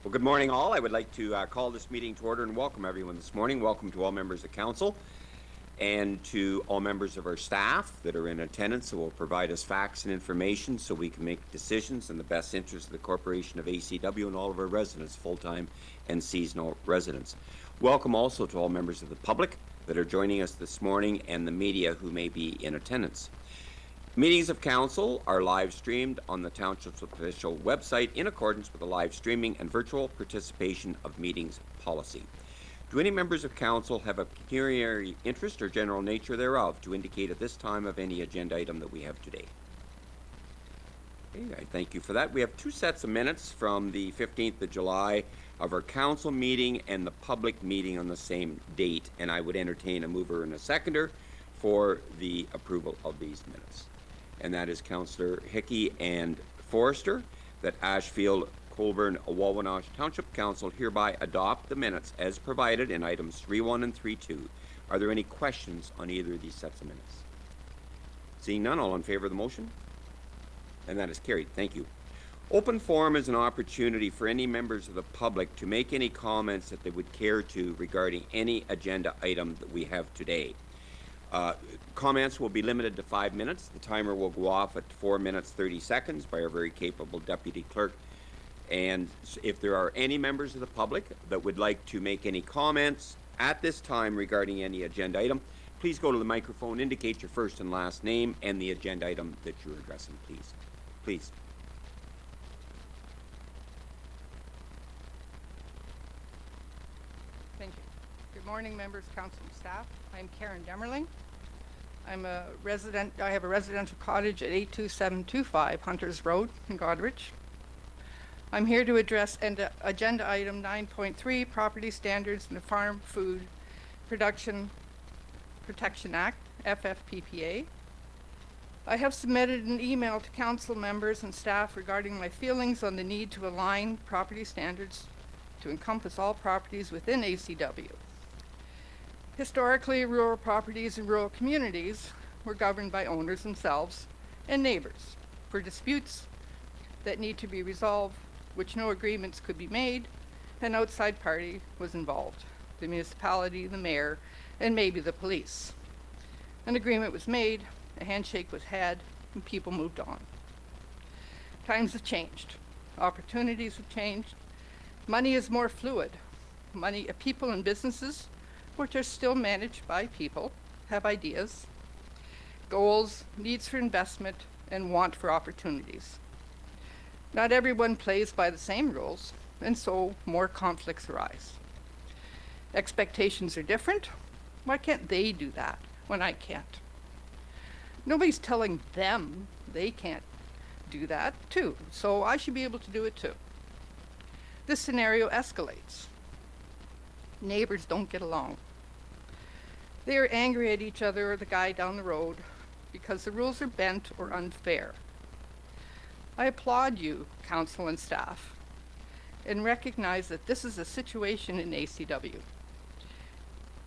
Well, good morning, all. I would like to call this meeting to order and welcome everyone this morning. Welcome to all members of council and to all members of our staff that are in attendance and will provide us facts and information so we can make decisions in the best interest of the Corporation of ACW and all of our residents, full-time and seasonal residents. Welcome also to all members of the public that are joining us this morning and the media who may be in attendance. Meetings of council are live streamed on the Township's official website in accordance with the live streaming and virtual participation of meetings policy. Do any members of council have a pecuniary interest or general nature thereof to indicate at this time of any agenda item that we have today? Okay, I thank you for that. We have two sets of minutes from the 15th of July of our council meeting and the public meeting on the same date, and I would entertain a mover and a seconder for the approval of these minutes. And that is Councillor Hickey and Forrester, that Ashfield-Colborne-Wawanosh Township Council hereby adopt the minutes as provided in items 3.1 and 3.2. Are there any questions on either of these sets of minutes? Seeing none, all in favor of the motion? And that is carried. Thank you. Open forum is an opportunity for any members of the public to make any comments that they would care to regarding any agenda item that we have today. Comments will be limited to 5 minutes. The timer will go off at 4 minutes 30 seconds by our very capable deputy clerk. And if there are any members of the public that would like to make any comments at this time regarding any agenda item, please go to the microphone, indicate your first and last name and the agenda item that you're addressing, please. Please. Thank you. Good morning, members, council, and staff. I'm Karen Demerling. I'm a resident. I have a residential cottage at 82725 Hunters Road in Goderich. I'm here to address agenda item 9.3, Property Standards in the Farm Food Production Protection Act, FFPPA. I have submitted an email to council members and staff regarding my feelings on the need to align property standards to encompass all properties within ACW. Historically, rural properties and rural communities were governed by owners themselves and neighbors for disputes that need to be resolved, which no agreements could be made. An outside party was involved, the municipality, the mayor, and maybe the police. An agreement was made, a handshake was had, and people moved on. Times have changed. Opportunities have changed. Money is more fluid. People and businesses, which are still managed by people, have ideas, goals, needs for investment, and want for opportunities. Not everyone plays by the same rules, and so more conflicts arise. Expectations are different. Why can't they do that when I can't? Nobody's telling them they can't do that too, so I should be able to do it too. This scenario escalates. Neighbors don't get along. They are angry at each other or the guy down the road because the rules are bent or unfair. I applaud you, council and staff, and recognize that this is a situation in ACW.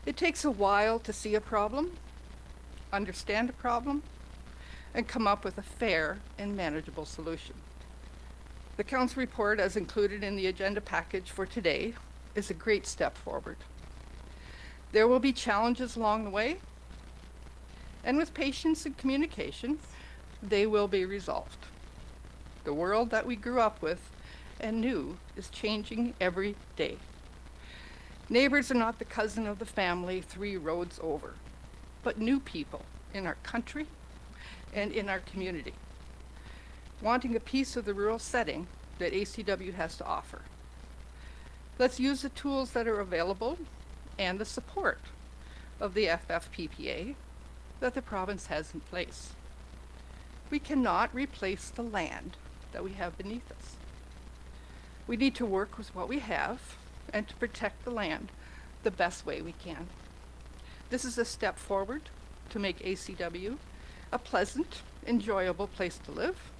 It takes a while to see a problem, understand a problem, and come up with a fair and manageable solution. The council report, as included in the agenda package for today, is a great step forward. There will be challenges along the way, and with patience and communication, they will be resolved. The world that we grew up with and knew is changing every day. Neighbors are not the cousin of the family 3 roads over, but new people in our country and in our community, wanting a piece of the rural setting that ACW has to offer. Let's use the tools that are available and the support of the FFPPA that the province has in place. We cannot replace the land that we have beneath us. We need to work with what we have and to protect the land the best way we can. This is a step forward to make ACW a pleasant, enjoyable place to live,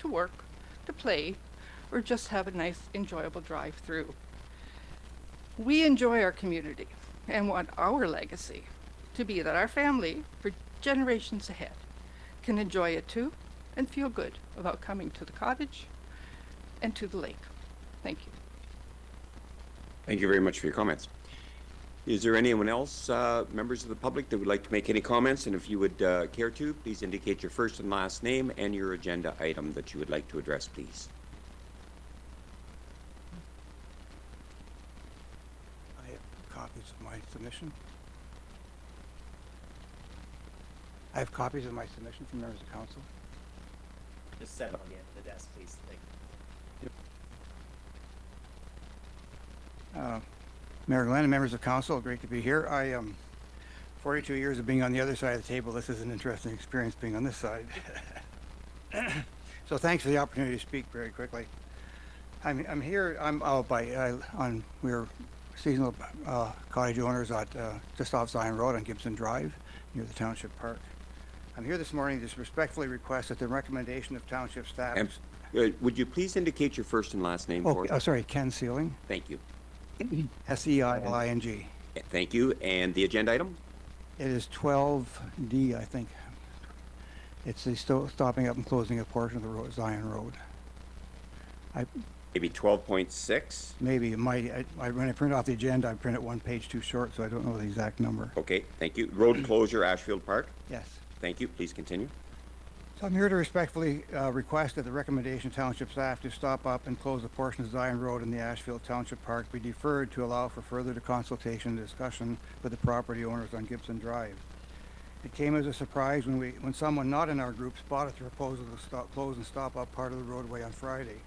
to work, to play, or just have a nice, enjoyable drive through. We enjoy our community and want our legacy to be that our family, for generations ahead, can enjoy it too and feel good about coming to the cottage and to the lake. Thank you. Thank you very much for your comments. Is there anyone else, members of the public, that would like to make any comments? And if you would care to, please indicate your first and last name and your agenda item that you would like to address, please. I have copies of my submission. I have copies of my submission from members of council. Just set them on the end of the desk, please. Thank you. Mayor Glenn and members of council, great to be here. I am 42 years of being on the other side of the table. This is an interesting experience being on this side. So thanks for the opportunity to speak very quickly. I'm here. I'm out by we're seasonal cottage owners at just off Zion Road on Gibson Drive near the Township Park. I'm here this morning to respectfully request that the recommendation of Township staff. And, would you please indicate your first and last name for us? Sorry, Ken Sealing. Thank you. Seiling. Thank you. And the agenda item? It is 12D, I think. It's the stopping up and closing a portion of the road, Zion Road. Maybe 12.6? Maybe it might. When I print off the agenda, I print it one page too short, so I don't know the exact number. Okay, thank you. Road closure, Ashfield Park? Yes. Thank you. Please continue. So I'm here to respectfully request that the recommendation of Township staff to stop up and close a portion of Zion Road in the Ashfield Township Park be deferred to allow for further consultation and discussion with the property owners on Gibson Drive. It came as a surprise when someone not in our group spotted the proposal to close and stop up part of the roadway on Friday.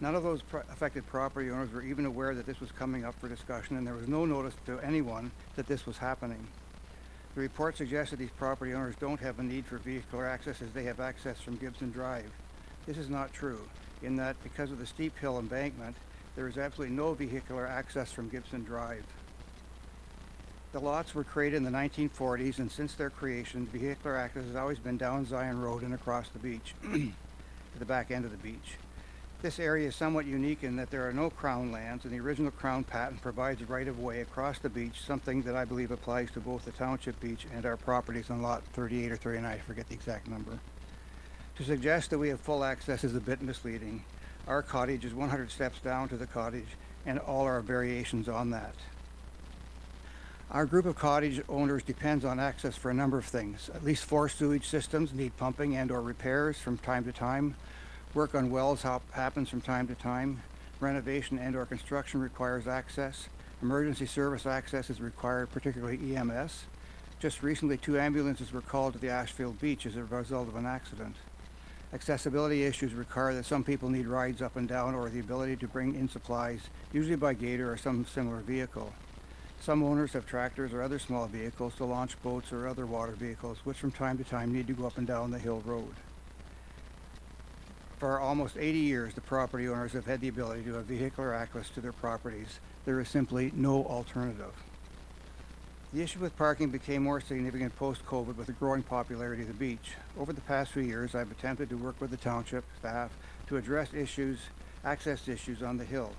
None of those affected property owners were even aware that this was coming up for discussion, and there was no notice to anyone that this was happening. The report suggests that these property owners don't have a need for vehicular access as they have access from Gibson Drive. This is not true, in that because of the steep hill embankment, there is absolutely no vehicular access from Gibson Drive. The lots were created in the 1940s, and since their creation, vehicular access has always been down Zion Road and across the beach, to the back end of the beach. This area is somewhat unique in that there are no crown lands, and the original crown patent provides right-of-way across the beach, something that I believe applies to both the township beach and our properties on lot 38 or 39, I forget the exact number. To suggest that we have full access is a bit misleading. Our cottage is 100 steps down to the cottage, and all our variations on that. Our group of cottage owners depends on access for a number of things. At least 4 sewage systems need pumping and or repairs from time to time. Work on wells happens from time to time. Renovation and or construction requires access. Emergency service access is required, particularly EMS. Just recently, 2 ambulances were called to the Ashfield Beach as a result of an accident. Accessibility issues require that some people need rides up and down or the ability to bring in supplies, usually by gator or some similar vehicle. Some owners have tractors or other small vehicles to launch boats or other water vehicles, which from time to time need to go up and down the hill road. For almost 80 years, the property owners have had the ability to have vehicular access to their properties. There is simply no alternative. The issue with parking became more significant post-COVID with the growing popularity of the beach. Over the past few years, I've attempted to work with the township staff to address access issues on the hill.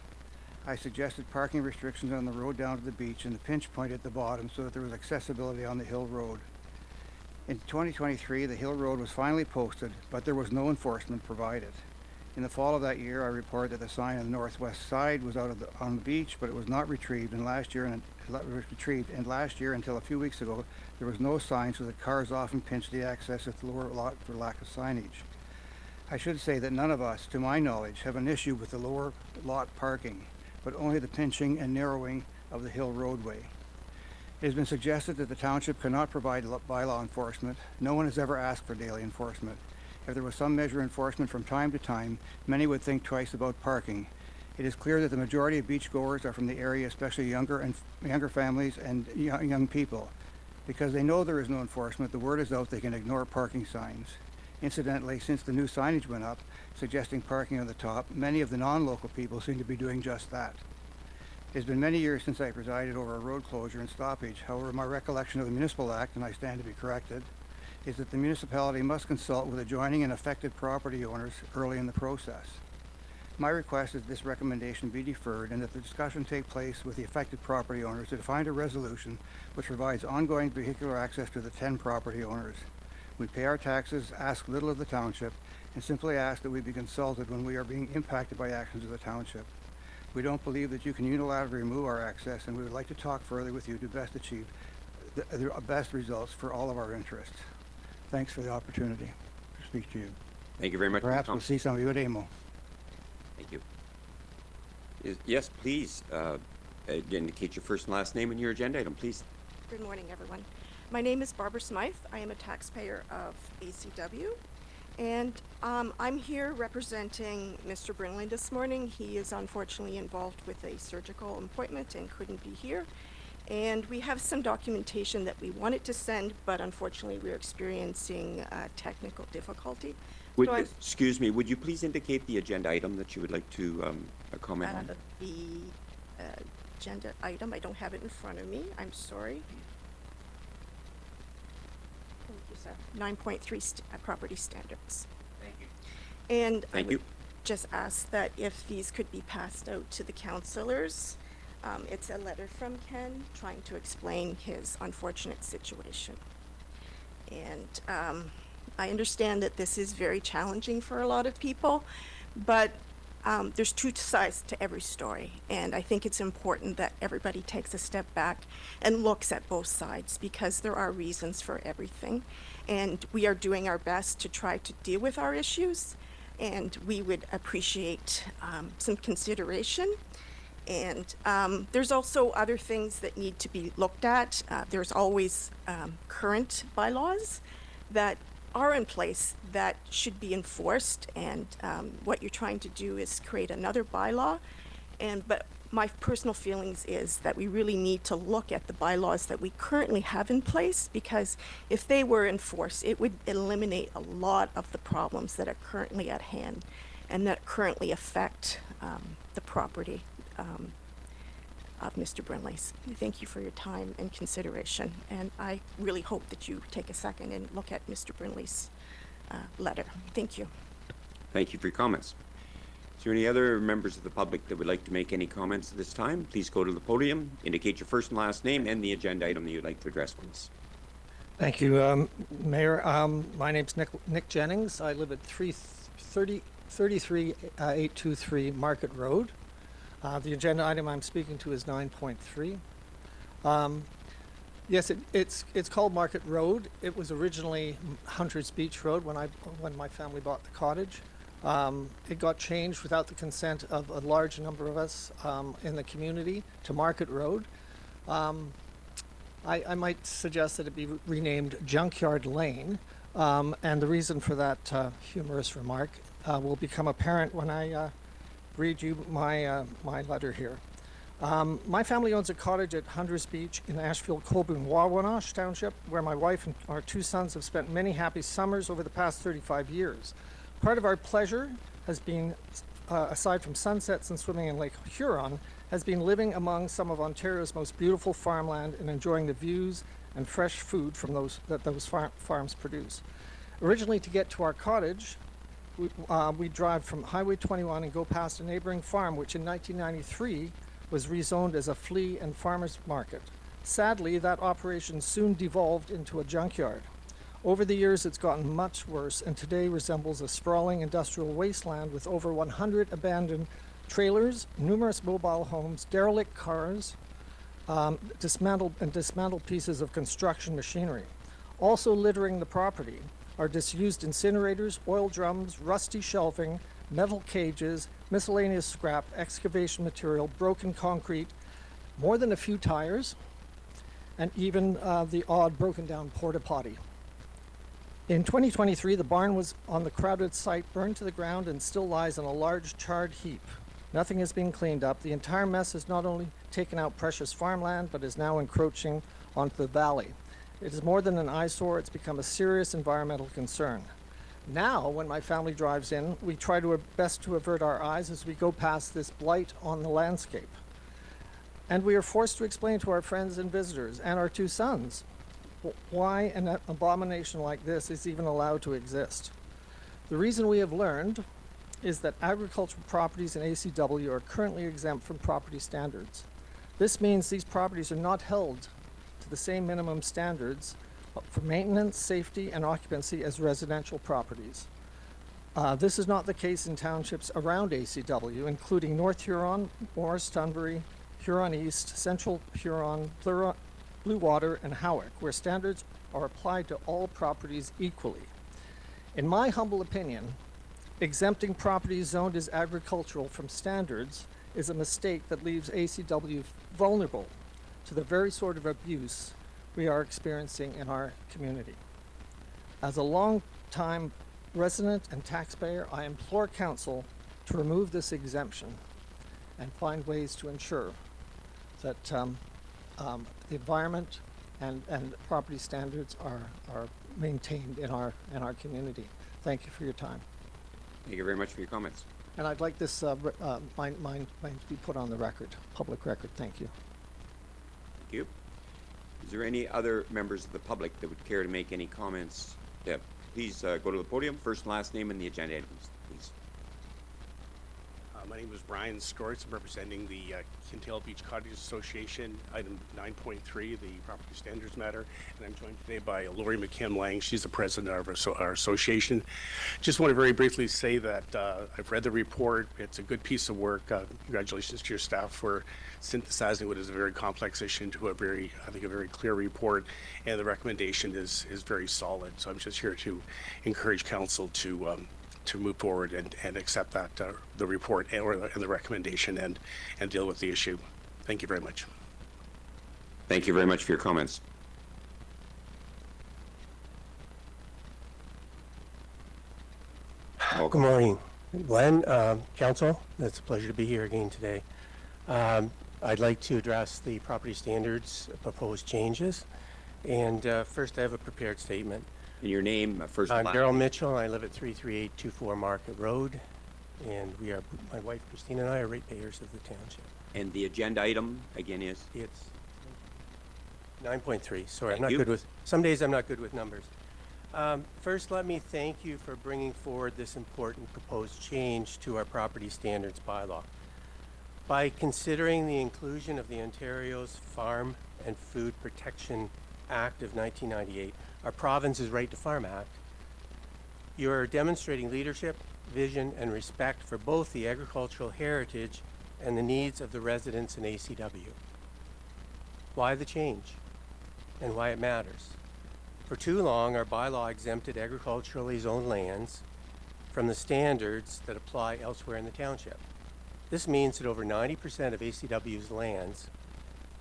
I suggested parking restrictions on the road down to the beach and the pinch point at the bottom so that there was accessibility on the hill road. In 2023, the hill road was finally posted, but there was no enforcement provided. In the fall of that year, I reported that the sign on the northwest side was on the beach, but it was not retrieved. And last year, until a few weeks ago, there was no sign, so that cars often pinched the access at the lower lot for lack of signage. I should say that none of us, to my knowledge, have an issue with the lower lot parking, but only the pinching and narrowing of the hill roadway. It has been suggested that the township cannot provide bylaw enforcement. No one has ever asked for daily enforcement. If there was some measure of enforcement from time to time, many would think twice about parking. It is clear that the majority of beachgoers are from the area, especially younger families and young people. Because they know there is no enforcement, the word is out they can ignore parking signs. Incidentally, since the new signage went up, suggesting parking on the top, many of the non-local people seem to be doing just that. It has been many years since I presided over a road closure and stoppage. However, my recollection of the Municipal Act, and I stand to be corrected, is that the municipality must consult with adjoining and affected property owners early in the process. My request is this recommendation be deferred and that the discussion take place with the affected property owners to find a resolution which provides ongoing vehicular access to the 10 property owners. We pay our taxes, ask little of the township, and simply ask that we be consulted when we are being impacted by actions of the township. We don't believe that you can unilaterally remove our access, and we would like to talk further with you to best achieve the best results for all of our interests. Thanks for the opportunity to speak to you. Thank you very much. Perhaps we'll see some of you at AMO. Thank you. Yes, please, indicate your first and last name and your agenda item, please. Good morning, everyone. My name is Barbara Smythe. I am a taxpayer of ACW, and I'm here representing Mr. Brinley this morning. He is unfortunately involved with a surgical appointment and couldn't be here. And we have some documentation that we wanted to send, but unfortunately we're experiencing technical difficulty. So Excuse me, would you please indicate the agenda item that you would like to comment on? the agenda item, I don't have it in front of me. I'm sorry. 9.3 property standards. Thank you. And I Thank would you. just ask that if these could be passed out to the councillors. It's a letter from Ken trying to explain his unfortunate situation. And I understand that this is very challenging for a lot of people, but there's two sides to every story. And I think it's important that everybody takes a step back and looks at both sides, because there are reasons for everything. And we are doing our best to try to deal with our issues. And we would appreciate some consideration. And there's also other things that need to be looked at. There's always current bylaws that are in place that should be enforced, and what you're trying to do is create another bylaw. But my personal feelings is that we really need to look at the bylaws that we currently have in place, because if they were enforced, it would eliminate a lot of the problems that are currently at hand and that currently affect the property of Mr. Brinley's. Thank you for your time and consideration, and I really hope that you take a second and look at Mr. Brinley's letter. Thank you. Thank you for your comments. Is there any other members of the public that would like to make any comments at this time? Please go to the podium, indicate your first and last name and the agenda item that you'd like to address, please. Thank you, Mayor. My name's Nick Jennings. I live at 33823 Market Road. The agenda item I'm speaking to is 9.3. Yes, it's called Market Road. It was originally Hunters Beach Road when my family bought the cottage. It got changed without the consent of a large number of us in the community to Market Road. I might suggest that it be renamed Junkyard Lane, and the reason for that humorous remark will become apparent when I read you my letter here. My family owns a cottage at Hunters Beach in Ashfield-Colborne-Wawanosh Township, where my wife and our two sons have spent many happy summers over the past 35 years. Part of our pleasure has been, aside from sunsets and swimming in Lake Huron, has been living among some of Ontario's most beautiful farmland and enjoying the views and fresh food from those farms produce. Originally, to get to our cottage, we drive from Highway 21 and go past a neighboring farm, which in 1993 was rezoned as a flea and farmer's market. Sadly, that operation soon devolved into a junkyard. Over the years, it's gotten much worse and today resembles a sprawling industrial wasteland with over 100 abandoned trailers, numerous mobile homes, derelict cars, dismantled pieces of construction machinery. Also littering the property are disused incinerators, oil drums, rusty shelving, metal cages, miscellaneous scrap, excavation material, broken concrete, more than a few tires, and even the odd broken down porta potty. In 2023, the barn was on the crowded site, burned to the ground, and still lies on a large charred heap. Nothing has been cleaned up. The entire mess has not only taken out precious farmland, but is now encroaching onto the valley. It is more than an eyesore, it's become a serious environmental concern. Now, when my family drives in, we try to best to avert our eyes as we go past this blight on the landscape. And we are forced to explain to our friends and visitors and our two sons why an abomination like this is even allowed to exist. The reason we have learned is that agricultural properties in ACW are currently exempt from property standards. This means these properties are not held to the same minimum standards for maintenance, safety, and occupancy as residential properties. This is not the case in townships around ACW, including North Huron, Morris Tunbury, Huron East, Central Huron, Blue Water, and Howick, where standards are applied to all properties equally. In my humble opinion, exempting properties zoned as agricultural from standards is a mistake that leaves ACW vulnerable to the very sort of abuse we are experiencing in our community. As a long-time resident and taxpayer, I implore council to remove this exemption and find ways to ensure that the environment and property standards are maintained in our community. Thank you for your time. Thank you very much for your comments. And I'd like this mine to be put on the record, public record. Thank you. Thank you. Is there any other members of the public that would care to make any comments? Deb, please go to the podium, first and last name and the agenda items, please. My name is Brian Skortz. I'm representing the Kintail Beach Cottage Association, item 9.3, the property standards matter. And I'm joined today by Lori McKim-Lang. She's the president of our association. Just want to very briefly say that I've read the report. It's a good piece of work. Congratulations to your staff for synthesizing what is a very complex issue into a very clear report. And the recommendation is very solid. So I'm just here to encourage council to move forward and accept that the report and the recommendation and deal with the issue. Thank you very much. Thank you very much for your comments. Good morning, Glenn, council. It's a pleasure to be here again today. I'd like to address the property standards proposed changes. And first I have a prepared statement. And your name, first and I'm last Daryl name. Mitchell. I live at 33824 Market Road, and my wife Christine and I are ratepayers of the township. And the agenda item again is? It's 9.3. Sorry, Thank I'm not you. good with, some days I'm not good with numbers. First, let me thank you for bringing forward this important proposed change to our property standards bylaw. By considering the inclusion of the Ontario's Farm and Food Protection Act of 1998, our province's Right to Farm Act, you're demonstrating leadership, vision, and respect for both the agricultural heritage and the needs of the residents in ACW. Why the change and why it matters? For too long, our bylaw exempted agriculturally zoned lands from the standards that apply elsewhere in the township. This means that over 90% of ACW's lands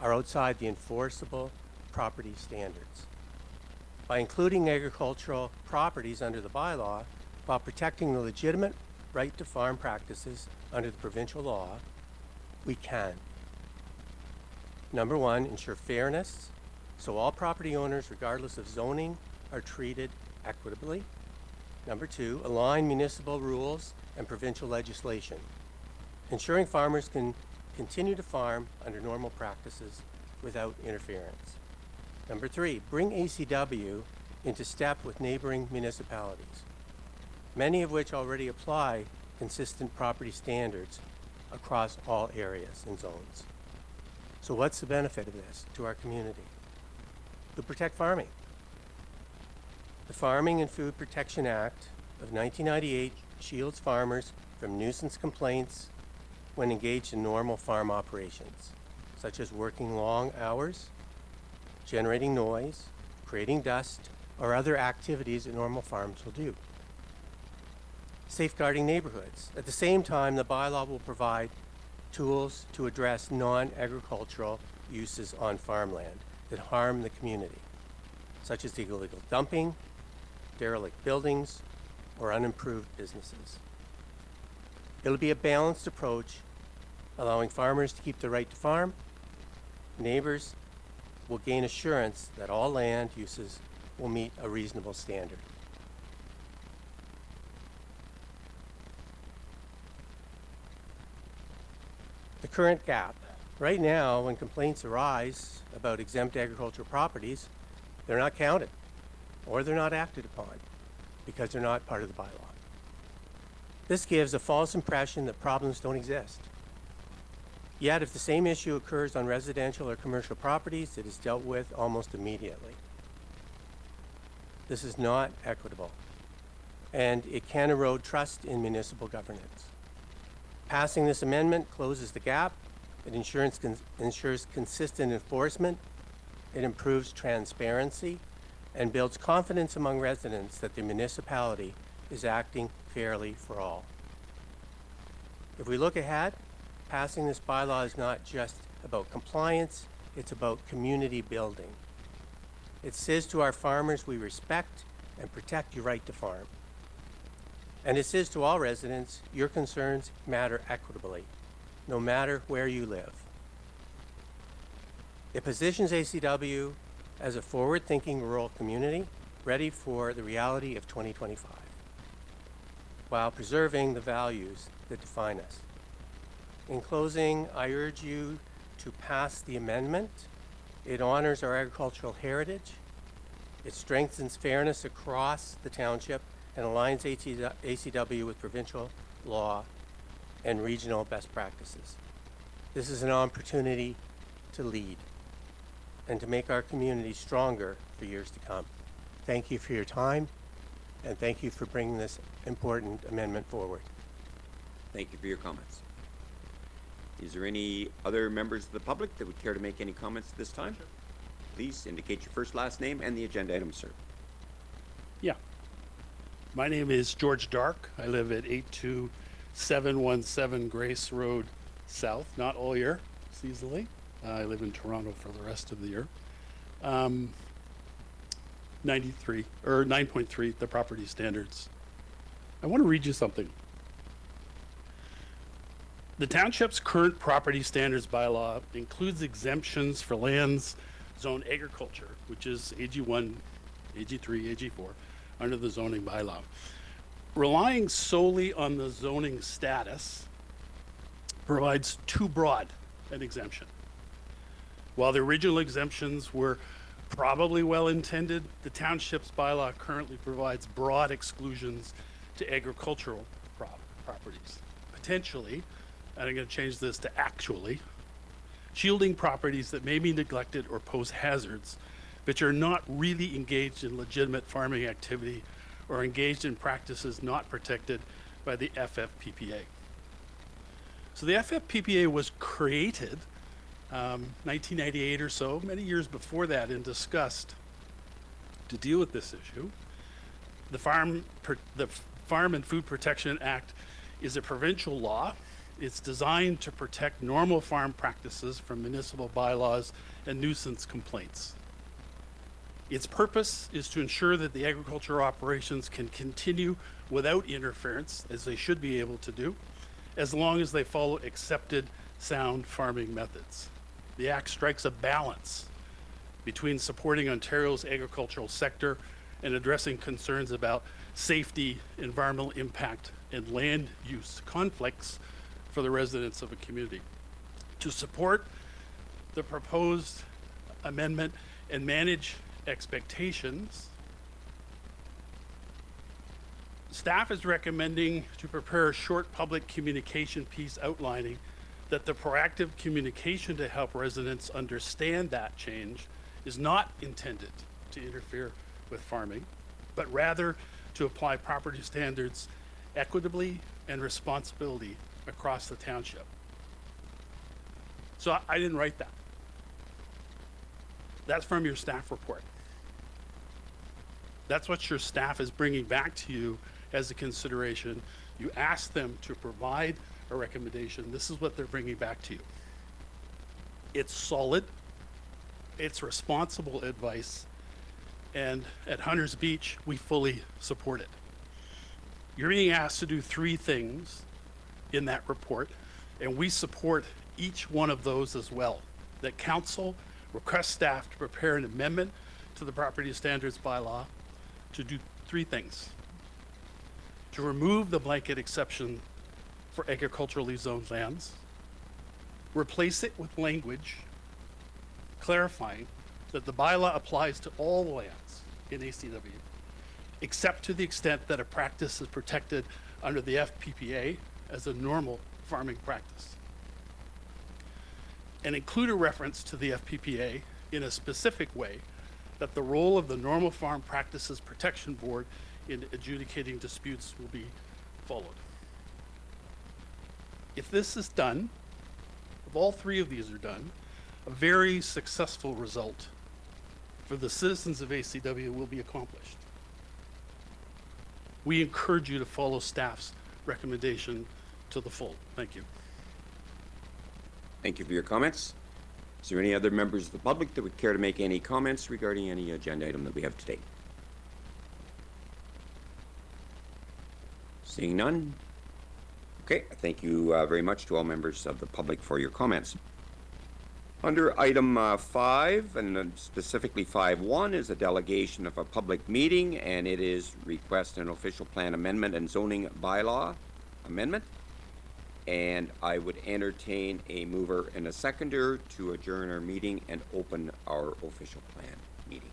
are outside the enforceable property standards. By including agricultural properties under the bylaw, while protecting the legitimate right to farm practices under the provincial law, we can. Number one, ensure fairness, so all property owners, regardless of zoning, are treated equitably. Number two, align municipal rules and provincial legislation, ensuring farmers can continue to farm under normal practices without interference. Number three, bring ACW into step with neighboring municipalities, many of which already apply consistent property standards across all areas and zones. So what's the benefit of this to our community? To protect farming. The Farming and Food Protection Act of 1998 shields farmers from nuisance complaints when engaged in normal farm operations, such as working long hours, generating noise, creating dust, or other activities that normal farms will do. Safeguarding neighborhoods. At the same time, the bylaw will provide tools to address non-agricultural uses on farmland that harm the community, such as illegal dumping, derelict buildings, or unimproved businesses. It'll be a balanced approach, allowing farmers to keep the right to farm. Neighbors will gain assurance that all land uses will meet a reasonable standard. The current gap. Right now, when complaints arise about exempt agricultural properties, they're not counted or they're not acted upon because they're not part of the bylaw. This gives a false impression that problems don't exist. Yet, if the same issue occurs on residential or commercial properties, it is dealt with almost immediately. This is not equitable and it can erode trust in municipal governance. Passing this amendment closes the gap. It ensures consistent enforcement. It improves transparency and builds confidence among residents that the municipality is acting fairly for all. If we look ahead, passing this bylaw is not just about compliance, it's about community building. It says to our farmers, we respect and protect your right to farm. And it says to all residents, your concerns matter equitably, no matter where you live. It positions ACW as a forward-thinking rural community ready for the reality of 2025, while preserving the values that define us. In closing, I urge you to pass the amendment. It honors our agricultural heritage. It strengthens fairness across the township and aligns ACW with provincial law and regional best practices. This is an opportunity to lead and to make our community stronger for years to come. Thank you for your time, and thank you for bringing this important amendment forward. Thank you for your comments. Is there any other members of the public that would care to make any comments at this time? Sure. Please indicate your first, last name, and the agenda item, sir. Yeah. My name is George Dark. I live at 82717 Grace Road South, not all year, seasonally. I live in Toronto for the rest of the year. 93 or 9.3, the property standards. I want to read you something. The township's current property standards bylaw includes exemptions for lands zoned agriculture, which is AG1, AG3, AG4, under the zoning bylaw. Relying solely on the zoning status provides too broad an exemption. While the original exemptions were probably well-intended, the township's bylaw currently provides broad exclusions to agricultural properties, potentially, and I'm going to change this to actually, shielding properties that may be neglected or pose hazards, which are not really engaged in legitimate farming activity or engaged in practices not protected by the FFPPA. So the FFPPA was created 1998 or so, many years before that, and discussed to deal with this issue. The Farm and Food Protection Act is a provincial law. It's designed to protect normal farm practices from municipal bylaws and nuisance complaints. Its purpose is to ensure that the agricultural operations can continue without interference, as they should be able to do, as long as they follow accepted sound farming methods. The Act strikes a balance between supporting Ontario's agricultural sector and addressing concerns about safety, environmental impact, and land use conflicts for the residents of a community. To support the proposed amendment and manage expectations, staff is recommending to prepare a short public communication piece outlining that the proactive communication to help residents understand that change is not intended to interfere with farming, but rather to apply property standards equitably and responsibility across the township. So I didn't write that. That's from your staff report. That's what your staff is bringing back to you as a consideration. You asked them to provide a recommendation. This is what they're bringing back to you. It's solid, it's responsible advice, and at Hunters Beach, we fully support it. You're being asked to do 3 things in that report, and we support each one of those as well. That council requests staff to prepare an amendment to the property standards bylaw to do 3 things. To remove the blanket exception for agriculturally zoned lands, replace it with language clarifying that the bylaw applies to all lands in ACW, except to the extent that a practice is protected under the FPPA as a normal farming practice. And include a reference to the FPPA in a specific way that the role of the Normal Farm Practices Protection Board in adjudicating disputes will be followed. If this is done, if all three of these are done, a very successful result for the citizens of ACW will be accomplished. We encourage you to follow staff's recommendation to the full. Thank you. Thank you for your comments. Is there any other members of the public that would care to make any comments regarding any agenda item that we have today? Seeing none. Okay, thank you very much to all members of the public for your comments. Under item 5, and specifically 5.1, is a delegation of a public meeting, and it is request an official plan amendment and zoning bylaw amendment. And I would entertain a mover and a seconder to adjourn our meeting and open our official plan meeting.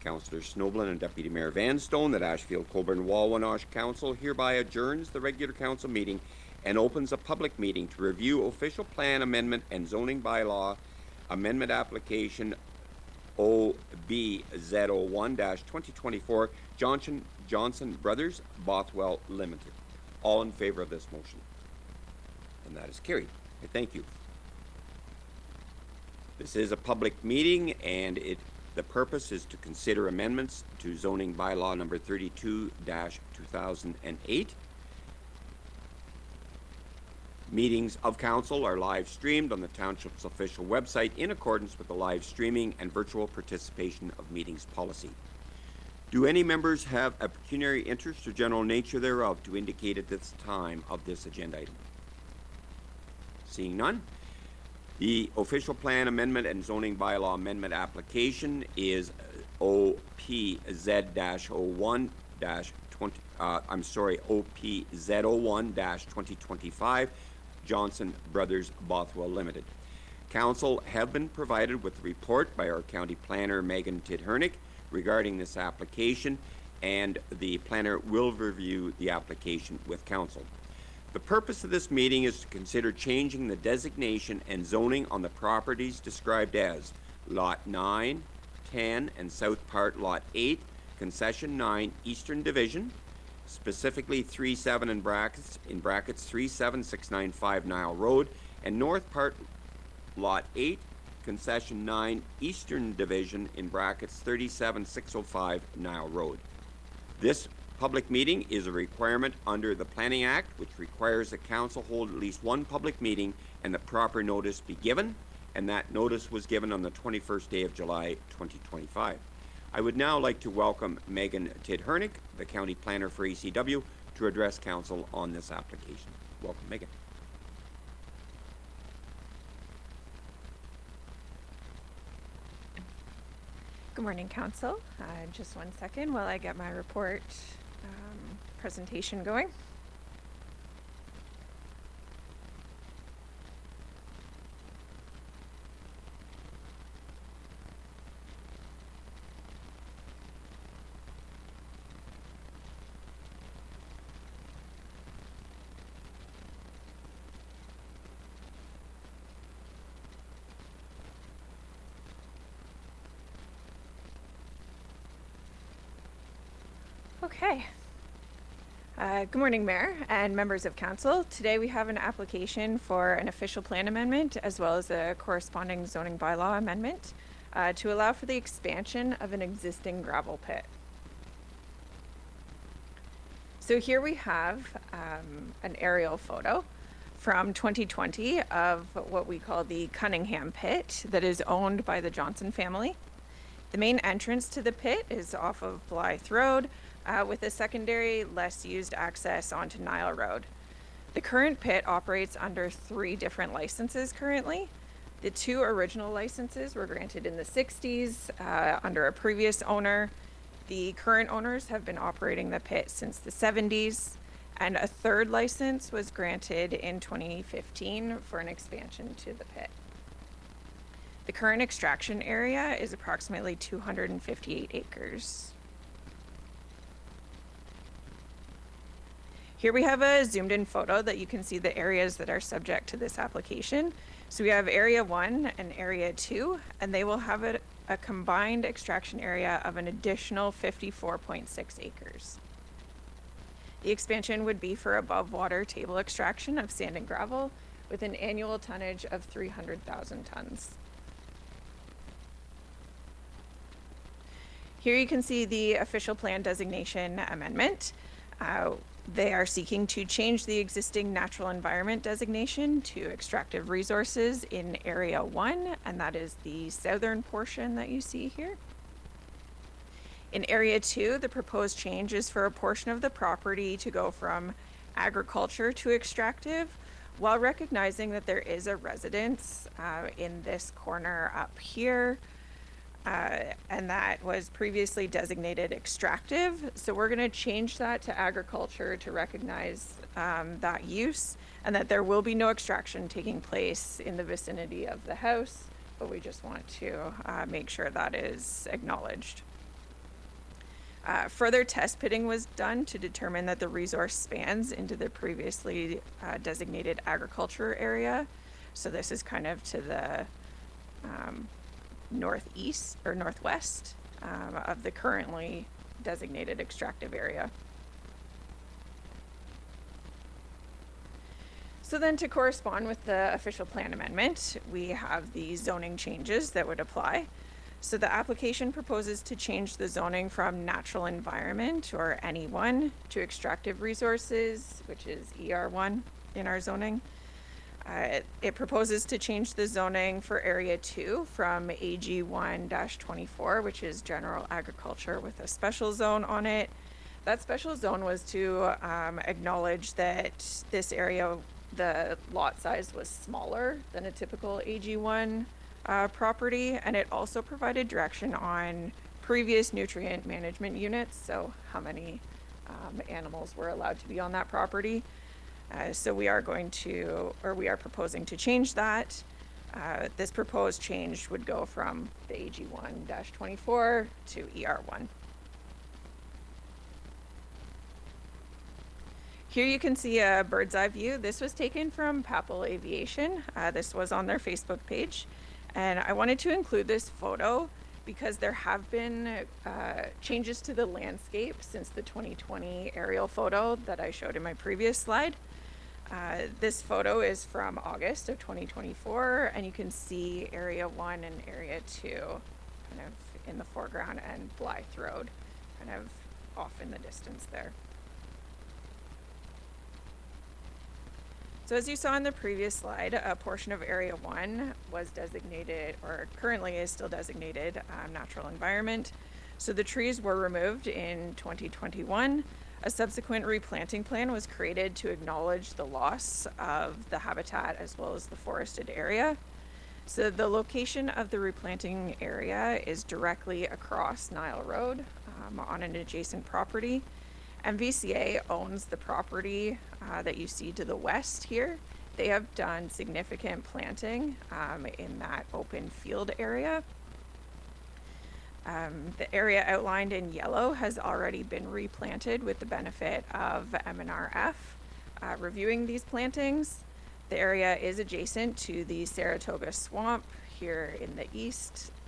Councillor Snowblin and Deputy Mayor Vanstone that Ashfield-Colborne-Wawanosh Council hereby adjourns the regular council meeting and opens a public meeting to review official plan amendment and zoning bylaw amendment application OBZ01-2024 Johnson Brothers Bothwell Limited. All in favor of this motion? And that is carried. I thank you. This is a public meeting, and the purpose is to consider amendments to zoning bylaw number 32-2008. Meetings of council are live streamed on the Township's official website in accordance with the live streaming and virtual participation of meetings policy. Do any members have a pecuniary interest or general nature thereof to indicate at this time of this agenda item? Seeing none, the official plan amendment and zoning bylaw amendment application is OPZ01-2025 Johnson Brothers Bothwell Limited. Council have been provided with a report by our county planner Megan Tidhernick regarding this application, and the planner will review the application with council. The purpose of this meeting is to consider changing the designation and zoning on the properties described as Lot 9, 10, and South Part Lot 8, Concession 9, Eastern Division, specifically 37 in brackets 37695 Nile Road, and North Part Lot 8, Concession 9, Eastern Division in brackets 37605 Nile Road. This public meeting is a requirement under the Planning Act, which requires that council hold at least one public meeting and the proper notice be given, and that notice was given on the 21st day of July 2025. I would now like to welcome Megan Tidhernick, the County Planner for ACW, to address council on this application. Welcome, Megan. Good morning, Council. Just 1 second while I get my report presentation going. Okay. Good morning, Mayor and members of Council. Today we have an application for an official plan amendment as well as a corresponding zoning bylaw amendment to allow for the expansion of an existing gravel pit. So here we have an aerial photo from 2020 of what we call the Cunningham pit that is owned by the Johnson family. The main entrance to the pit is off of Blythe Road, with a secondary, less used access onto Nile Road. The current pit operates under 3 different licenses currently. The 2 original licenses were granted in the 60s under a previous owner. The current owners have been operating the pit since the 70s, and a 3rd license was granted in 2015 for an expansion to the pit. The current extraction area is approximately 258 acres. Here we have a zoomed in photo that you can see the areas that are subject to this application. So we have area 1 and area 2, and they will have a combined extraction area of an additional 54.6 acres. The expansion would be for above water table extraction of sand and gravel with an annual tonnage of 300,000 tons. Here you can see the official plan designation amendment. They are seeking to change the existing natural environment designation to extractive resources in Area 1, and that is the southern portion that you see here. In Area 2, the proposed change is for a portion of the property to go from agriculture to extractive, while recognizing that there is a residence in this corner up here, and that was previously designated extractive. So we're going to change that to agriculture to recognize that use, and that there will be no extraction taking place in the vicinity of the house, but we just want to make sure that is acknowledged. Further test pitting was done to determine that the resource spans into the previously designated agriculture area. So this is kind of to the northeast or northwest of the currently designated extractive area. So then, to correspond with the official plan amendment, we have the zoning changes that would apply. So the application proposes to change the zoning from natural environment, or NE1, to extractive resources, which is ER1 in our zoning. It proposes to change the zoning for Area 2 from AG1-24, which is general agriculture with a special zone on it. That special zone was to acknowledge that this area, the lot size was smaller than a typical AG1 property, and it also provided direction on previous nutrient management units, so how many animals were allowed to be on that property. So we are proposing to change that. This proposed change would go from the AG1-24 to ER1. Here you can see a bird's eye view. This was taken from Papal Aviation. This was on their Facebook page. And I wanted to include this photo because there have been changes to the landscape since the 2020 aerial photo that I showed in my previous slide. This photo is from August of 2024, and you can see Area 1 and Area 2 kind of in the foreground, and Blythe Road kind of off in the distance there. So as you saw in the previous slide, a portion of Area 1 was designated, or currently is still designated, natural environment. So the trees were removed in 2021. A subsequent replanting plan was created to acknowledge the loss of the habitat as well as the forested area. So the location of the replanting area is directly across Nile Road on an adjacent property. MVCA owns the property that you see to the west here. They have done significant planting in that open field area. The area outlined in yellow has already been replanted with the benefit of MNRF reviewing these plantings. The area is adjacent to the Saratoga Swamp here in the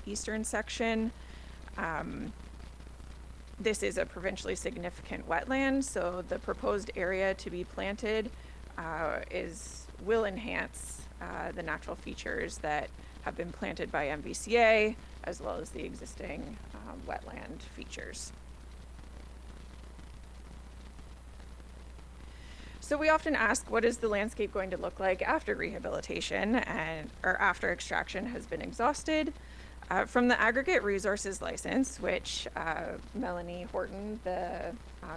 eastern section. This is a provincially significant wetland, so the proposed area to be planted will enhance the natural features that have been planted by MVCA, as well as the existing wetland features. So we often ask, what is the landscape going to look like after rehabilitation or after extraction has been exhausted? From the aggregate resources license, which Melanie Horton, the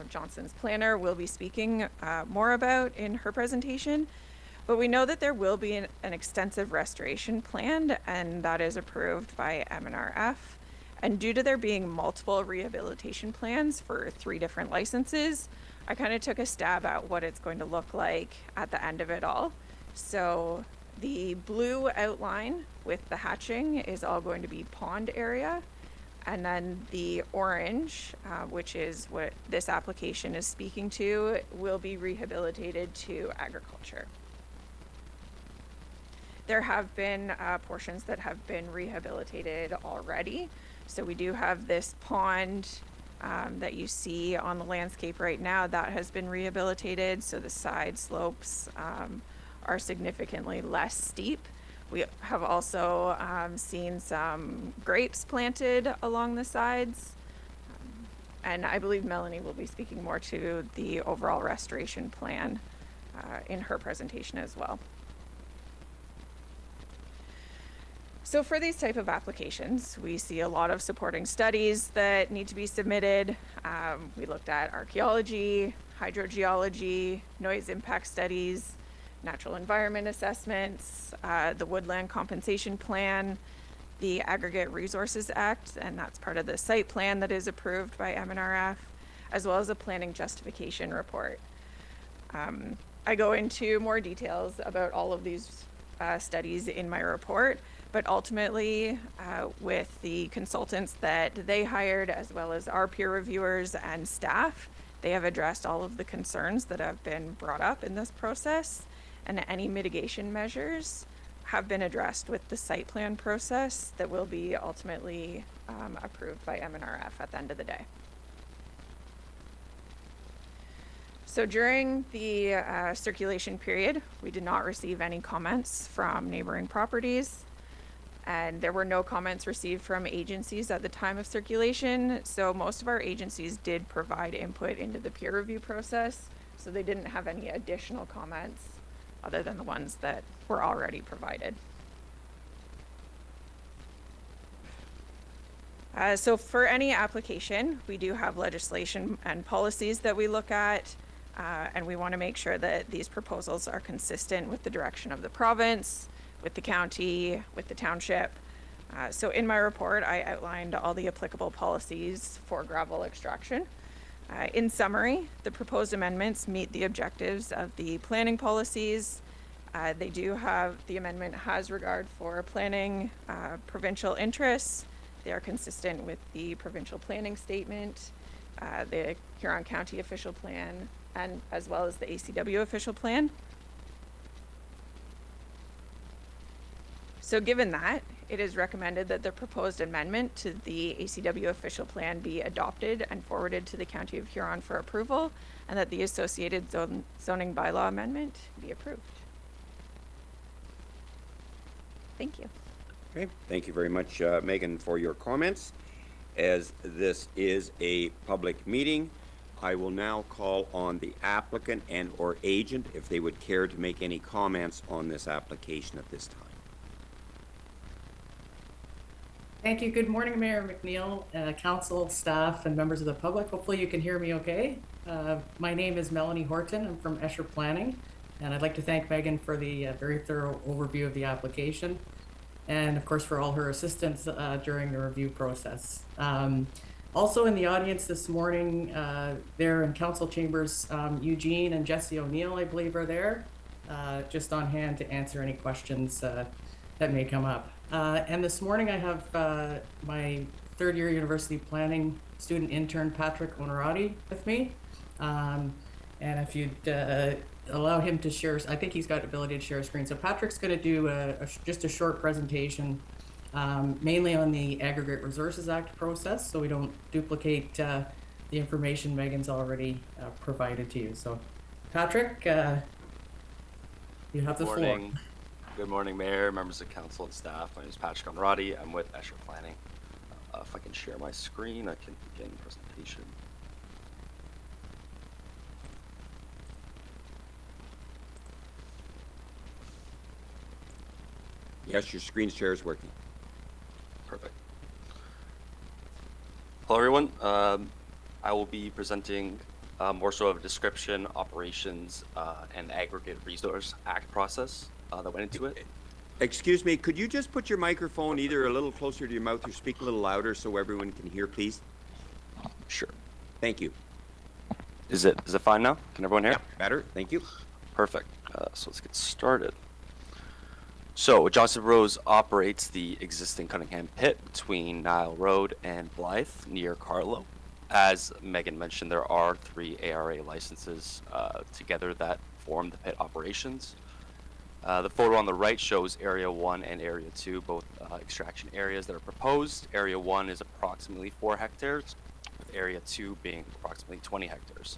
Johnson's planner, will be speaking more about in her presentation. But we know that there will be an extensive restoration planned, and that is approved by MNRF. And due to there being multiple rehabilitation plans for 3 different licenses, I kind of took a stab at what it's going to look like at the end of it all. So the blue outline with the hatching is all going to be pond area. And then the orange, which is what this application is speaking to, will be rehabilitated to agriculture. There have been portions that have been rehabilitated already. So we do have this pond that you see on the landscape right now, that has been rehabilitated, so the side slopes are significantly less steep. We have also seen some grapes planted along the sides. And I believe Melanie will be speaking more to the overall restoration plan in her presentation as well. So for these type of applications, we see a lot of supporting studies that need to be submitted. We looked at archaeology, hydrogeology, noise impact studies, natural environment assessments, the woodland compensation plan, the Aggregate Resources Act, and that's part of the site plan that is approved by MNRF, as well as a planning justification report. I go into more details about all of these studies in my report, but ultimately with the consultants that they hired, as well as our peer reviewers and staff, they have addressed all of the concerns that have been brought up in this process, and any mitigation measures have been addressed with the site plan process that will be ultimately approved by MNRF at the end of the day. So during the circulation period, we did not receive any comments from neighboring properties, and there were no comments received from agencies at the time of circulation. So most of our agencies did provide input into the peer review process, so they didn't have any additional comments other than the ones that were already provided. So for any application, we do have legislation and policies that we look at, and we want to make sure that these proposals are consistent with the direction of the province, with the county, with the township. So in my report, I outlined all the applicable policies for gravel extraction. In summary, the proposed amendments meet the objectives of the planning policies. The amendment has regard for planning provincial interests. They are consistent with the provincial planning statement, the Huron County official plan, and as well as the ACW official plan. So given that, it is recommended that the proposed amendment to the ACW official plan be adopted and forwarded to the County of Huron for approval, and that the associated zoning bylaw amendment be approved. Thank you. Okay, thank you very much, Megan, for your comments. As this is a public meeting, I will now call on the applicant and or agent if they would care to make any comments on this application at this time. Thank you. Good morning, Mayor McNeil, council, staff, and members of the public. Hopefully you can hear me okay. My name is Melanie Horton. I'm from Escher Planning, and I'd like to thank Megan for the very thorough overview of the application, and of course for all her assistance during the review process. Also in the audience this morning, there in council chambers, Eugene and Jesse O'Neill, I believe, are there, just on hand to answer any questions that may come up. And this morning I have my third year university planning student intern, Patrick Onorati, with me. And if you'd allow him to share, I think he's got the ability to share a screen. So Patrick's going to do just a short presentation, mainly on the Aggregate Resources Act process, so we don't duplicate the information Megan's already provided to you. So Patrick, you have the floor. Good morning, Mayor, members of council and staff. My name is Patrick Onorati. I'm with Escher Planning. If I can share my screen, I can begin the presentation. Yes, your screen share is working. Perfect. Hello, everyone. I will be presenting more so of a description, operations, and Aggregate Resource Act process that went into it. Excuse me, could you just put your microphone either a little closer to your mouth or speak a little louder so everyone can hear, please? Sure. Thank you. Is it fine now? Can everyone hear? Yeah, better. Thank you. Perfect. So let's get started. So Johnson Rose operates the existing Cunningham pit between Nile Road and Blythe near Carlow. As Megan mentioned, there are 3 ARA licenses together that form the pit operations. The photo on the right shows Area 1 and Area 2, both extraction areas that are proposed. Area 1 is approximately 4 hectares, with Area 2 being approximately 20 hectares.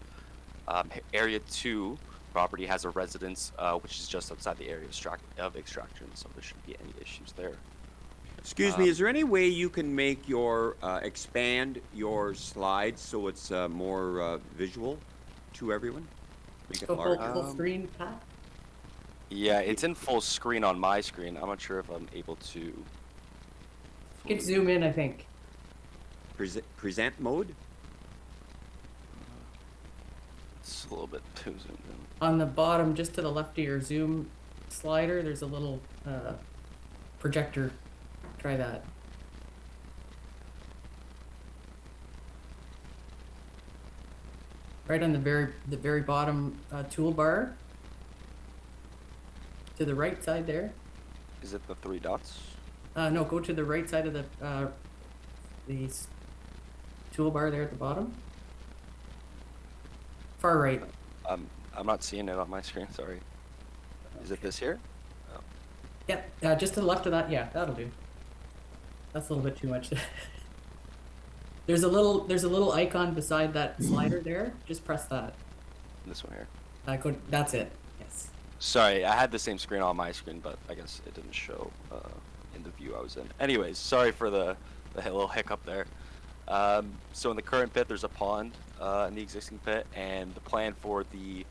Area 2 property has a residence which is just outside the area of extraction, so there shouldn't be any issues there. Excuse me, is there any way you can make your, expand your slides so it's more visual to everyone? Make it Go larger. full screen, Pat? Yeah, it's in full screen on my screen. I'm not sure if I'm able to. You can zoom in, I think. Present mode? It's a little bit too zoomed in. On the bottom, just to the left of your zoom slider, there's a little projector. Try that. Right on the very bottom toolbar. To the right side there. Is it the 3 dots? No, go to the right side of the toolbar there at the bottom. Far right. I'm not seeing it on my screen, sorry. Is it this here? Oh. Yep, just to the left of that, yeah, that'll do. That's a little bit too much. There's a little icon beside that slider there. Just press that. This one here. That's it. Yes. Sorry, I had the same screen on my screen, but I guess it didn't show in the view I was in. Anyways, sorry for the little hiccup there. So in the current pit, there's a pond in the existing pit, and the plan for the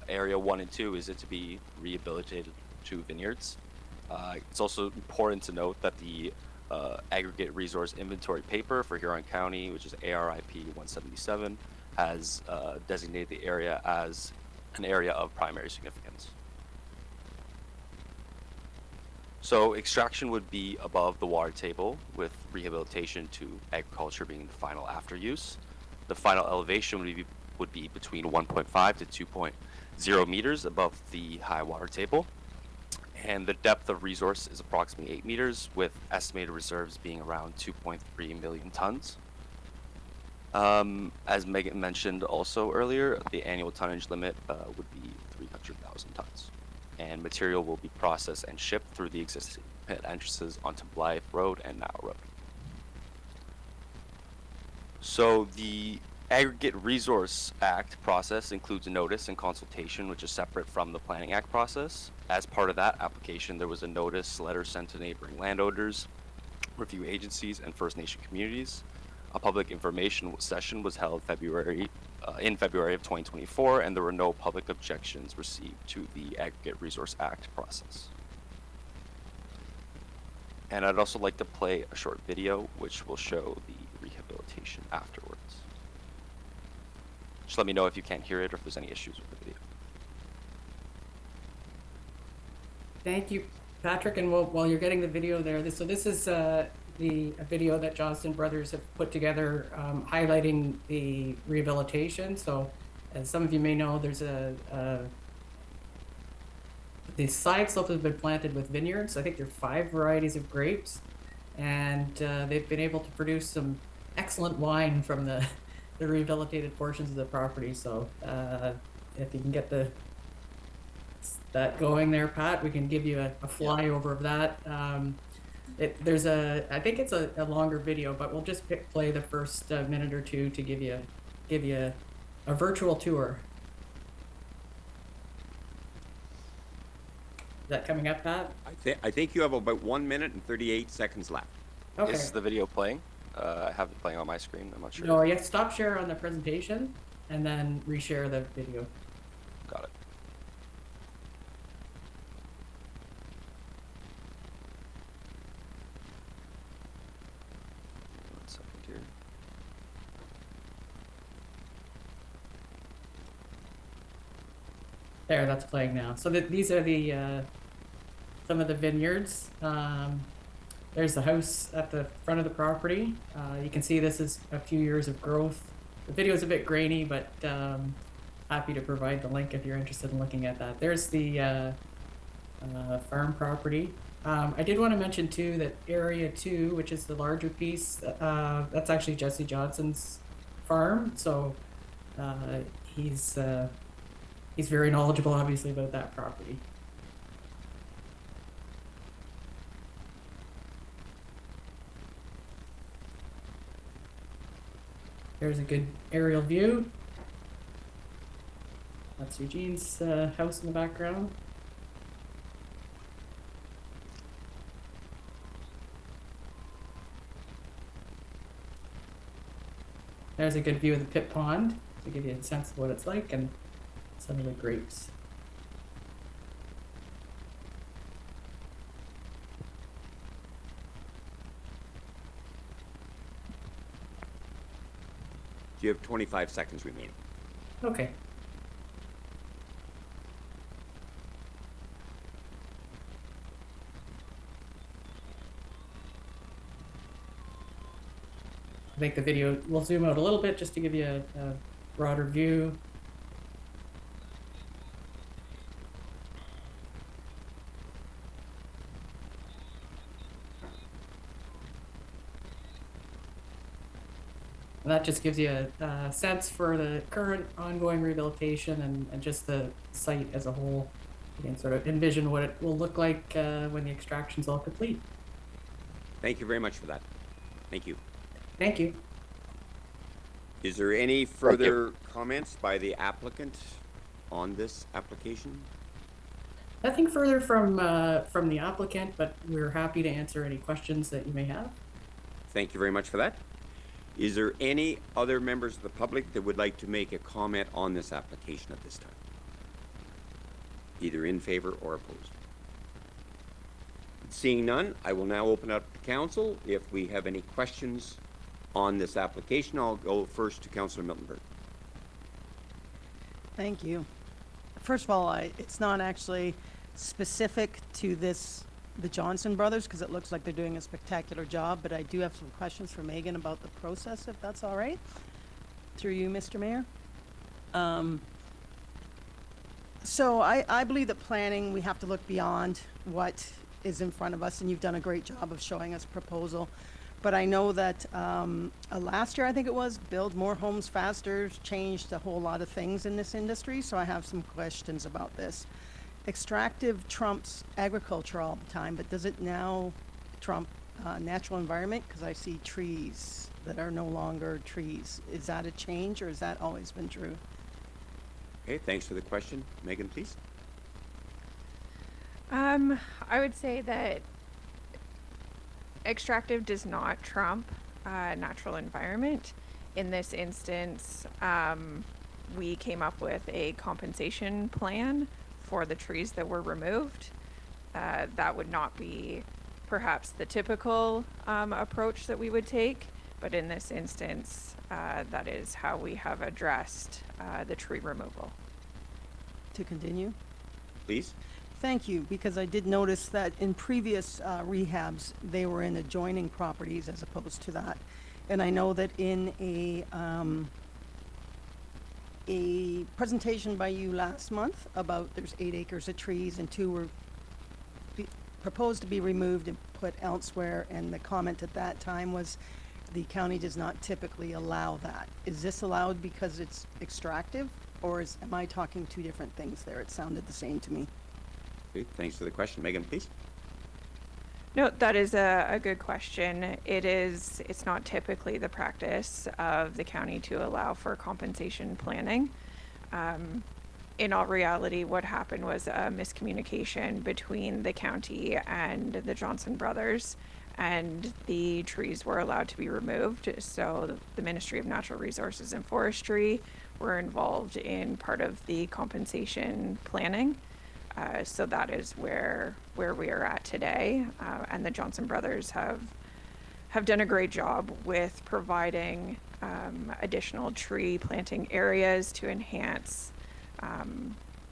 area 1 and 2 is it to be rehabilitated to vineyards. It's also important to note that the aggregate resource inventory paper for Huron County, which is ARIP 177, has designated the area as an area of primary significance. So extraction would be above the water table, with rehabilitation to agriculture being the final after use. The final elevation would be between 1.5 to 2.0 meters above the high water table. And the depth of resource is approximately 8 meters, with estimated reserves being around 2.3 million tons. As Megan mentioned also earlier, the annual tonnage limit would be 300,000 tons. And material will be processed and shipped through the existing pit entrances onto Blythe Road and Nile Road. So the Aggregate Resource Act process includes a notice and consultation, which is separate from the Planning Act process. As part of that application, there was a notice letter sent to neighboring landowners, review agencies, and First Nation communities. A public information session was held in February of 2024, and there were no public objections received to the Aggregate Resource Act process. And I'd also like to play a short video which will show the rehabilitation afterwards. Just let me know if you can't hear it or if there's any issues with the video. Thank you, Patrick. And while you're getting the video there, this is a video that Johnston Brothers have put together highlighting the rehabilitation. So as some of you may know, there's the side slope has been planted with vineyards. I think there are 5 varieties of grapes, and they've been able to produce some excellent wine from the rehabilitated portions of the property. So if you can get that going there, Pat, we can give you a flyover of that. I think it's a longer video, but we'll just play the first minute or two to give you a virtual tour. Is that coming up, Pat? I think you have about 1 minute and 38 seconds left. Okay. Is the video playing? I have it playing on my screen. I'm not sure. No, you have to stop share on the presentation and then reshare the video. Got it. One second here. There, that's playing now. So these are the some of the vineyards. There's the house at the front of the property. You can see this is a few years of growth. The video is a bit grainy, but happy to provide the link if you're interested in looking at that. There's the farm property. I did want to mention too that Area 2, which is the larger piece, that's actually Jesse Johnson's farm. So he's very knowledgeable, obviously, about that property. There's a good aerial view. That's Eugene's house in the background. There's a good view of the pit pond to give you a sense of what it's like and some of the grapes. You have 25 seconds remaining. Okay. I think the video, we'll zoom out a little bit just to give you a broader view. And that just gives you a sense for the current ongoing rehabilitation and just the site as a whole. You can sort of envision what it will look like when the extraction's all complete. Thank you very much for that. Thank you. Thank you. Is there any further comments by the applicant on this application? Nothing further from the applicant, but we're happy to answer any questions that you may have. Thank you very much for that. Is there any other members of the public that would like to make a comment on this application at this time? Either in favor or opposed? Seeing none, I will now open up to council. If we have any questions on this application, I'll go first to Councillor Miltenberg. Thank you. First of all, it's not actually specific to the Johnson brothers, because it looks like they're doing a spectacular job, but I do have some questions for Megan about the process, if that's all right, through you, Mr. Mayor. So I believe that planning, we have to look beyond what is in front of us, and you've done a great job of showing us proposal. But I know that last year, I think it was, build more homes faster changed a whole lot of things in this industry, so I have some questions about this. Extractive trumps agriculture all the time, but does it now trump natural environment? Because I see trees that are no longer trees. Is that a change, or has that always been true? Okay, thanks for the question. Megan, please. I would say that extractive does not trump natural environment. In this instance, we came up with a compensation plan for the trees that were removed. That would not be perhaps the typical approach that we would take, but in this instance, that is how we have addressed the tree removal. To continue? Please. Thank you, because I did notice that in previous rehabs, they were in adjoining properties as opposed to that. And I know that in a presentation by you last month about there's 8 acres of trees and 2 were proposed to be removed and put elsewhere, and the comment at that time was the county does not typically allow that. Is this allowed because it's extractive, or am I talking 2 different things there? It sounded the same to me. Okay, thanks for the question. Megan, please. No, that is a good question. It's not typically the practice of the county to allow for compensation planning. In all reality, what happened was a miscommunication between the county and the Johnson brothers, and the trees were allowed to be removed. So the Ministry of Natural Resources and Forestry were involved in part of the compensation planning. So that is where we are at today, and the Johnson brothers have done a great job with providing additional tree planting areas to enhance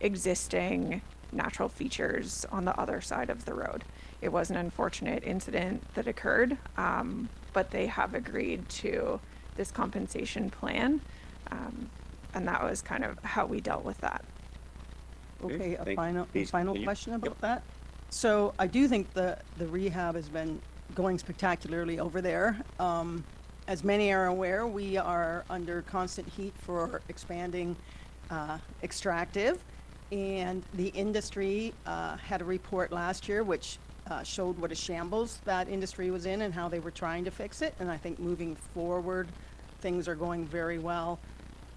existing natural features on the other side of the road. It was an unfortunate incident that occurred, but they have agreed to this compensation plan, and that was kind of how we dealt with that. Okay, a please final continue. question about Yep. that. So I do think the rehab has been going spectacularly over there. As many are aware, we are under constant heat for expanding extractive, and the industry had a report last year which showed what a shambles that industry was in and how they were trying to fix it. And I think moving forward, things are going very well.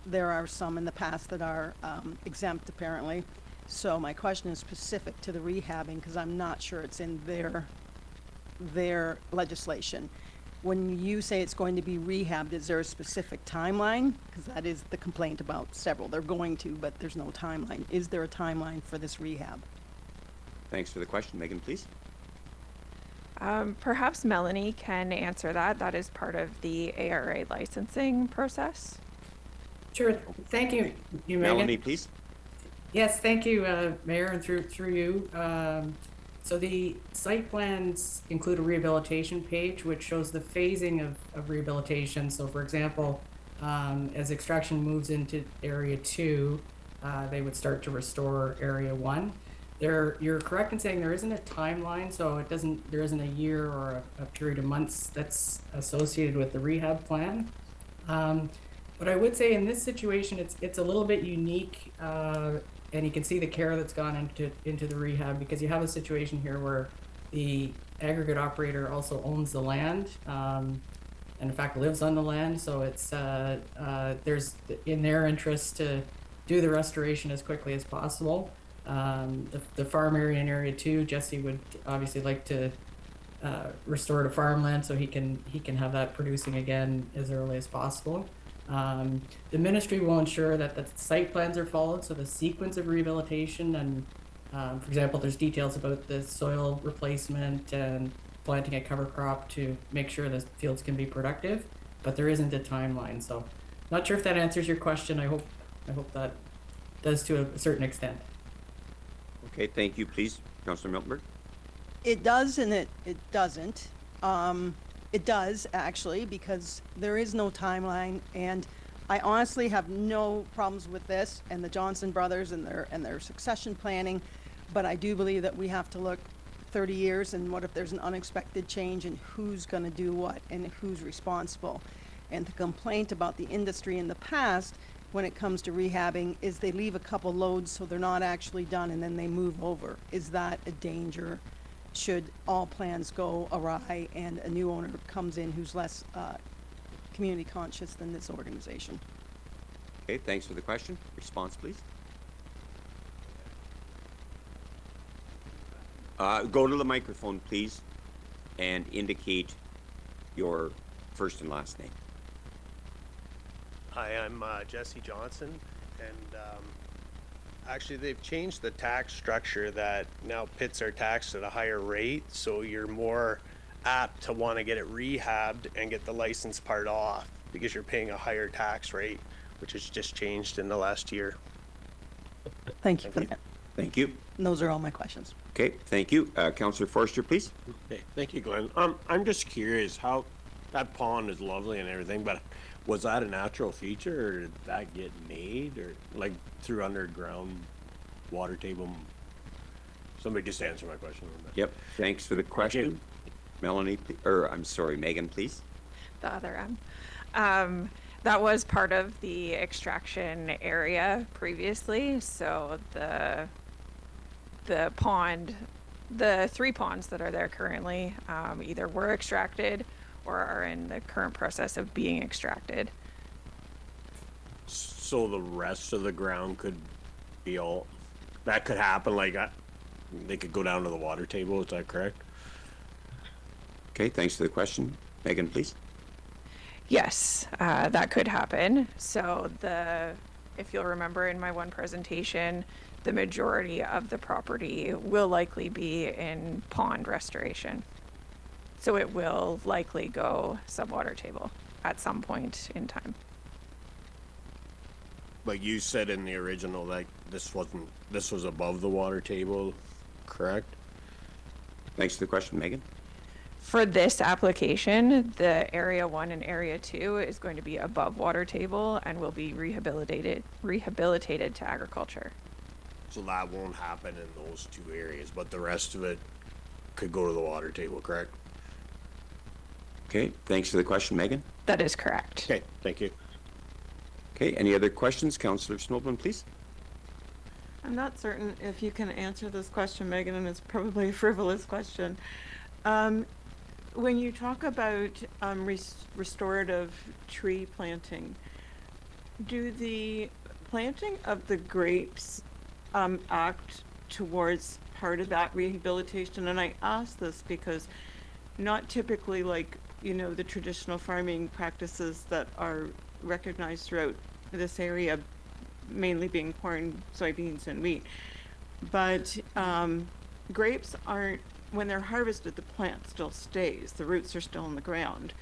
There are some in the past that are exempt, apparently. So my question is specific to the rehabbing, because I'm not sure it's in their legislation. When you say it's going to be rehabbed, is there a specific timeline? Because that is the complaint about several. They're going to, but there's no timeline. Is there a timeline for this rehab? Thanks for the question. Megan, please. Perhaps Melanie can answer that. That is part of the ARA licensing process. Sure. Thank you, Megan. Melanie, please. Yes, thank you, Mayor, and through you. So the site plans include a rehabilitation page, which shows the phasing of rehabilitation. So for example, as extraction moves into area 2, they would start to restore area 1. You're correct in saying there isn't a timeline, so there isn't a year or a period of months that's associated with the rehab plan. But I would say in this situation, it's a little bit unique, and you can see the care that's gone into the rehab, because you have a situation here where the aggregate operator also owns the land, and in fact lives on the land. So it's there's in their interest to do the restoration as quickly as possible. The farm area in area 2, Jesse would obviously like to restore to farmland so he can have that producing again as early as possible. The ministry will ensure that the site plans are followed, so the sequence of rehabilitation, and for example, there's details about the soil replacement and planting a cover crop to make sure the fields can be productive, but there isn't a timeline. So not sure if that answers your question. I hope that does to a certain extent. Okay, thank you. Please, Councillor Miltenberg. It does and it doesn't. It does, actually, because there is no timeline, and I honestly have no problems with this and the Johnson brothers and their succession planning, but I do believe that we have to look 30 years and what if there's an unexpected change and who's going to do what and who's responsible. And the complaint about the industry in the past when it comes to rehabbing is they leave a couple loads so they're not actually done and then they move over. Is that a danger should all plans go awry and a new owner comes in who's less community conscious than this organization? Okay, thanks for the question. Response, please. Go to the microphone, please, and indicate your first and last name. Hi, I'm Jesse Johnson, and actually they've changed the tax structure that now pits are taxed at a higher rate, so you're more apt to want to get it rehabbed and get the license part off because you're paying a higher tax rate, which has just changed in the last year. Thank you for that. Thank you. And those are all my questions. Okay, thank you. Councillor Forster, please. Okay, thank you, Glenn. I'm just curious how that pond is lovely and everything, but was that a natural feature, or did that get made, or like through underground water table? Somebody just answer my question. Yep, thanks for the question. Melanie, I'm sorry, Megan, please. The other M. That was part of the extraction area previously, so the pond, the 3 ponds that are there currently either were extracted or are in the current process of being extracted. So the rest of the ground could be all, that could happen, like they could go down to the water table, is that correct? Okay, thanks for the question. Megan, please. Yes, that could happen. So if you'll remember in my one presentation, the majority of the property will likely be in pond restoration. So it will likely go subwater table at some point in time. But you said in the original that this was above the water table, correct? Thanks for the question, Megan. For this application, the area 1 and area 2 is going to be above water table and will be rehabilitated to agriculture. So that won't happen in those 2 areas, but the rest of it could go to the water table, correct? Okay, thanks for the question, Megan. That is correct. Okay, thank you. Okay, any other questions? Councillor Snowbin, please. I'm not certain if you can answer this question, Megan, and it's probably a frivolous question. when you talk about restorative tree planting, do the planting of the grapes act towards part of that rehabilitation? And I ask this because not typically like, you know, the traditional farming practices that are recognized throughout this area, mainly being corn, soybeans, and wheat. But grapes aren't, when they're harvested, the plant still stays. The roots are still in the ground.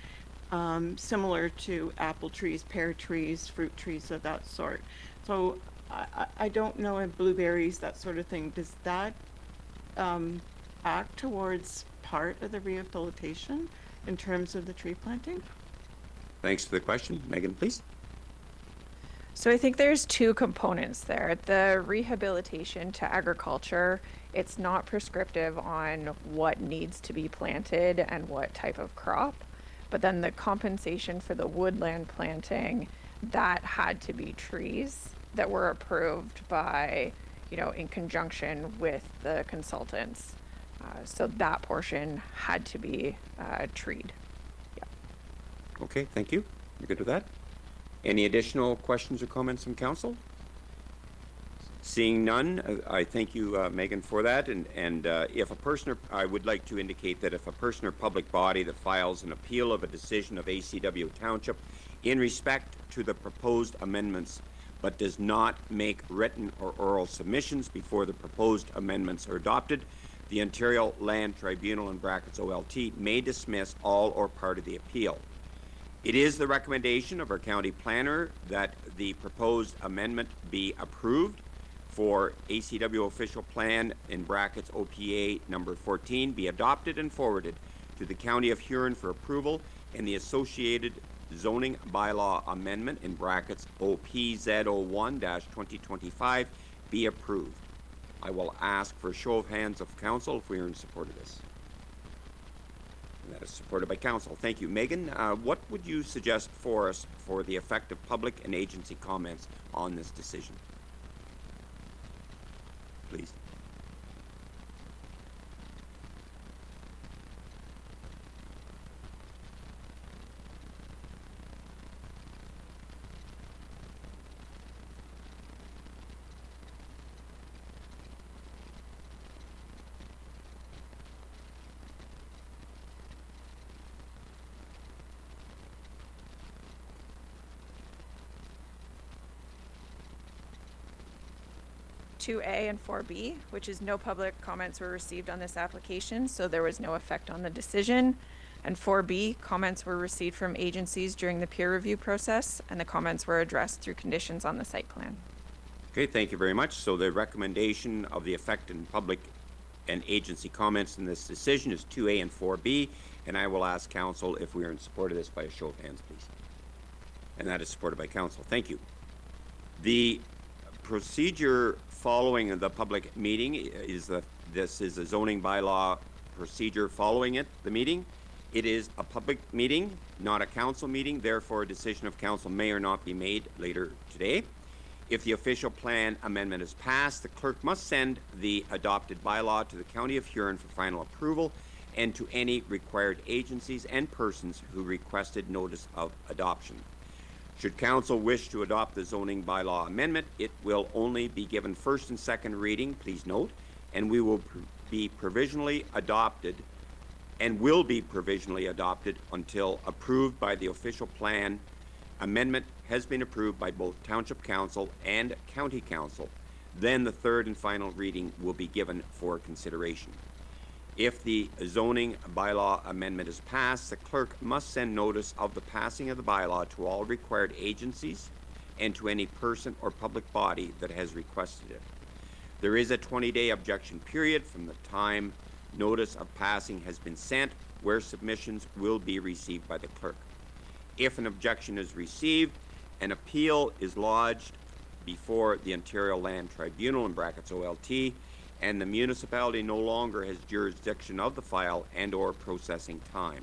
Similar to apple trees, pear trees, fruit trees of that sort. So I don't know if blueberries, that sort of thing, does that act towards part of the rehabilitation in terms of the tree planting? Thanks for the question. Megan, please. So I think there's two components there. The rehabilitation to agriculture, it's not prescriptive on what needs to be planted and what type of crop. But then the compensation for the woodland planting, that had to be trees that were approved by, you know, in conjunction with the consultants. So that portion had to be treed. Yeah. Okay, thank you. You're good with that? Any additional questions or comments from council? Seeing none, I thank you, Megan, for that. And if a person, I would like to indicate that if a person or public body that files an appeal of a decision of ACW Township in respect to the proposed amendments, but does not make written or oral submissions before the proposed amendments are adopted, the Ontario Land Tribunal, in brackets OLT, may dismiss all or part of the appeal. It is the recommendation of our county planner that the proposed amendment be approved for ACW official plan, in brackets OPA number 14, be adopted and forwarded to the County of Huron for approval, and the associated zoning bylaw amendment, in brackets OPZ01-2025, be approved. I will ask for a show of hands of council if we are in support of this. And that is supported by council. Thank you. Megan, what would you suggest for us for the effect of public and agency comments on this decision? Please. A and 4B, which is no public comments were received on this application, so there was no effect on the decision. And 4B, comments were received from agencies during the peer review process, and the comments were addressed through conditions on the site plan. Okay, thank you very much. So the recommendation of the effect in public and agency comments in this decision is 2A and 4B, and I will ask council if we are in support of this by a show of hands, please. And that is supported by council. Thank you. The procedure following the public meeting is this is a zoning bylaw procedure following the meeting. It is a public meeting, not a council meeting. Therefore, a decision of council may or not be made later today. If the official plan amendment is passed, the clerk must send the adopted bylaw to the County of Huron for final approval and to any required agencies and persons who requested notice of adoption. Should council wish to adopt the zoning bylaw amendment, it will only be given first and second reading, please note, and we will be provisionally adopted until approved by the official plan. Amendment has been approved by both Township Council and County Council. Then the third and final reading will be given for consideration. If the zoning bylaw amendment is passed, the clerk must send notice of the passing of the bylaw to all required agencies and to any person or public body that has requested it. There is a 20-day objection period from the time notice of passing has been sent, where submissions will be received by the clerk. If an objection is received, an appeal is lodged before the Ontario Land Tribunal, in brackets OLT, and the municipality no longer has jurisdiction of the file and or processing time.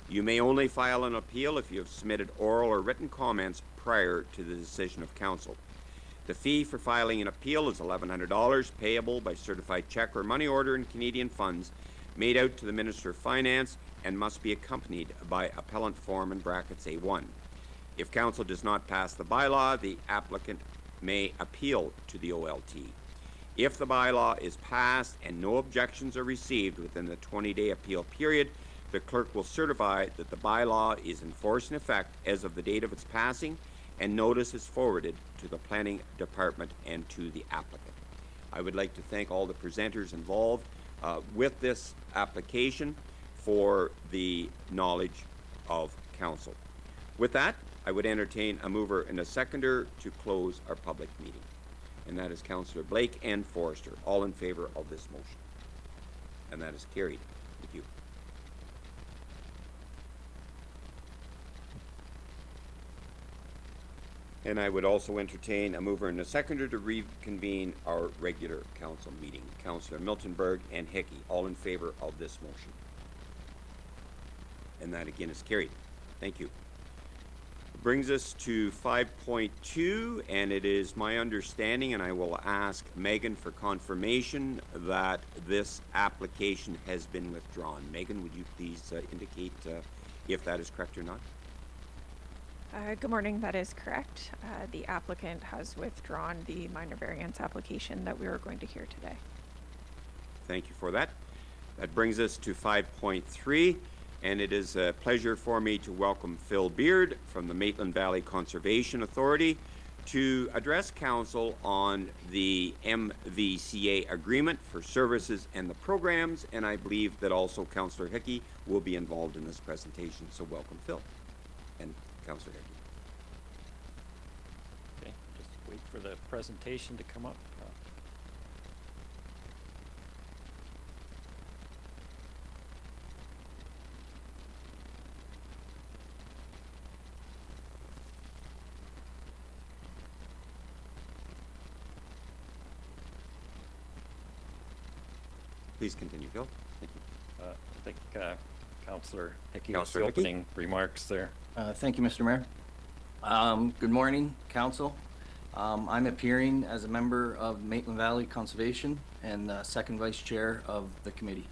You may only file an appeal if you have submitted oral or written comments prior to the decision of council. The fee for filing an appeal is $1,100, payable by certified check or money order in Canadian funds, made out to the Minister of Finance and must be accompanied by appellant form in brackets A1. If council does not pass the bylaw, the applicant may appeal to the OLT. If the bylaw is passed and no objections are received within the 20-day appeal period, the clerk will certify that the bylaw is in force and effect as of the date of its passing, and notice is forwarded to the planning department and to the applicant. I would like to thank all the presenters involved with this application for the knowledge of council. With that, I would entertain a mover and a seconder to close our public meeting. And that is Councillor Blake and Forrester. All in favor of this motion. And that is carried. Thank you. And I would also entertain a mover and a seconder to reconvene our regular council meeting. Councillor Miltenberg and Hickey. All in favor of this motion. And that again is carried. Thank you. Brings us to 5.2, and it is my understanding, and I will ask Megan for confirmation, that this application has been withdrawn. Megan, would you please indicate if that is correct or not? Good morning, that is correct. The applicant has withdrawn the minor variance application that we were going to hear today. Thank you for that. That brings us to 5.3. And it is a pleasure for me to welcome Phil Beard from the Maitland Valley Conservation Authority to address council on the MVCA agreement for services and the programs. And I believe that also Councillor Hickey will be involved in this presentation. So welcome, Phil and Councillor Hickey. Okay, just wait for the presentation to come up. Please continue, Phil. Thank you. I think Councillor Hickey has the opening remarks there. Thank you, Mr. Mayor. Good morning, Council. I'm appearing as a member of Maitland Valley Conservation and second vice chair of the committee.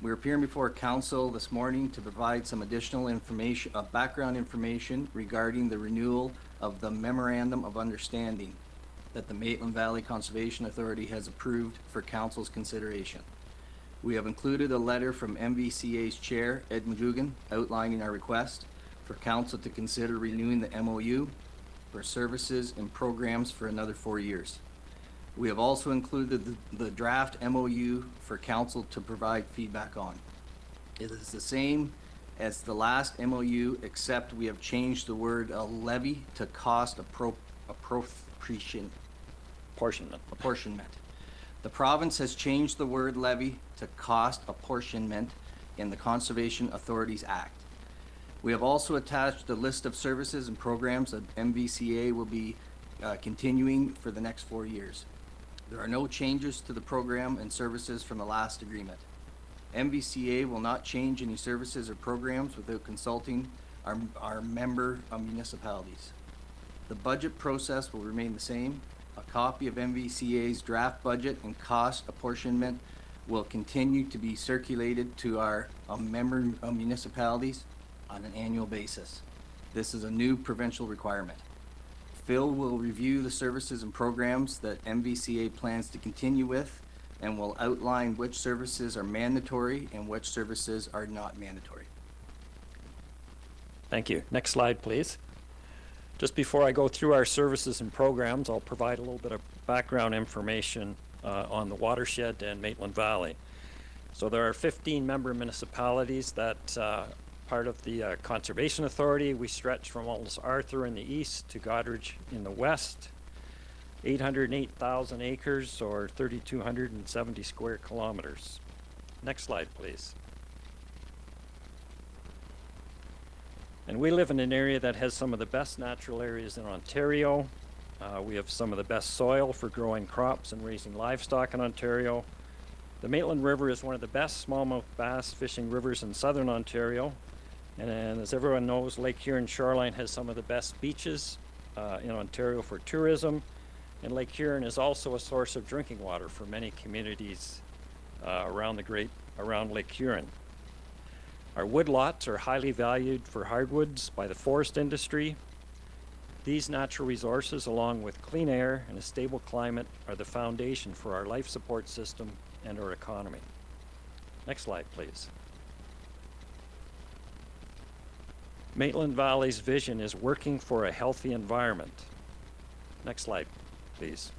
We're appearing before Council this morning to provide some additional information, background information regarding the renewal of the Memorandum of Understanding that the Maitland Valley Conservation Authority has approved for Council's consideration. We have included a letter from MVCA's chair, Ed McGugan, outlining our request for Council to consider renewing the MOU for services and programs for another 4 years. We have also included the draft MOU for Council to provide feedback on. It is the same as the last MOU, except we have changed the word levy to cost appropriation. Apportionment. The province has changed the word levy to cost apportionment in the Conservation Authorities Act. We have also attached a list of services and programs that MVCA will be continuing for the next 4 years. There are no changes to the program and services from the last agreement. MVCA will not change any services or programs without consulting our member municipalities. The budget process will remain the same. A copy of MVCA's draft budget and cost apportionment will continue to be circulated to our member municipalities on an annual basis. This is a new provincial requirement. Phil will review the services and programs that MVCA plans to continue with and will outline which services are mandatory and which services are not mandatory. Thank you. Next slide, please. Just before I go through our services and programs, I'll provide a little bit of background information on the watershed and Maitland Valley. So there are 15 member municipalities that part of the Conservation Authority. We stretch from Altus Arthur in the east to Goderich in the west. 808,000 acres or 3,270 square kilometers. Next slide, please. And we live in an area that has some of the best natural areas in Ontario. We have some of the best soil for growing crops and raising livestock in Ontario. The Maitland River is one of the best smallmouth bass fishing rivers in southern Ontario. And as everyone knows, Lake Huron Shoreline has some of the best beaches in Ontario for tourism. And Lake Huron is also a source of drinking water for many communities around the Great around Lake Huron. Our woodlots are highly valued for hardwoods by the forest industry. These natural resources, along with clean air and a stable climate, are the foundation for our life support system and our economy. Next slide, please. Maitland Valley's vision is working for a healthy environment. Next slide, please.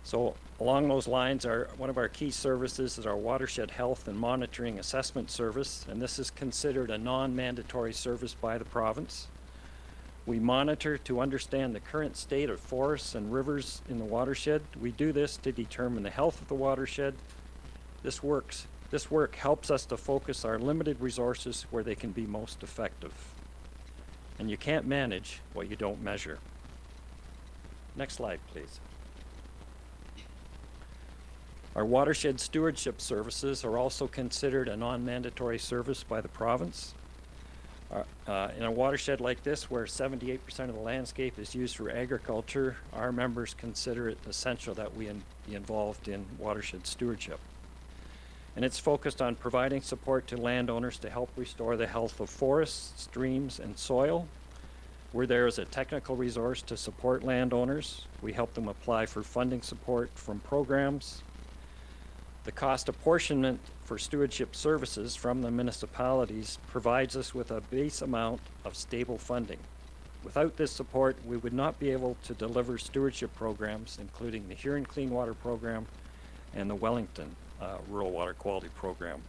So along those lines, one of our key services is our Watershed Health and Monitoring Assessment Service, and this is considered a non-mandatory service by the province. We monitor to understand the current state of forests and rivers in the watershed. We do this to determine the health of the watershed. This work helps us to focus our limited resources where they can be most effective. And you can't manage what you don't measure. Next slide, please. Our watershed stewardship services are also considered a non-mandatory service by the province. In a watershed like this, where 78% of the landscape is used for agriculture, our members consider it essential that we be involved in watershed stewardship. And it's focused on providing support to landowners to help restore the health of forests, streams, and soil. We're there as a technical resource to support landowners. We help them apply for funding support from programs. The cost apportionment for stewardship services from the municipalities provides us with a base amount of stable funding. Without this support, we would not be able to deliver stewardship programs, including the Huron Clean Water Program and the Wellington Rural Water Quality Program.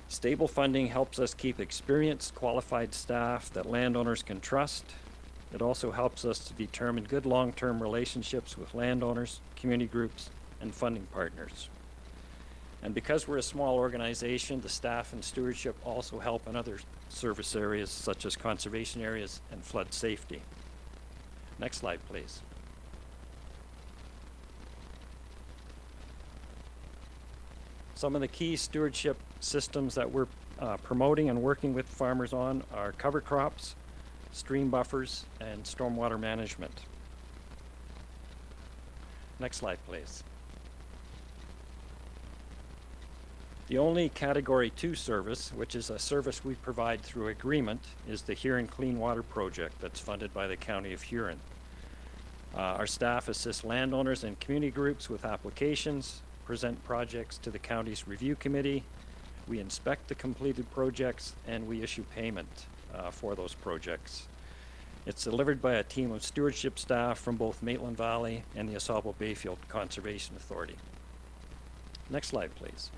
Stable funding helps us keep experienced, qualified staff that landowners can trust. It also helps us to determine good long-term relationships with landowners, community groups, and funding partners. And because we're a small organization, the staff and stewardship also help in other service areas such as conservation areas and flood safety. Next slide, please. Some of the key stewardship systems that we're promoting and working with farmers on are cover crops, stream buffers, and stormwater management. Next slide, please. The only Category 2 service, which is a service we provide through agreement, is the Huron Clean Water Project that's funded by the County of Huron. Our staff assists landowners and community groups with applications, present projects to the county's review committee. We inspect the completed projects, and we issue payment for those projects. It's delivered by a team of stewardship staff from both Maitland Valley and the Asable Bayfield Conservation Authority. Next slide, please.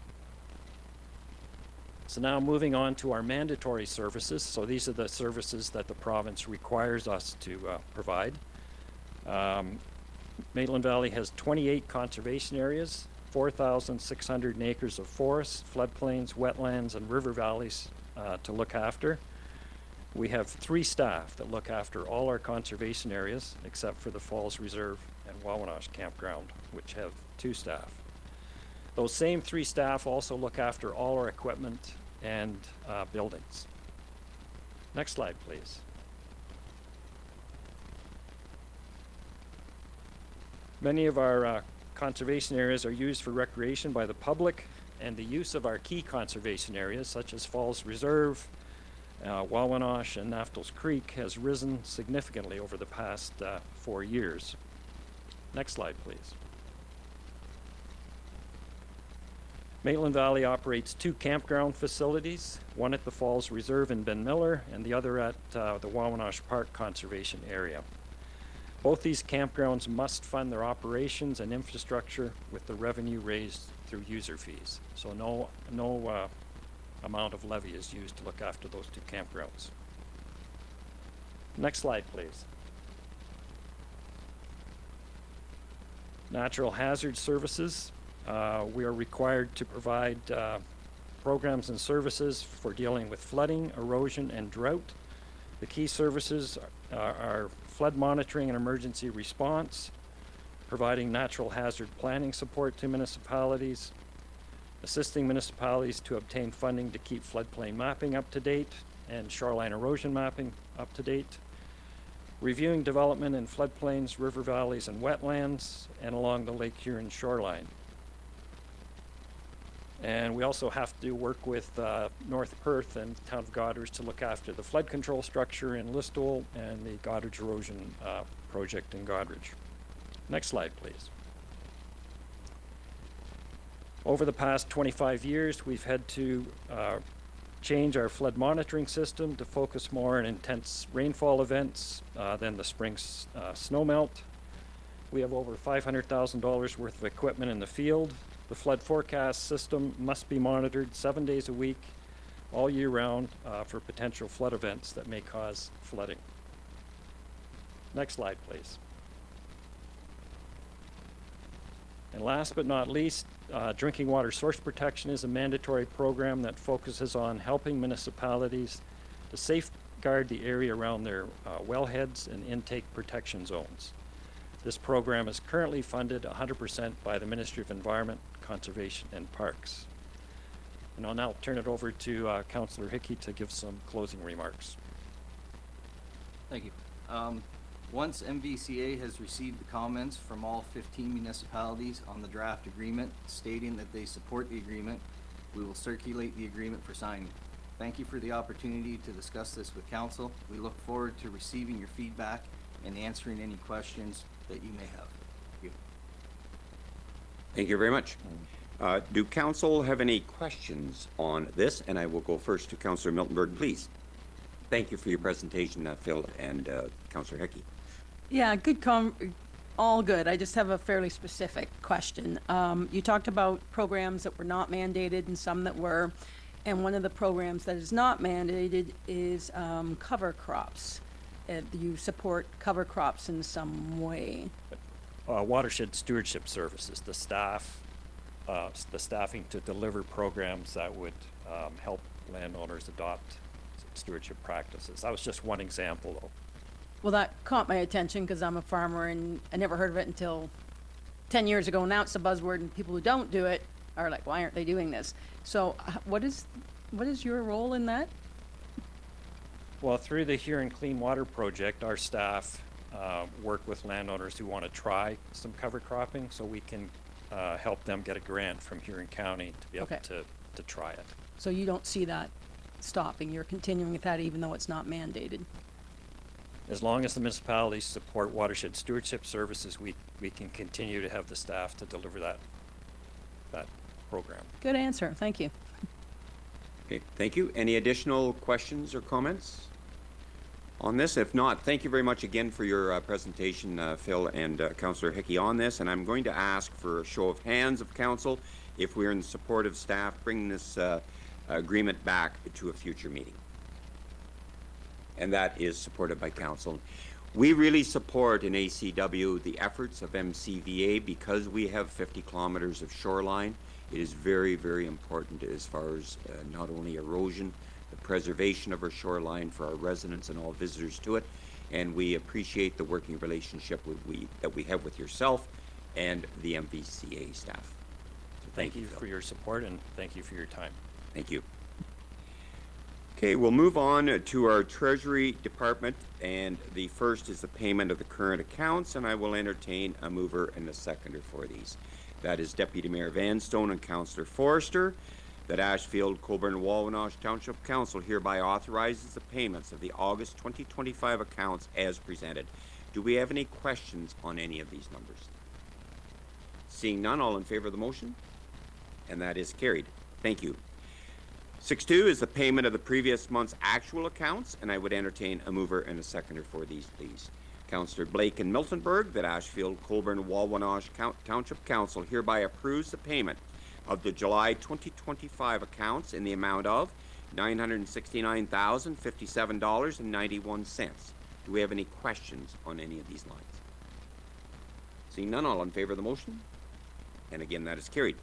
So now moving on to our mandatory services. So these are the services that the province requires us to provide. Maitland Valley has 28 conservation areas, 4,600 acres of forests, floodplains, wetlands, and river valleys to look after. We have 3 staff that look after all our conservation areas, except for the Falls Reserve and Wawanosh Campground, which have 2 staff. Those same 3 staff also look after all our equipment and buildings. Next slide, please. Many of our conservation areas are used for recreation by the public, and the use of our key conservation areas, such as Falls Reserve, Wawanosh, and Naftals Creek, has risen significantly over the past 4 years. Next slide, please. Maitland Valley operates 2 campground facilities, one at the Falls Reserve in Ben Miller and the other at the Wawanosh Park Conservation Area. Both these campgrounds must fund their operations and infrastructure with the revenue raised through user fees. So no amount of levy is used to look after those 2 campgrounds. Next slide, please. Natural hazard services. We are required to provide programs and services for dealing with flooding, erosion, and drought. The key services are flood monitoring and emergency response, providing natural hazard planning support to municipalities, assisting municipalities to obtain funding to keep floodplain mapping up to date and shoreline erosion mapping up to date, reviewing development in floodplains, river valleys, and wetlands, and along the Lake Huron shoreline. And we also have to work with North Perth and Town of Goderich to look after the flood control structure in Listowel and the Goderich erosion project in Goderich. Next slide, please. Over the past 25 years, we've had to change our flood monitoring system to focus more on intense rainfall events than the spring snowmelt. We have over $500,000 worth of equipment in the field. The flood forecast system must be monitored 7 days a week, all year round, for potential flood events that may cause flooding. Next slide, please. And last but not least, drinking water source protection is a mandatory program that focuses on helping municipalities to safeguard the area around their wellheads and intake protection zones. This program is currently funded 100% by the Ministry of Environment, Conservation and Parks. And I'll now turn it over to Councillor Hickey to give some closing remarks. Thank you. Once MVCA has received the comments from all 15 municipalities on the draft agreement stating that they support the agreement, we will circulate the agreement for signing. Thank you for the opportunity to discuss this with Council. We look forward to receiving your feedback and answering any questions that you may have. Thank you. Thank you very much. Do Council have any questions on this? And I will go first to Councillor Miltenberg, please. Thank you for your presentation, Phil and Councillor Hickey. Yeah, all good. I just have a fairly specific question. You talked about programs that were not mandated and some that were, and one of the programs that is not mandated is cover crops. You support cover crops in some way. Watershed Stewardship Services, the staffing to deliver programs that would help landowners adopt stewardship practices. That was just one example, though. Well, that caught my attention because I'm a farmer and I never heard of it until 10 years ago. Now it's a buzzword and people who don't do it are like, why aren't they doing this? So what is your role in that? Well, through the Huron Clean Water Project, our staff work with landowners who want to try some cover cropping, so we can help them get a grant from Huron County to be able to try it. So you don't see that stopping? You're continuing with that even though it's not mandated? As long as the municipalities support Watershed Stewardship Services, we can continue to have the staff to deliver that program. Good answer. Thank you. Okay, thank you. Any additional questions or comments on this? If not, thank you very much again for your presentation, Phil and Councillor Hickey, on this. And I'm going to ask for a show of hands of Council if we're in the support of staff bringing this agreement back to a future meeting. And that is supported by Council. We really support in ACW the efforts of MCVA because we have 50 kilometers of shoreline. It is very, very important as far as not only erosion, the preservation of our shoreline for our residents and all visitors to it. And we appreciate the working relationship that we have with yourself and the MVCA staff. So thank you for your support and thank you for your time. Thank you. Okay, we'll move on to our Treasury Department, and the first is the payment of the current accounts, and I will entertain a mover and a seconder for these. That is Deputy Mayor Vanstone and Councillor Forrester. That Ashfield-Colborne-Wawanosh Township Council hereby authorizes the payments of the August 2025 accounts as presented. Do we have any questions on any of these numbers? Seeing none, all in favor of the motion? And that is carried. Thank you. 6.2 is the payment of the previous month's actual accounts, and I would entertain a mover and a seconder for these, please. Councillor Blake and Miltenberg, that Ashfield-Colborne-Wawanosh Township Council hereby approves the payment of the July 2025 accounts in the amount of $969,057.91. Do we have any questions on any of these lines? Seeing none, all in favor of the motion? And again, that is carried.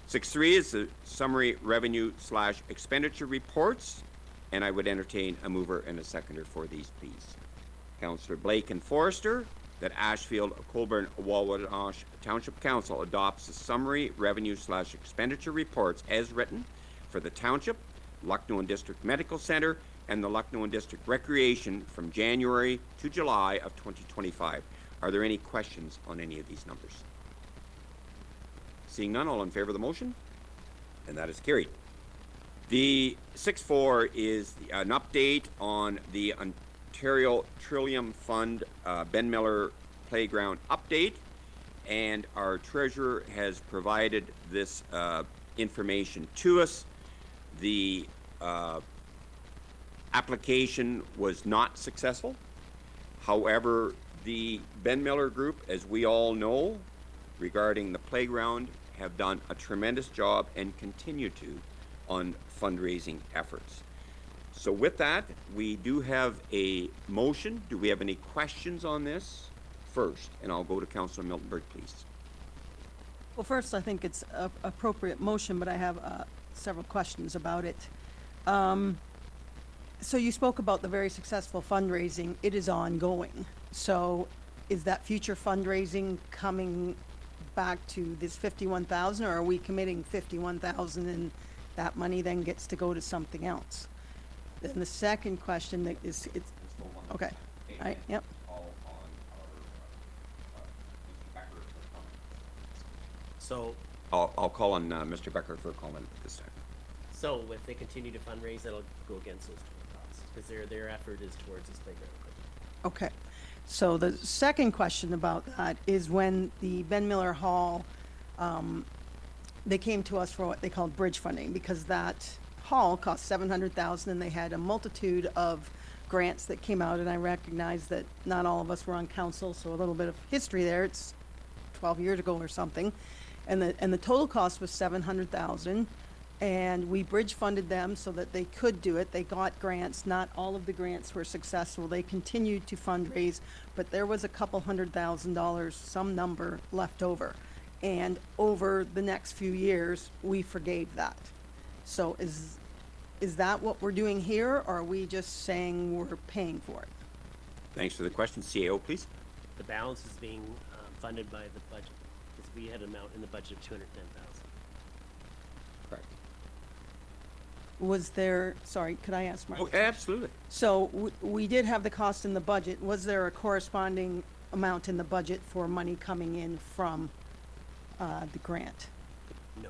6.3 is the summary revenue/expenditure reports, and I would entertain a mover and a seconder for these, please. Councillor Blake and Forrester, that Ashfield-Colborne-Wawanosh Township Council adopts the summary revenue/expenditure reports as written for the Township, Lucknow and District Medical Center, and the Lucknow and District Recreation from January to July of 2025. Are there any questions on any of these numbers? Seeing none, all in favor of the motion? And that is carried. The 6.4 is an update on the Ontario Trillium Fund Ben Miller Playground update, and our treasurer has provided this information to us. The application was not successful. However, the Ben Miller Group, as we all know, regarding the playground, have done a tremendous job and continue to on fundraising efforts. So with that, we do have a motion. Do we have any questions on this first? And I'll go to Councillor Miltenberg, please. Well, first, I think it's a appropriate motion, but I have several questions about it. So you spoke about the very successful fundraising. It is ongoing. So is that future fundraising coming back to this 51,000, or are we committing 51,000 and that money then gets to go to something else? Then the second question that is, it's, okay, all right, yep. So, I'll call on Mr. Becker for a comment at this time. so if they continue to fundraise, that'll go against those total costs, because their effort is towards this playground equipment. Okay. So the second question about that is when the Ben Miller Hall, they came to us for what they called bridge funding, because that hall cost $700,000 and they had a multitude of grants that came out, and I recognize that not all of us were on council, so a little bit of history there. It's 12 years ago or something. And the total cost was $700,000, and we bridge funded them so that they could do it. They got grants. Not all of the grants were successful. They continued to fundraise, but there was a couple $100,000, some number left over. And over the next few years, we forgave that. So is that what we're doing here, or are we just saying we're paying for it? Thanks for the question. CAO, please. The balance is being funded by the budget, because we had an amount in the budget of 210,000. Correct. Was there, sorry, could I ask Mark? Oh, absolutely. So we did have the cost in the budget. Was there a corresponding amount in the budget for money coming in from the grant? No.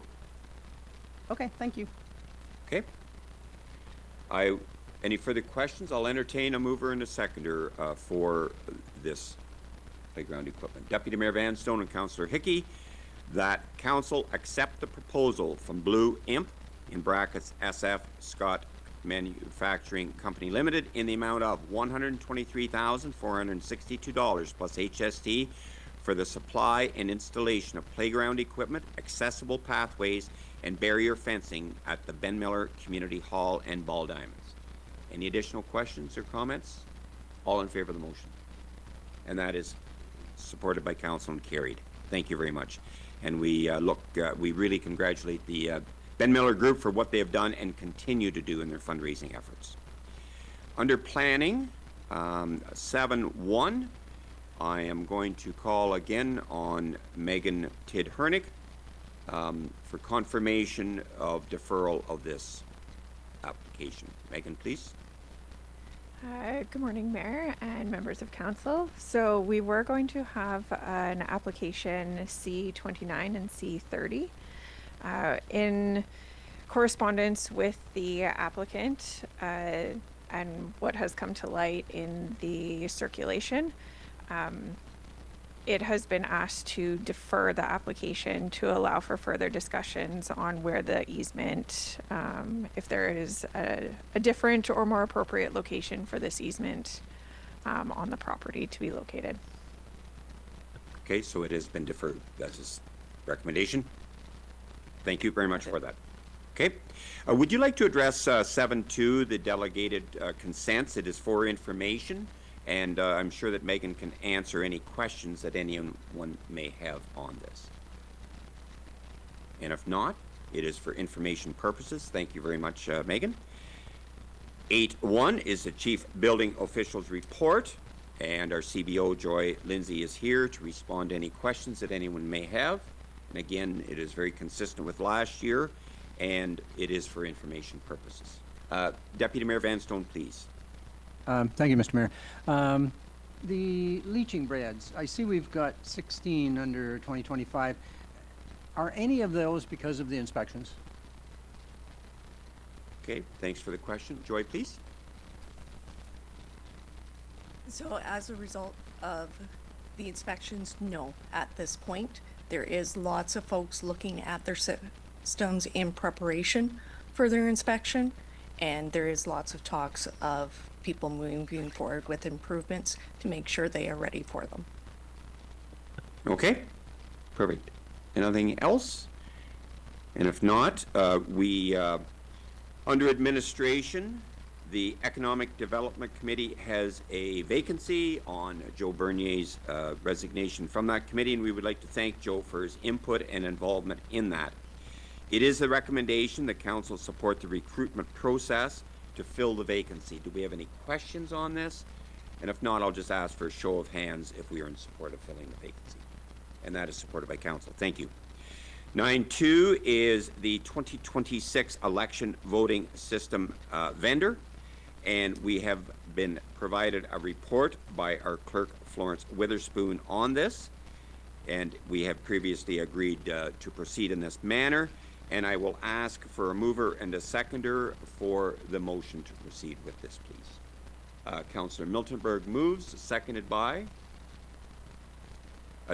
Okay, thank you. Okay. Any further questions? I'll entertain a mover and a seconder for this playground equipment. Deputy Mayor Vanstone and Councillor Hickey, that council accept the proposal from Blue Imp, in brackets SF Scott Manufacturing Company Limited, in the amount of $123,462 plus HST for the supply and installation of playground equipment, accessible pathways, and barrier fencing at the Ben Miller Community Hall and Ball Diamonds. Any additional questions or comments? All in favor of the motion? And that is supported by council and carried. Thank you very much. And we we really congratulate the Ben Miller Group for what they have done and continue to do in their fundraising efforts. Under planning, 7.1, I am going to call again on Megan Tidhernick for confirmation of deferral of this application. Megan, please. Good morning, Mayor and members of council. So we were going to have an application C29 and C30 in correspondence with the applicant and what has come to light in the circulation. It has been asked to defer the application to allow for further discussions on where the easement, if there is a different or more appropriate location for this easement on the property to be located. Okay, so it has been deferred. That's his recommendation. Thank you very much for that. Okay. Would you like to address 7.2, the delegated consents? It is for information. And I'm sure that Megan can answer any questions that anyone may have on this. And if not, it is for information purposes. Thank you very much, Megan. 8.1 is the Chief Building Officials Report, and our CBO, Joy Lindsay, is here to respond to any questions that anyone may have. And again, it is very consistent with last year, and it is for information purposes. Deputy Mayor Vanstone, please. Thank you, Mr. Mayor. The leaching beds, I see we've got 16 under 2025. Are any of those because of the inspections? Okay, thanks for the question. Joy, please. So as a result of the inspections, no, at this point. There is lots of folks looking at their systems in preparation for their inspection, and there is lots of talks of people moving forward with improvements to make sure they are ready for them. Okay, perfect. Anything else? And if not, under administration, the Economic Development Committee has a vacancy on Joe Bernier's resignation from that committee, and we would like to thank Joe for his input and involvement in that. It is the recommendation that council support the recruitment process to fill the vacancy. Do we have any questions on this? And if not, I'll just ask for a show of hands if we are in support of filling the vacancy. And that is supported by council. Thank you. 9.2 is the 2026 election voting system vendor. And we have been provided a report by our clerk, Florence Witherspoon, on this. And we have previously agreed to proceed in this manner. And I will ask for a mover and a seconder for the motion to proceed with this, please. Councillor Miltenberg moves, seconded by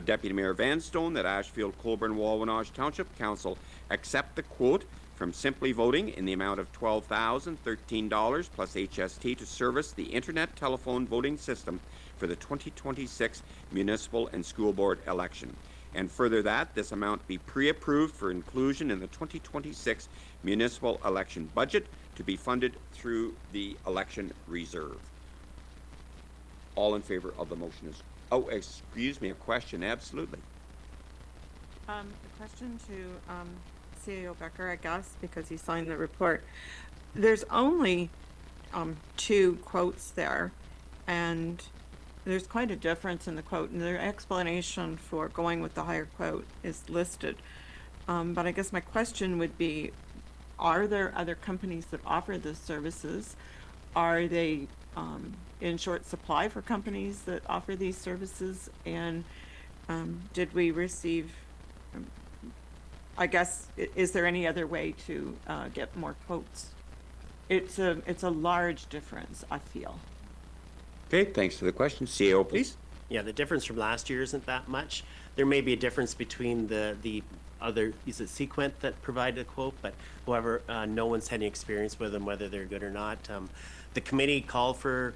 Deputy Mayor Vanstone, that Ashfield-Colborne-Wawanosh Township Council accept the quote from Simply Voting in the amount of $12,013 plus HST to service the Internet telephone voting system for the 2026 municipal and school board election. And further that this amount be pre-approved for inclusion in the 2026 municipal election budget to be funded through the election reserve. All in favor of the motion is, oh, excuse me, a question, absolutely. A question to CAO Becker, I guess, because he signed the report. There's only 2 quotes there, and there's quite a difference in the quote, and their explanation for going with the higher quote is listed. But I guess my question would be, are there other companies that offer the services? Are they in short supply for companies that offer these services? And did we receive, I guess, is there any other way to get more quotes? It's a large difference, I feel. Okay, thanks for the question. CAO, please. Yeah, the difference from last year isn't that much. There may be a difference between the other, is it Sequent that provided a quote, but however, no one's had any experience with them, whether they're good or not. The committee called for,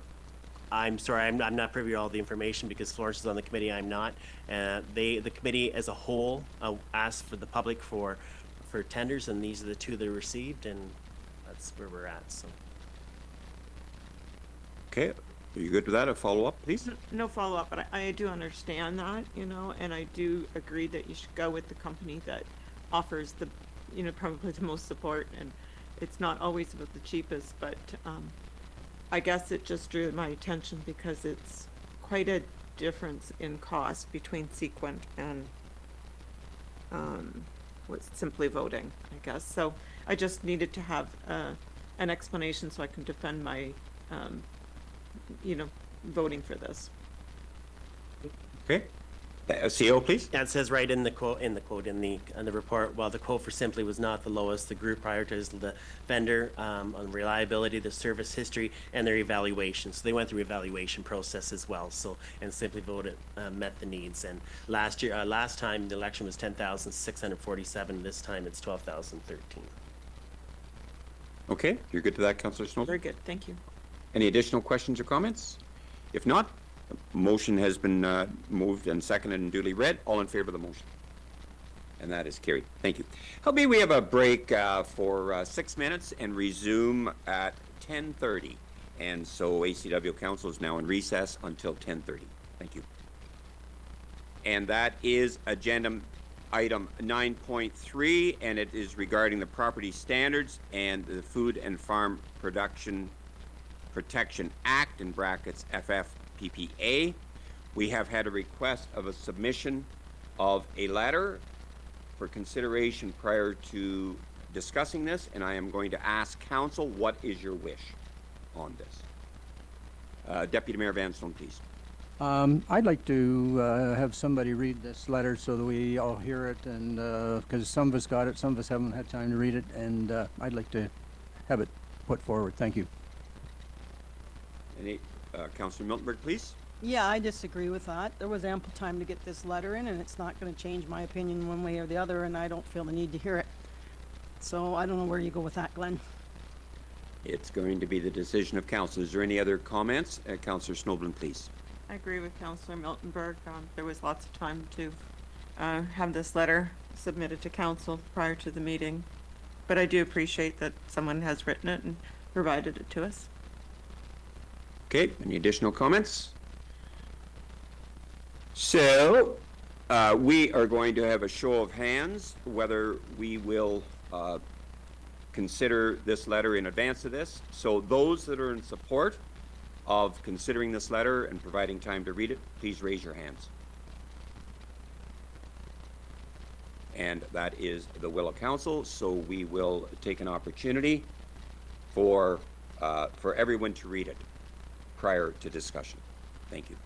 I'm sorry, I'm not privy to all the information because Florence is on the committee, I'm not. The committee as a whole asked for the public for tenders, and these are the 2 they received, and that's where we're at, so. Okay, are you good with that? A follow-up, please? No follow-up, but I do understand that, you know, and I do agree that you should go with the company that offers the, you know, probably the most support, and it's not always about the cheapest, but I guess it just drew my attention because it's quite a difference in cost between Sequent and what's Simply Voting, I guess. So I just needed to have an explanation so I can defend my you know, voting for this. Okay. CO, please. Yeah, it says right in the report, while the quote for Simply was not the lowest, the group prioritized the vendor on reliability, the service history, and their evaluation. So they went through evaluation process as well. So, and Simply Voted met the needs. And last time the election was 10,647. This time it's 12,013. Okay, you're good to that, Councillor Snowden? Very good, thank you. Any additional questions or comments? If not, the motion has been moved and seconded and duly read. All in favor of the motion? And that is carried. Thank you. Howbeit we have a break for 6 minutes and resume at 10:30. And so ACW Council is now in recess until 10:30. Thank you. And that is agenda item 9.3, and it is regarding the property standards and the Food and Farm Protection Act, in brackets FFPPA. We have had a request of a submission of a letter for consideration prior to discussing this, and I am going to ask council, what is your wish on this? Deputy Mayor Vanstone, please. I'd like to have somebody read this letter so that we all hear it, and because some of us got it, some of us haven't had time to read it, and I'd like to have it put forward. Thank you. Any, Councillor Miltenberg, please. Yeah, I disagree with that. There was ample time to get this letter in, and it's not going to change my opinion one way or the other, and I don't feel the need to hear it. So I don't know where you go with that, Glenn. It's going to be the decision of council. Is there any other comments? Councillor Snowden, please. I agree with Councillor Miltenberg. There was lots of time to have this letter submitted to council prior to the meeting. But I do appreciate that someone has written it and provided it to us. Okay, any additional comments? So, we are going to have a show of hands whether we will consider this letter in advance of this. So those that are in support of considering this letter and providing time to read it, please raise your hands. And that is the will of council, so we will take an opportunity for everyone to read it prior to discussion. Thank you.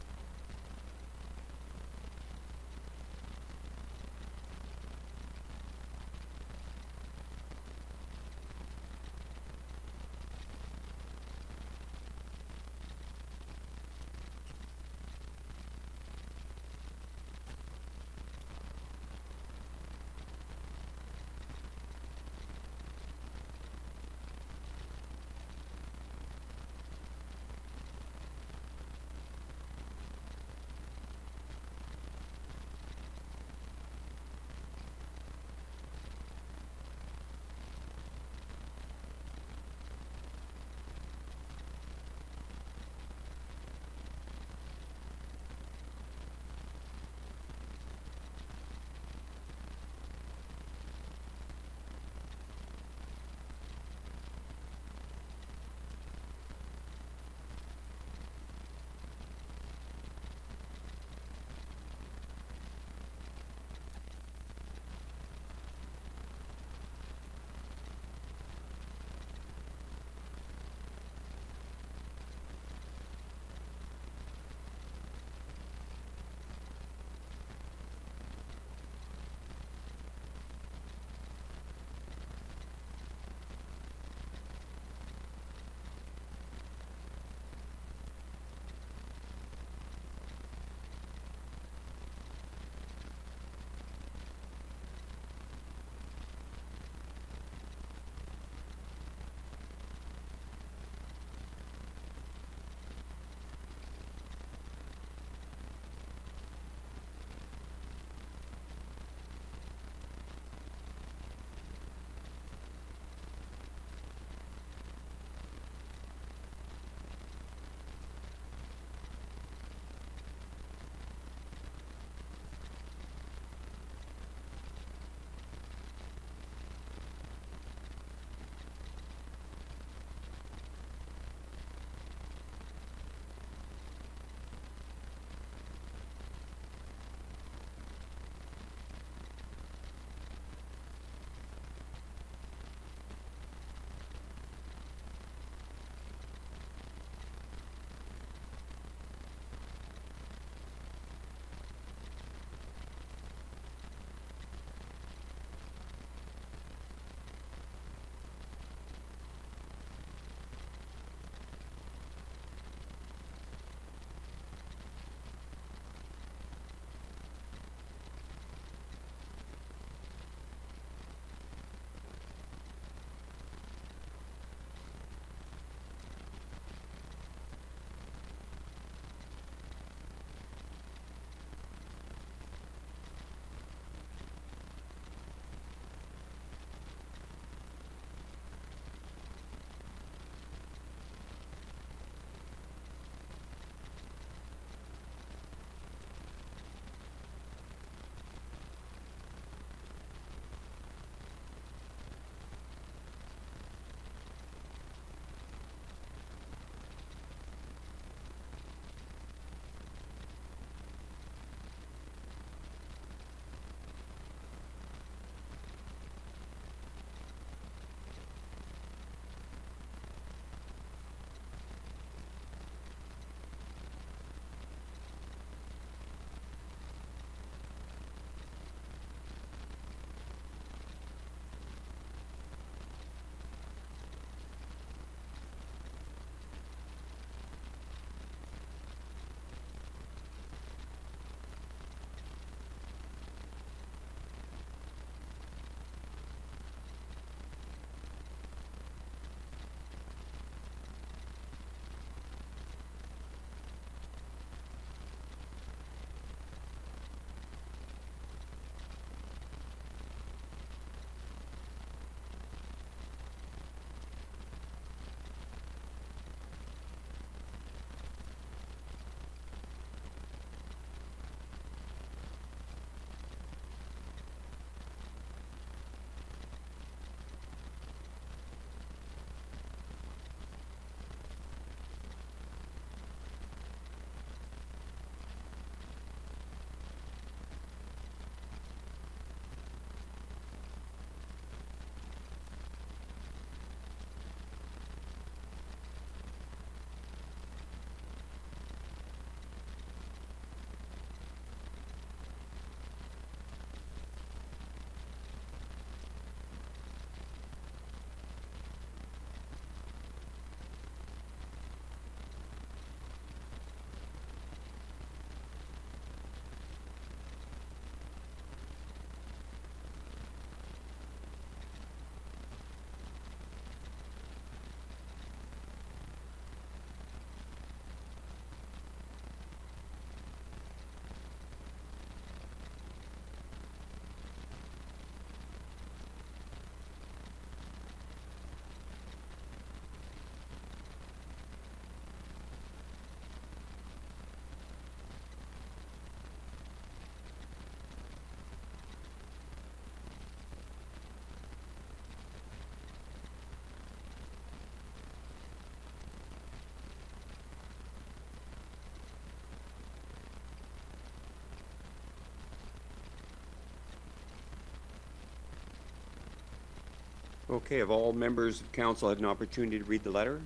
Okay, have all members of council had an opportunity to read the letter?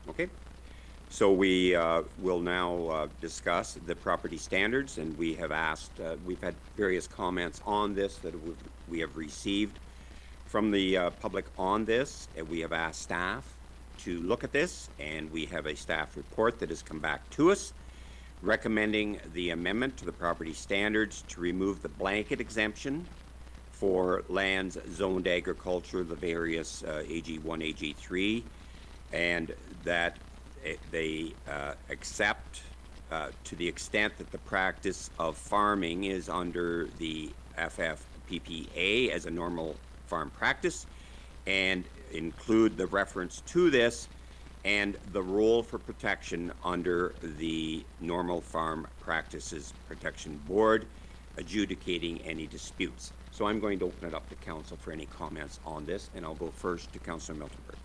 Okay. So we will now discuss the property standards, and we have asked, we've had various comments on this that we have received from the public on this, and we have asked staff to look at this, and we have a staff report that has come back to us recommending the amendment to the property standards to remove the blanket exemption for lands zoned agriculture, the various AG1, AG3, and that they accept to the extent that the practice of farming is under the FFPPA as a normal farm practice, and include the reference to this and the role for protection under the Normal Farm Practices Protection Board, adjudicating any disputes. So I'm going to open it up to council for any comments on this, and I'll go first to Councillor Miltenberg.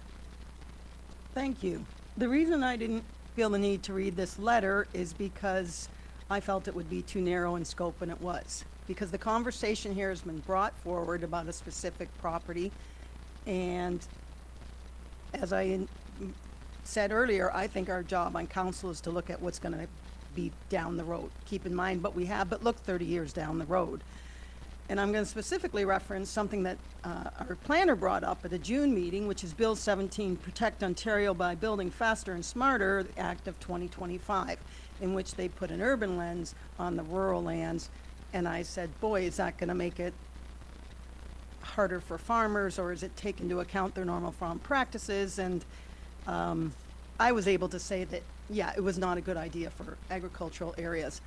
Thank you. The reason I didn't feel the need to read this letter is because I felt it would be too narrow in scope, and it was. Because the conversation here has been brought forward about a specific property, and as I said earlier, I think our job on council is to look at what's going to be down the road. Keep in mind what we have, but look 30 years down the road. And I'm going to specifically reference something that our planner brought up at a June meeting, which is Bill 17, Protect Ontario by Building Faster and Smarter, the Act of 2025, in which they put an urban lens on the rural lands. And I said, boy, is that going to make it harder for farmers, or is it take into account their normal farm practices? And I was able to say that, yeah, it was not a good idea for agricultural areas.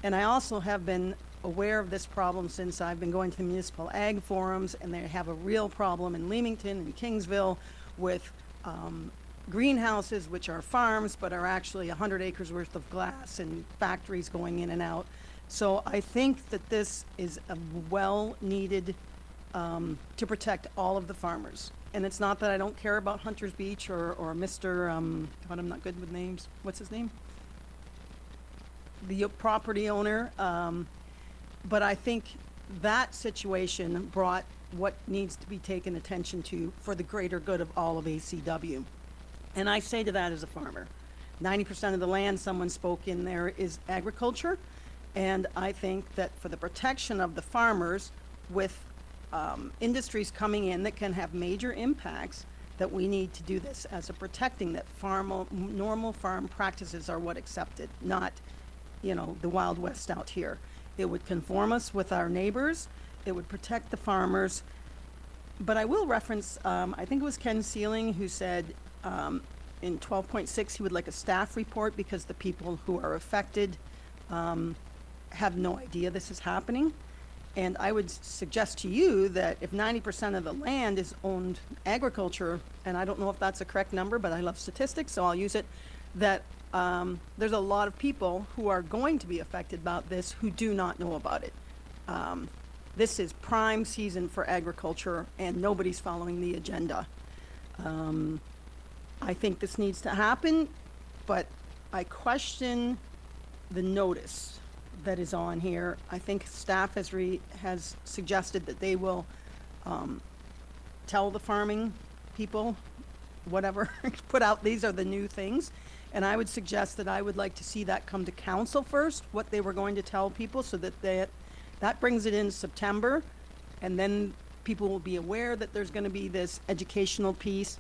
And I also have been aware of this problem since I've been going to the municipal ag forums, and they have a real problem in Leamington and Kingsville with greenhouses, which are farms, but are actually 100 acres worth of glass and factories going in and out. So I think that this is a well-needed to protect all of the farmers. And it's not that I don't care about Hunter's Beach or Mr. God, I'm not good with names. What's his name? The property owner. But I think that situation brought what needs to be taken attention to for the greater good of all of ACW. And I say to that as a farmer, 90% of the land, someone spoke in there, is agriculture. And I think that for the protection of the farmers, with industries coming in that can have major impacts, that we need to do this as a protecting that normal farm practices are what accepted, not, you know, the Wild West out here. It would conform us with our neighbors. It would protect the farmers. But I will reference, I think it was Ken Sealing who said in 12.6 he would like a staff report because the people who are affected have no idea this is happening. And I would suggest to you that if 90% of the land is owned agriculture, and I don't know if that's a correct number, but I love statistics, so I'll use it, that there's a lot of people who are going to be affected about this who do not know about it. This is prime season for agriculture, and nobody's following the agenda. I think this needs to happen, but I question the notice that is on here. I think staff has suggested that they will tell the farming people, whatever, put out these are the new things. And I would suggest that I would like to see that come to council first, what they were going to tell people, so that that brings it in September, and then people will be aware that there's going to be this educational piece.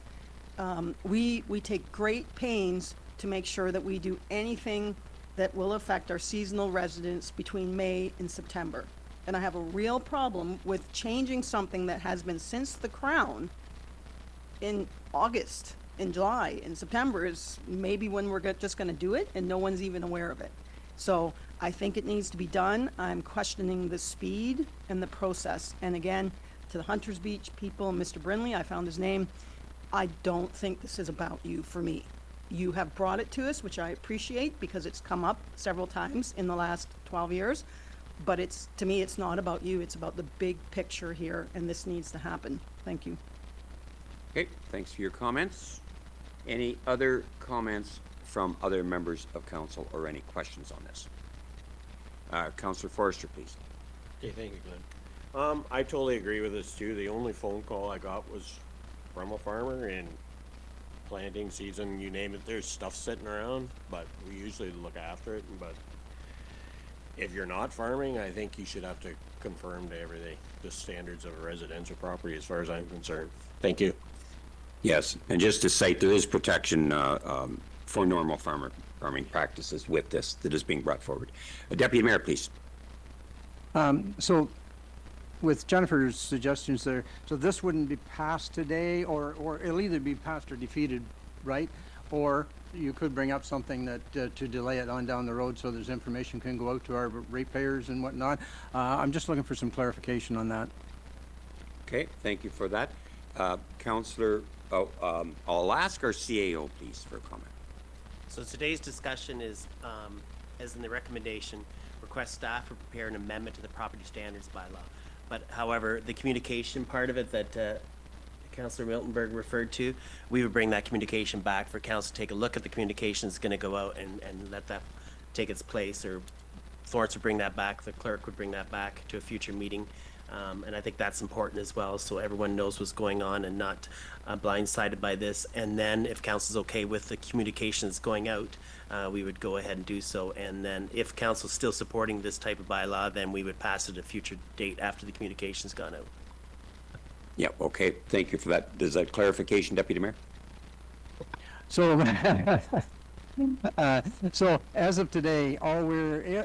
We take great pains to make sure that we do anything that will affect our seasonal residents between May and September. And I have a real problem with changing something that has been since the Crown in August, in July, in September is maybe when we're just gonna do it, and no one's even aware of it. So I think it needs to be done. I'm questioning the speed and the process. And again, to the Hunters Beach people, Mr. Brinley, I found his name, I don't think this is about you for me. You have brought it to us, which I appreciate because it's come up several times in the last 12 years. But it's, to me, it's not about you. It's about the big picture here, and this needs to happen. Thank you. Okay, thanks for your comments. Any other comments from other members of council or any questions on this? Councillor Forrester, please. Okay, thank you, Glenn. I totally agree with this too. The only phone call I got was from a farmer in planting season, you name it, there's stuff sitting around, but we usually look after it. But if you're not farming, I think you should have to conform to everything, the standards of a residential property as far as I'm concerned. Thank you. Yes, and just to cite, there is protection for normal farming practices with this that is being brought forward. Deputy Mayor, please. So with Jennifer's suggestions there, so this wouldn't be passed today, or it'll either be passed or defeated, right? Or you could bring up something that to delay it on down the road so there's information can go out to our ratepayers and whatnot. I'm just looking for some clarification on that. Okay, thank you for that. Councillor, I'll ask our CAO, please, for a comment. So today's discussion is, as in the recommendation, request staff to prepare an amendment to the property standards bylaw. But however, the communication part of it that Councillor Miltenberg referred to, we would bring that communication back for council to take a look at the communication that's going to go out and let that take its place, or Florence would bring that back, the clerk would bring that back to a future meeting. And I think that's important as well, so everyone knows what's going on and not blindsided by this. And then if council's okay with the communications going out, we would go ahead and do so. And then if council's still supporting this type of bylaw, then we would pass it at a future date after the communication's gone out. Yeah, okay, thank you for that. Is that clarification, Deputy Mayor? So, so as of today,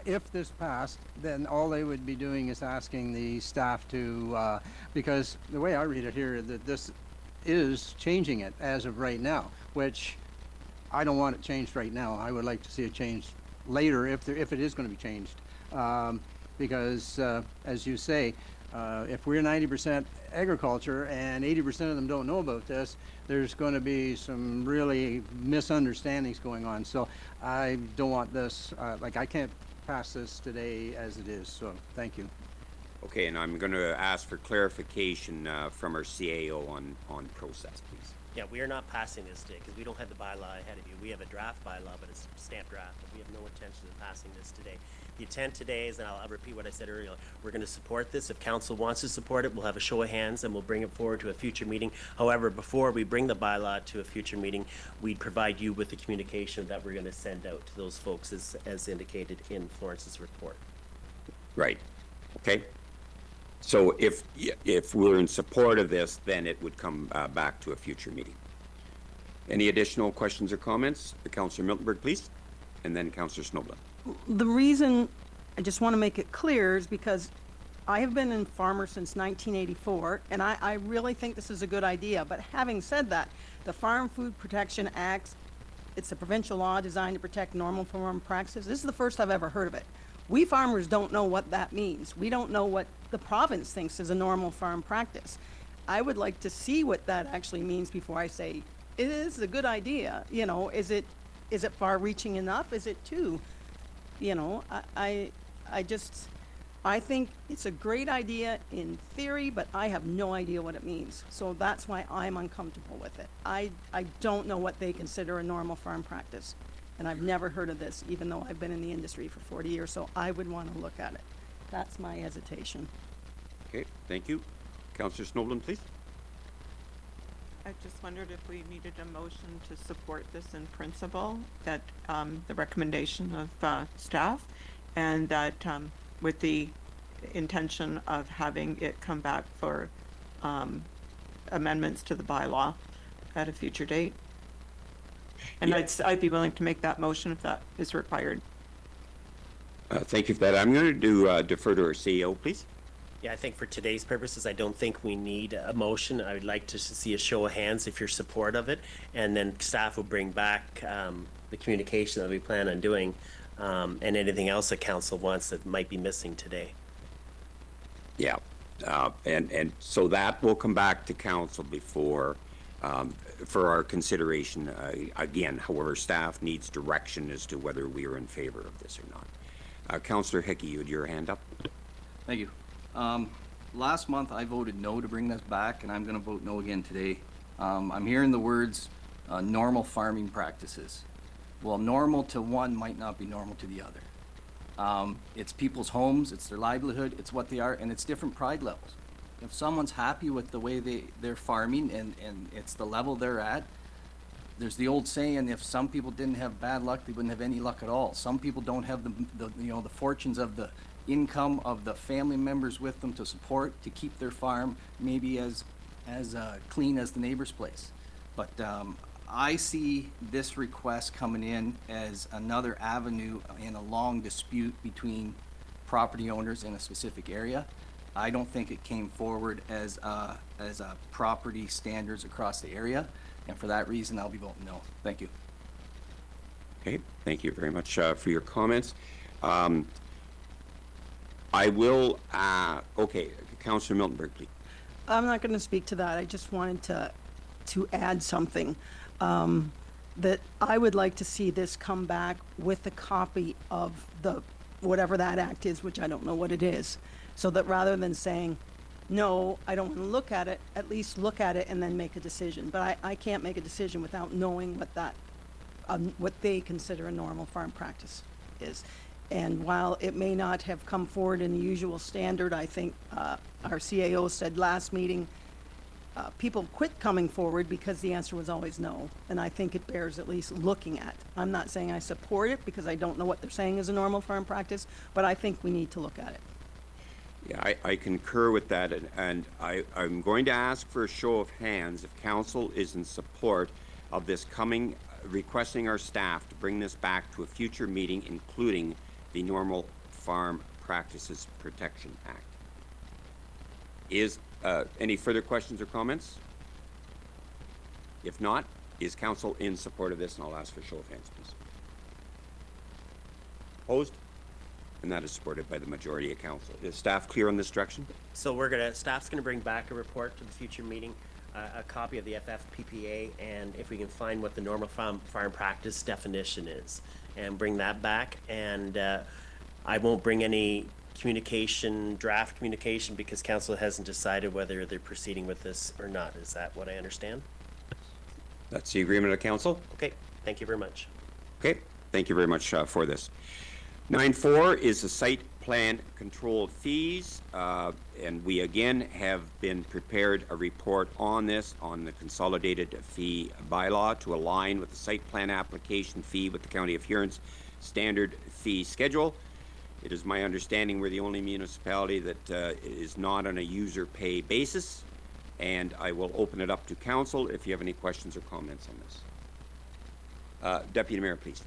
if this passed, then all they would be doing is asking the staff to, because the way I read it here, that this is changing it as of right now, which I don't want it changed right now. I would like to see it changed later if it is going to be changed. Because, as you say, if we're 90% agriculture and 80% of them don't know about this, there's going to be some really misunderstandings going on. So I don't want this, I can't pass this today as it is. So thank you. Okay, and I'm going to ask for clarification from our CAO on process, please. Yeah, we are not passing this today because we don't have the bylaw ahead of you. We have a draft bylaw, but it's a stamped draft. We have no intention of passing this today. The intent today is, and I'll repeat what I said earlier, we're going to support this. If council wants to support it, we'll have a show of hands and we'll bring it forward to a future meeting. However, before we bring the bylaw to a future meeting, we'd provide you with the communication that we're going to send out to those folks as indicated in Florence's report. Right. Okay. So if we're in support of this, then it would come back to a future meeting. Any additional questions or comments? Councillor Miltenberg, please, and then Councillor Snowblad. The reason I just want to make it clear is because I have been a farmer since 1984, and I really think this is a good idea. But having said that, the Farm Food Protection Act, it's a provincial law designed to protect normal farm practices. This is the first I've ever heard of it. We farmers don't know what that means. We don't know what the province thinks is a normal farm practice. I would like to see what that actually means before I say, it is a good idea. You know, is it far-reaching enough? Is it too? You know, I think it's a great idea in theory, but I have no idea what it means. So that's why I'm uncomfortable with it. I don't know what they consider a normal farm practice. And I've never heard of this, even though I've been in the industry for 40 years, so I would want to look at it. That's my hesitation. Okay, thank you. Councillor Snowblad, please. I just wondered if we needed a motion to support this in principle, that the recommendation of staff, and that with the intention of having it come back for amendments to the bylaw at a future date. And Yeah. I'd be willing to make that motion if that is required. Thank you for that. I'm going to defer to our CEO, please. Yeah, I think for today's purposes, I don't think we need a motion. I would like to see a show of hands if you're support of it, and then staff will bring back the communication that we plan on doing, and anything else that council wants that might be missing today. Yeah, and so that will come back to council before for our consideration. Again, however, staff needs direction as to whether we are in favor of this or not. Councillor Hickey, you had your hand up. Thank you. Last month I voted no to bring this back, and I'm going to vote no again today. I'm hearing the words normal farming practices. Well, normal to one might not be normal to the other. It's people's homes, it's their livelihood, it's what they are, and it's different pride levels. If someone's happy with the way they're farming and it's the level they're at, there's the old saying, if some people didn't have bad luck, they wouldn't have any luck at all. Some people don't have the fortunes of the income of the family members with them to support, to keep their farm maybe as clean as the neighbor's place. But I see this request coming in as another avenue in a long dispute between property owners in a specific area. I don't think it came forward as a property standards across the area, and for that reason, I'll be voting no. Thank you. Okay, thank you very much for your comments. I will, okay, Councillor Miltenberg, please. I'm not going to speak to that. I just wanted to add something. That I would like to see this come back with a copy of the, whatever that act is, which I don't know what it is. So that rather than saying, no, I don't want to look at it, at least look at it and then make a decision. But I can't make a decision without knowing what that, what they consider a normal farm practice is. And while it may not have come forward in the usual standard, I think our CAO said last meeting, people quit coming forward because the answer was always no. And I think it bears at least looking at. I'm not saying I support it because I don't know what they're saying is a normal farm practice, but I think we need to look at it. Yeah, I concur with that, and I'm going to ask for a show of hands if council is in support of this coming, requesting our staff to bring this back to a future meeting, including the Normal Farm Practices Protection Act. Is any further questions or comments? If not, is council in support of this? And I'll ask for a show of hands, please. Opposed? And that is supported by the majority of council. Is staff clear on this direction? So staff's gonna bring back a report to the future meeting, a copy of the FFPPA, and if we can find what the normal farm practice definition is, and bring that back. And I won't bring any draft communication, because council hasn't decided whether they're proceeding with this or not. Is that what I understand? That's the agreement of council. Okay, thank you very much. Okay, thank you very much for this. 9.4 is the site plan control fees, and we again have been prepared a report on this, on the consolidated fee bylaw to align with the site plan application fee with the County of Huron's standard fee schedule. It is my understanding we're the only municipality that is not on a user pay basis, and I will open it up to council if you have any questions or comments on this. Deputy Mayor, please.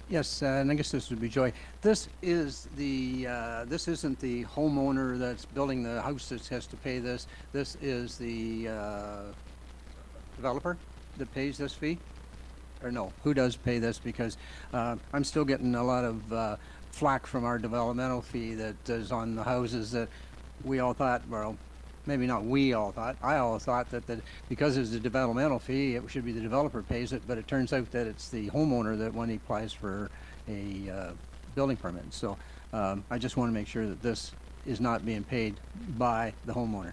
Yes, and I guess this would be Joy. This is the, this isn't the homeowner that's building the house that has to pay this. This is the developer that pays this fee? Or no, who does pay this? Because I'm still getting a lot of flack from our developmental fee that is on the houses that we all thought, well, maybe not we all thought, I all thought that because it's a developmental fee, it should be the developer pays it, but it turns out that it's the homeowner that when he applies for a building permit. So I just want to make sure that this is not being paid by the homeowner.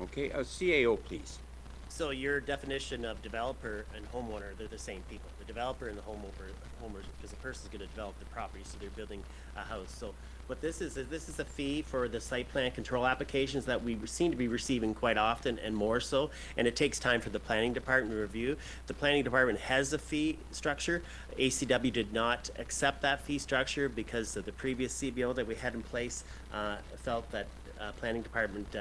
Okay, CAO, please. So your definition of developer and homeowner, they're the same people. The developer and the homeowner, because the person's going to develop the property, so they're building a house. So what this is a fee for the site plan control applications that we seem to be receiving quite often and more so, and it takes time for the planning department to review. The planning department has a fee structure. ACW did not accept that fee structure because of the previous CBO that we had in place felt that planning department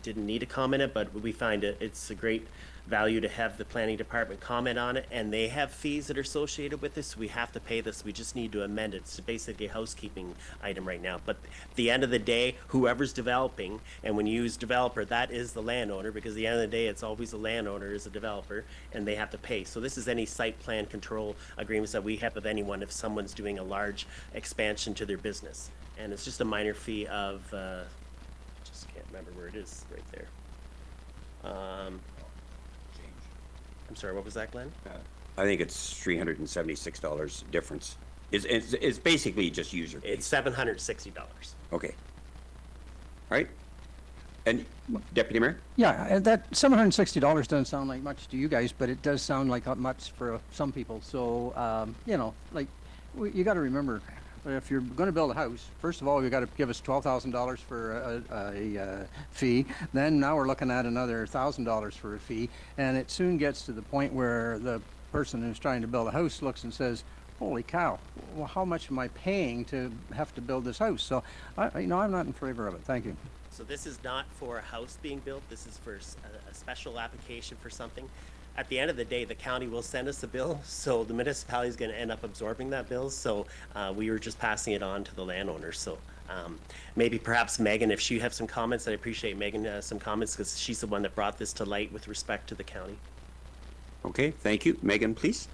didn't need to comment it, but we find it's a great value to have the planning department comment on it, and they have fees that are associated with this. We have to pay this. We just need to amend it. It's basically a housekeeping item right now. But at the end of the day, whoever's developing, and when you use developer, that is the landowner, because at the end of the day, it's always the landowner is a developer, and they have to pay. So this is any site plan control agreements that we have with anyone if someone's doing a large expansion to their business. And it's just a minor fee of, just can't remember where it is right there. I'm sorry, what was that, Glenn? I think it's $376 difference. It's basically just user fee. It's $760. Okay. All right. And Deputy Mayor? Yeah, that $760 doesn't sound like much to you guys, but it does sound like much for some people. So, you know, like, you got to remember, if you're going to build a house, first of all, you've got to give us $12,000 for a fee. Then now we're looking at another $1,000 for a fee. And it soon gets to the point where the person who's trying to build a house looks and says, holy cow, well, how much am I paying to have to build this house? So, I'm not in favor of it. Thank you. So this is not for a house being built. This is for a special application for something. At the end of the day, the county will send us a bill, so the municipality is going to end up absorbing that bill. So we were just passing it on to the landowner. So maybe perhaps Megan, if she has some comments, I'd appreciate Megan some comments because she's the one that brought this to light with respect to the county. Okay, thank you. Megan, please.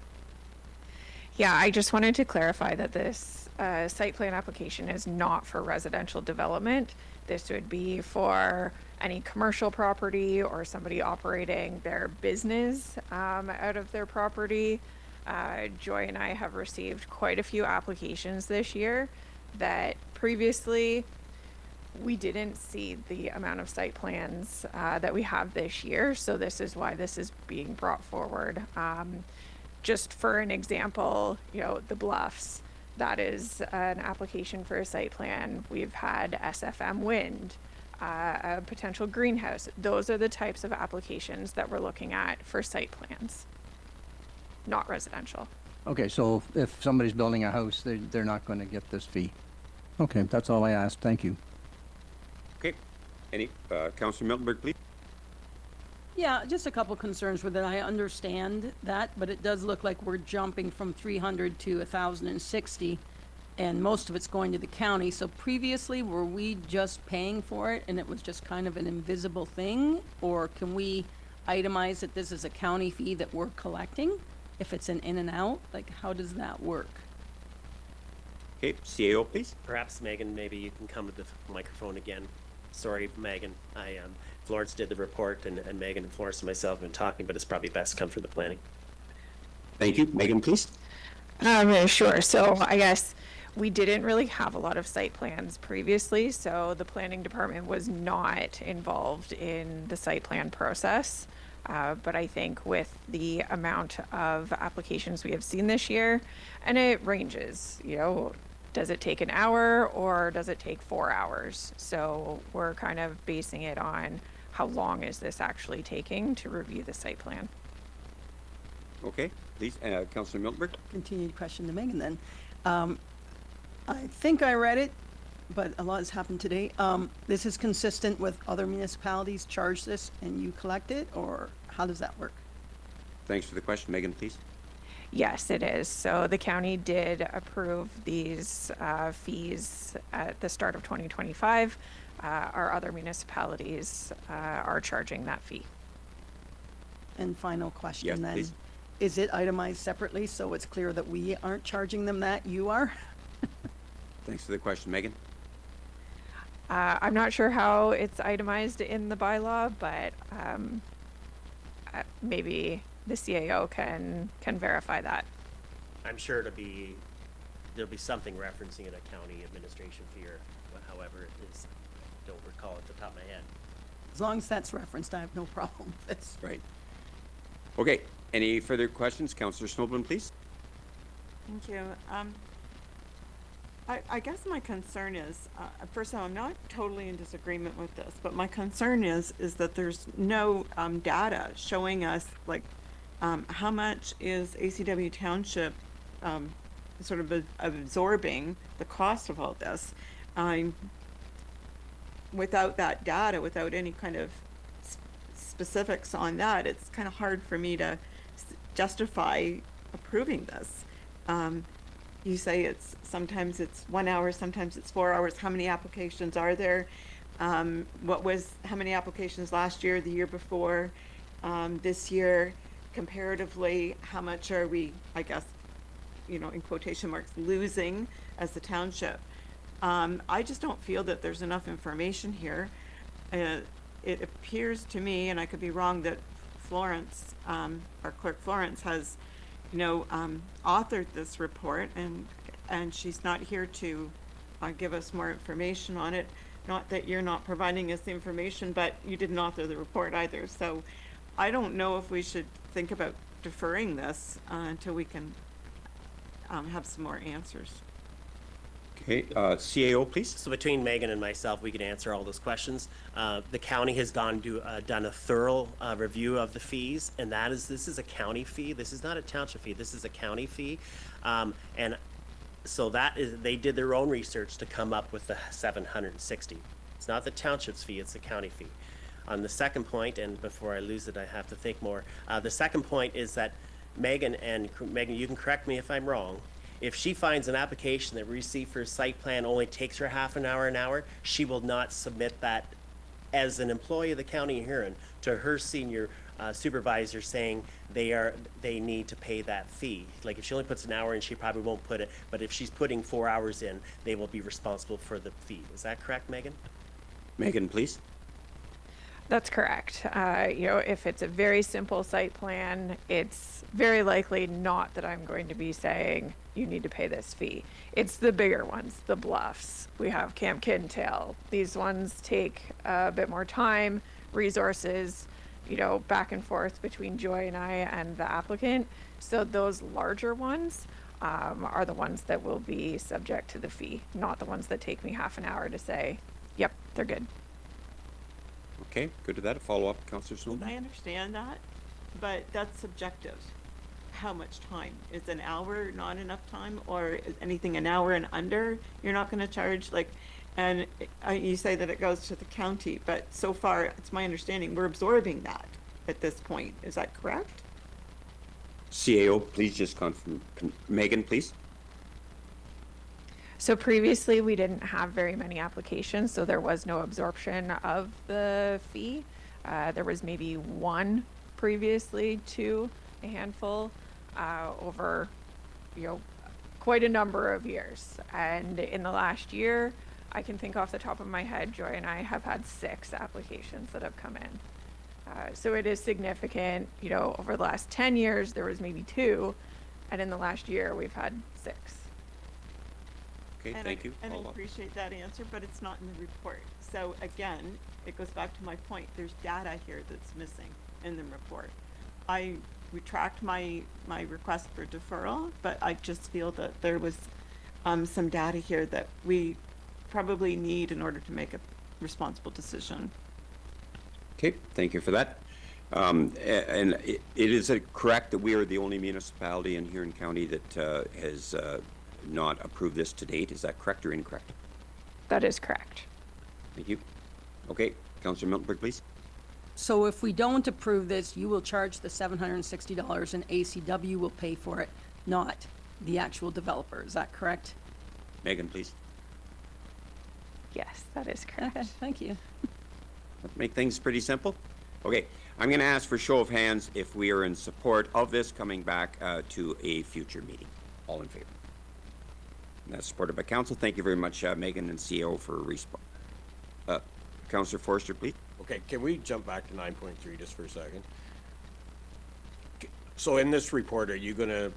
Yeah, I just wanted to clarify that this site plan application is not for residential development. This would be for any commercial property or somebody operating their business out of their property. Joy and I have received quite a few applications this year that previously we didn't see the amount of site plans that we have this year. So this is why this is being brought forward. Just for an example, the Bluffs, that is an application for a site plan. We've had SFM Wind, a potential greenhouse. Those are the types of applications that we're looking at for site plans, not residential. Okay, so if somebody's building a house, they're not going to get this fee. Okay, that's all I asked. Thank you. Okay. Any, Councillor Miltenberg, please. Yeah, just a couple concerns with it. I understand that, but it does look like we're jumping from 300 to 1,060, and most of it's going to the county. So previously, were we just paying for it and it was just kind of an invisible thing? Or can we itemize that this is a county fee that we're collecting if it's an in and out? Like, how does that work? Okay, CAO, please. Perhaps Megan, maybe you can come to the microphone again. Sorry, Megan. Florence did the report, and Megan and Florence and myself have been talking, but it's probably best to come from the planning. Thank you. Megan, please. Sure. So I guess we didn't really have a lot of site plans previously, so the planning department was not involved in the site plan process. But I think with the amount of applications we have seen this year, and it ranges, does it take an hour or does it take 4 hours? So we're kind of basing it on how long is this actually taking to review the site plan. Okay, please, Councillor Miltenberg. Continued question to Megan then. I think I read it, but a lot has happened today. This is consistent with other municipalities charge this and you collect it, or how does that work? Thanks for the question. Megan, please. Yes, it is. So the county did approve these fees at the start of 2025. Our other municipalities are charging that fee. And final question Yes, then. please. Is it itemized separately so it's clear that we aren't charging them that, you are? Thanks for the question. Megan. I'm not sure how it's itemized in the bylaw, but maybe the CAO can verify that. I'm sure there'll be something referencing it, a county administration fee or however it is. Don't recall at the top of my head. As long as that's referenced, I have no problem with this. Right. Okay. Any further questions? Councillor Snowden, please. Thank you. I guess my concern is, first of all, I'm not totally in disagreement with this, but my concern is that there's no data showing us like how much is ACW Township sort of absorbing the cost of all this. Without that data, without any kind of specifics on that, it's kind of hard for me to justify approving this. You say sometimes it's 1 hour, sometimes it's 4 hours. How many applications are there? How many applications last year, the year before, this year? Comparatively, how much are we, I guess, in quotation marks, losing as the township? I just don't feel that there's enough information here. It appears to me, and I could be wrong, that Florence, our clerk Florence, has authored this report, and she's not here to give us more information on it. Not that you're not providing us the information, but you didn't author the report either. So I don't know if we should think about deferring this until we can have some more answers. Okay, CAO, please. So between Megan and myself, we can answer all those questions. The county has done a thorough review of the fees, and this is a county fee. This is not a township fee. This is a county fee, and so they did their own research to come up with the 760. It's not the township's fee; it's the county fee. On the second point, and before I lose it, I have to think more. The second point is that Megan, you can correct me if I'm wrong. If she finds an application that we receive for a site plan only takes her half an hour, she will not submit that as an employee of the county of Huron to her senior supervisor saying they need to pay that fee. Like if she only puts an hour in, she probably won't put it, but if she's putting 4 hours in, they will be responsible for the fee. Is that correct, Megan? Megan, please. That's correct. If it's a very simple site plan, it's very likely not that I'm going to be saying you need to pay this fee. It's the bigger ones, the bluffs. We have Camp Kittentail. These ones take a bit more time, resources, back and forth between Joy and I and the applicant. So those larger ones are the ones that will be subject to the fee, not the ones that take me half an hour to say, yep, they're good. Okay, good to that. A follow-up, Councillor Snowden. I understand that, but that's subjective. How much time? Is an hour not enough time, or is anything an hour and under? You're not going to charge and you say that it goes to the county, but so far, it's my understanding, we're absorbing that at this point. Is that correct? CAO, please just confirm. Megan, please. So previously, we didn't have very many applications, so there was no absorption of the fee. There was maybe one previously, two, a handful, over, quite a number of years. And in the last year, I can think off the top of my head, Joy and I have had 6 applications that have come in. So it is significant. Over the last 10 years, there was maybe 2, and in the last year, we've had 6. Okay, thank you. And I appreciate that answer, but it's not in the report. So again, it goes back to my point. There's data here that's missing in the report. I retract my request for deferral, but I just feel that there was some data here that we probably need in order to make a responsible decision. Okay, thank you for that. And it is correct that we are the only municipality in Huron County that has not approved this to date. Is that correct or incorrect? That is correct. Thank you. Okay, Councillor Miltenberg, please. So if we don't approve this, you will charge the $760 and ACW will pay for it, not the actual developer. Is that correct? Megan, please. Yes, that is correct. Okay, thank you. Let's make things pretty simple. Okay, I'm going to ask for show of hands if we are in support of this coming back to a future meeting. All in favor? And that's supported by council. Thank you very much, Megan and CEO, for a response. Councillor Forster, please. Okay, can we jump back to 9.3 just for a second? So in this report, are you gonna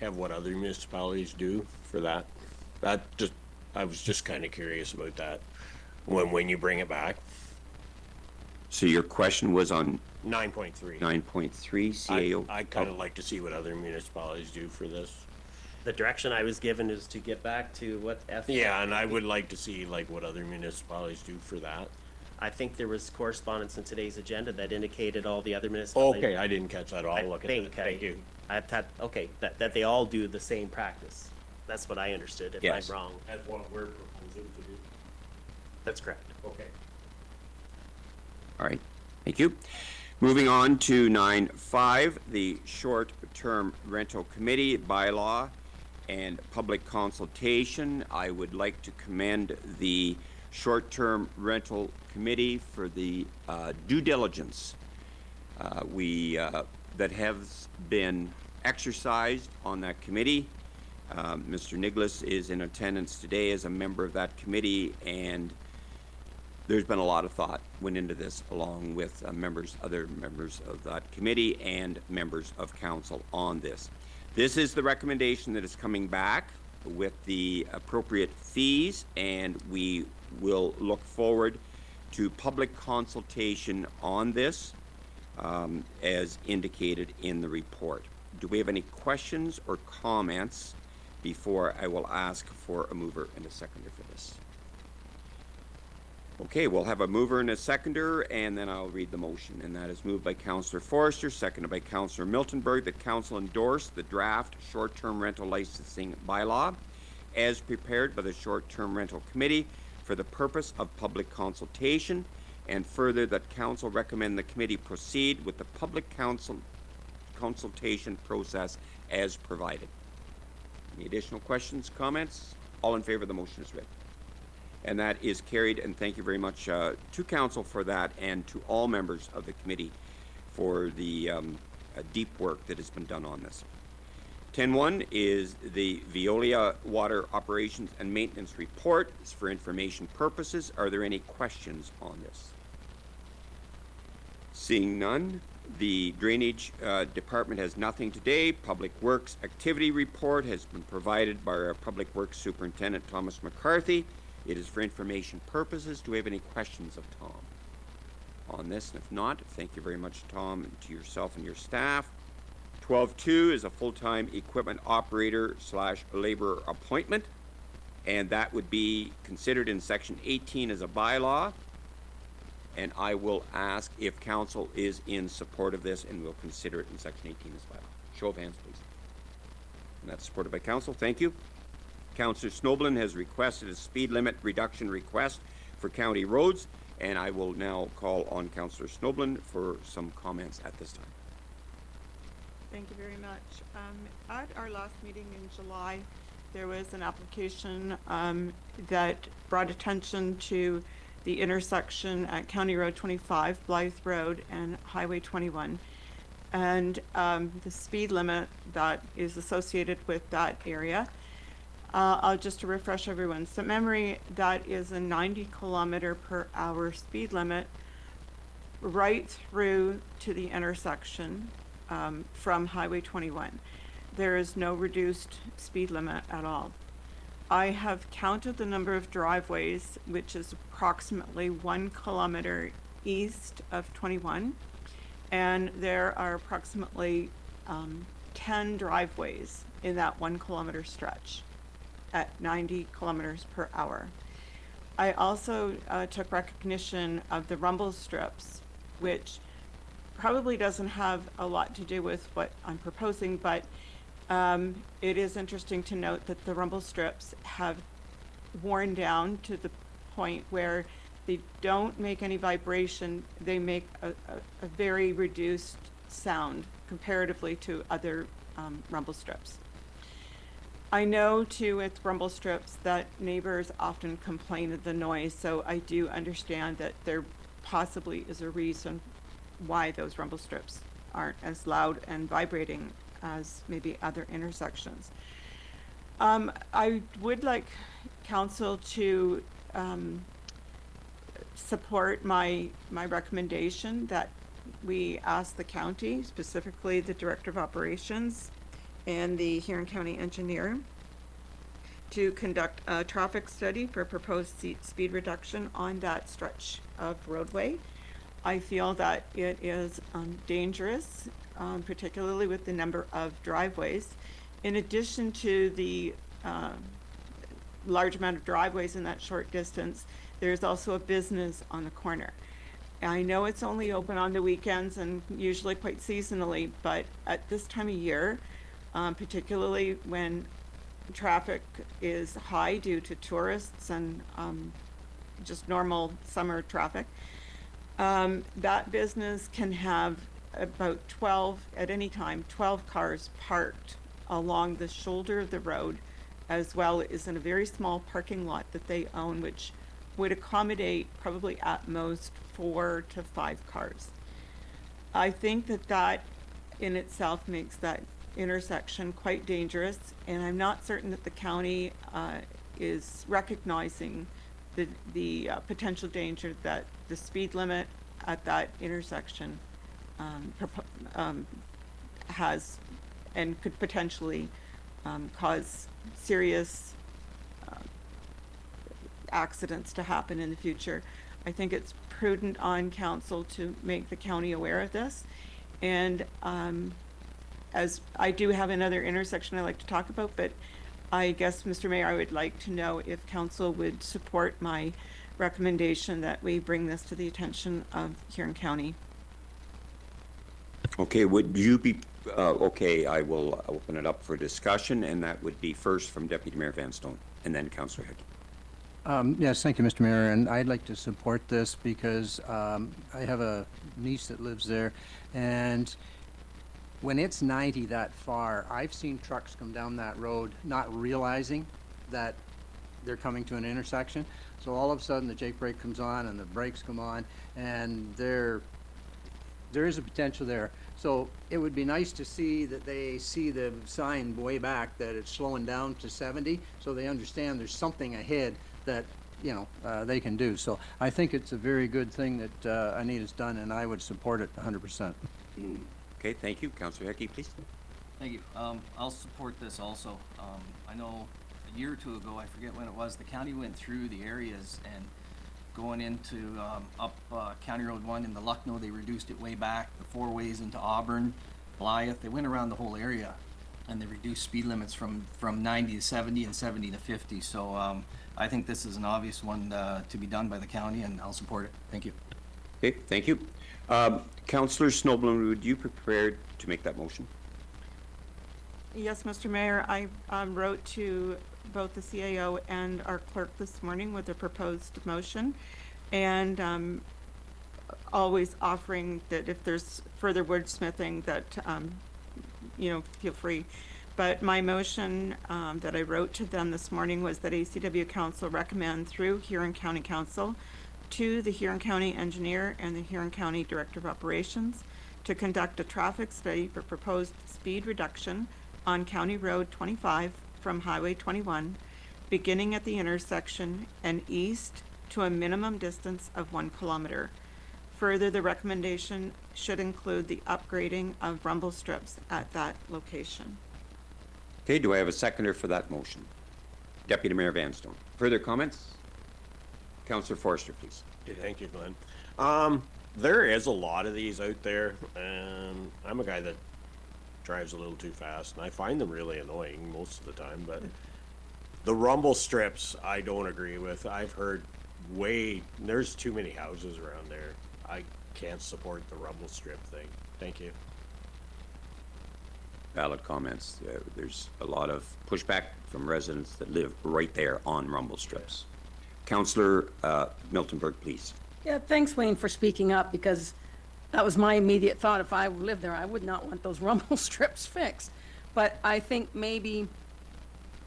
have what other municipalities do for that? I was just kind of curious about that when you bring it back. So your question was on 9.3. 9.3 CAO? I'd kind of like to see what other municipalities do for this. The direction I was given is to get back to what F. Yeah, and I would like to see what other municipalities do for that. I think there was correspondence in today's agenda that indicated all the other municipalities. Okay, I didn't catch that. I'll look at it. Thank you. That they all do the same practice. That's what I understood, if Yes. I'm wrong. That's what we're proposing to do. That's correct. Okay. All right, thank you. Moving on to 9.5, the short-term rental committee bylaw and public consultation. I would like to commend the short-term rental committee for the due diligence that has been exercised on that committee. Mr. Nicholas is in attendance today as a member of that committee, and there's been a lot of thought went into this, along with other members of that committee and members of council on this. This is the recommendation that is coming back with the appropriate fees, and we will look forward to public consultation on this as indicated in the report. Do we have any questions or comments before I will ask for a mover and a seconder for this. Okay, we'll have a mover and a seconder, and then I'll read the motion. And that is moved by Councillor Forrester, seconded by Councillor Miltenberg, that Council endorse the draft short-term rental licensing bylaw as prepared by the Short-Term Rental Committee for the purpose of public consultation, and further that Council recommend the committee proceed with the public consultation process as provided. Any additional questions, comments? All in favor of the motion is read. And that is carried, and thank you very much to Council for that, and to all members of the committee for the deep work that has been done on this. 10.1 is the Veolia Water Operations and Maintenance Report. It's for information purposes. Are there any questions on this? Seeing none, the Drainage Department has nothing today. Public Works Activity Report has been provided by our Public Works Superintendent, Thomas McCarthy. It is for information purposes. Do we have any questions of Tom on this? And if not, thank you very much, Tom, and to yourself and your staff. 12.2 is a full-time equipment operator / laborer appointment, and that would be considered in Section 18 as a bylaw. And I will ask if Council is in support of this, and we'll consider it in Section 18 as bylaw. Show of hands, please. And that's supported by Council. Thank you. Councillor Snoblin has requested a speed limit reduction request for county roads, and I will now call on Councillor Snoblin for some comments at this time. Thank you very much. At our last meeting in July, there was an application that brought attention to the intersection at County Road 25, Blythe Road, and Highway 21, and the speed limit that is associated with that area. Just to refresh everyone's memory, that is a 90-kilometer-per-hour speed limit right through to the intersection from Highway 21. There is no reduced speed limit at all. I have counted the number of driveways, which is approximately 1 kilometer east of 21, and there are approximately 10 driveways in that 1 kilometer stretch at 90 kilometers per hour. I also took recognition of the rumble strips, which probably doesn't have a lot to do with what I'm proposing, but it is interesting to note that the rumble strips have worn down to the point where they don't make any vibration. They make a very reduced sound comparatively to other rumble strips. I know too with rumble strips that neighbors often complain of the noise, so I do understand that there possibly is a reason why those rumble strips aren't as loud and vibrating as maybe other intersections. I would like Council to support my recommendation that we ask the county, specifically the Director of Operations and the Huron County Engineer, to conduct a traffic study for proposed speed reduction on that stretch of roadway. I feel that it is dangerous, particularly with the number of driveways. In addition to the large amount of driveways in that short distance, there's also a business on the corner. I know it's only open on the weekends and usually quite seasonally, but at this time of year, particularly when traffic is high due to tourists and just normal summer traffic, that business can have about 12, at any time, 12 cars parked along the shoulder of the road, as well as in a very small parking lot that they own, which would accommodate probably at most 4 to 5 cars. I think that that in itself makes that intersection quite dangerous, and I'm not certain that the county is recognizing the potential danger that the speed limit at that intersection has and could potentially cause serious accidents to happen in the future. I think it's prudent on council to make the county aware of this, and as I do have another intersection I'd like to talk about, but I guess, Mr. Mayor, I would like to know if council would support my recommendation that we bring this to the attention of Huron County. Okay, would you be, okay, I will open it up for discussion, and that would be first from Deputy Mayor Vanstone, and then Councillor Hickey. Yes, thank you, Mr. Mayor, and I'd like to support this because I have a niece that lives there, and when it's 90 that far, I've seen trucks come down that road not realizing that they're coming to an intersection. So all of a sudden the Jake brake comes on and the brakes come on, and there is a potential there. So it would be nice to see that they see the sign way back that it's slowing down to 70, so they understand there's something ahead that, you know, they can do. So I think it's a very good thing that Anita's done, and I would support it 100%. Okay, thank you. Councillor Hickey, please. Thank you. I'll support this also. I know a year or two ago, I forget when it was, the county went through the areas and going into up County Road 1 in the Lucknow, they reduced it way back, the four ways into Auburn, Blythe. They went around the whole area and they reduced speed limits from 90 to 70 and 70 to 50. So I think this is an obvious one to be done by the county, and I'll support it. Thank you. Okay, thank you. Councillor Snowblom, would you prepare to make that motion? Yes, Mr. Mayor, I wrote to both the CAO and our clerk this morning with a proposed motion, and always offering that if there's further wordsmithing that, you know, feel free. But my motion that I wrote to them this morning was that ACW Council recommend through Huron County Council to the Huron County Engineer and the Huron County Director of Operations to conduct a traffic study for proposed speed reduction on County Road 25 from Highway 21, beginning at the intersection and east to a minimum distance of 1 kilometer. Further, the recommendation should include the upgrading of rumble strips at that location. Okay, do I have a seconder for that motion? Deputy Mayor Vanstone. Further comments? Councillor Forster, please. Okay, thank you, Glenn. There is a lot of these out there, and I'm a guy that drives a little too fast, and I find them really annoying most of the time, but the rumble strips I don't agree with. I've heard there's too many houses around there. I can't support the rumble strip thing. Thank you. Valid comments. There's a lot of pushback from residents that live right there on rumble strips. Councillor Miltenberg, please. Yeah, thanks, Wayne, for speaking up, because that was my immediate thought. If I lived there, I would not want those rumble strips fixed. But I think maybe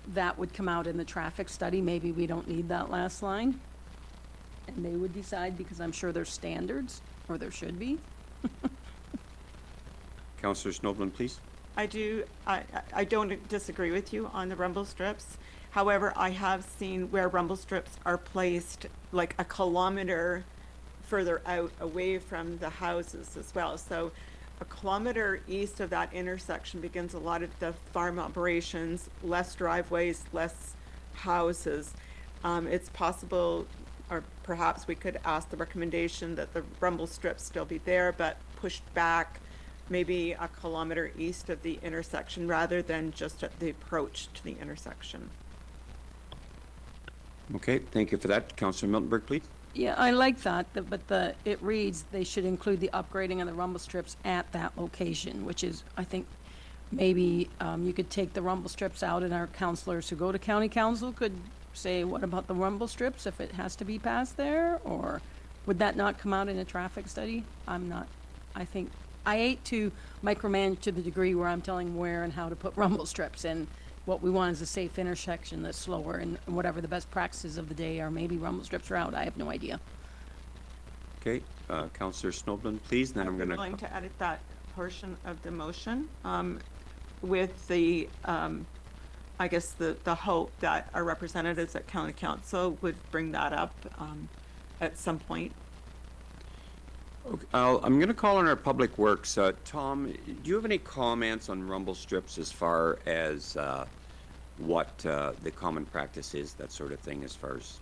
that would come out in the traffic study. Maybe we don't need that last line. And they would decide, because I'm sure there's standards, or there should be. Councillor Snowblin, please. I don't disagree with you on the rumble strips. However, I have seen where rumble strips are placed like a kilometer further out away from the houses as well. So a kilometer east of that intersection begins a lot of the farm operations, less driveways, less houses. It's possible, or perhaps we could ask the recommendation that the rumble strips still be there, but pushed back maybe a kilometer east of the intersection rather than just at the approach to the intersection. Okay, thank you for that. Councillor Miltenberg, please. Yeah, I like that, but it reads they should include the upgrading of the rumble strips at that location, which is, I think, maybe you could take the rumble strips out, and our councilors who go to county council could say, what about the rumble strips if it has to be passed there? Or would that not come out in a traffic study? I hate to micromanage to the degree where I'm telling where and how to put rumble strips, and what we want is a safe intersection that's slower, and whatever the best practices of the day are, maybe rumble strips are out. I have no idea. Okay, Councillor Snowblin, please. Then I'm going to edit that portion of the motion with the, I guess, the hope that our representatives at county council would bring that up at some point. Okay, I'm going to call on our public works. Tom, do you have any comments on rumble strips as far as what the common practice is, that sort of thing, as far as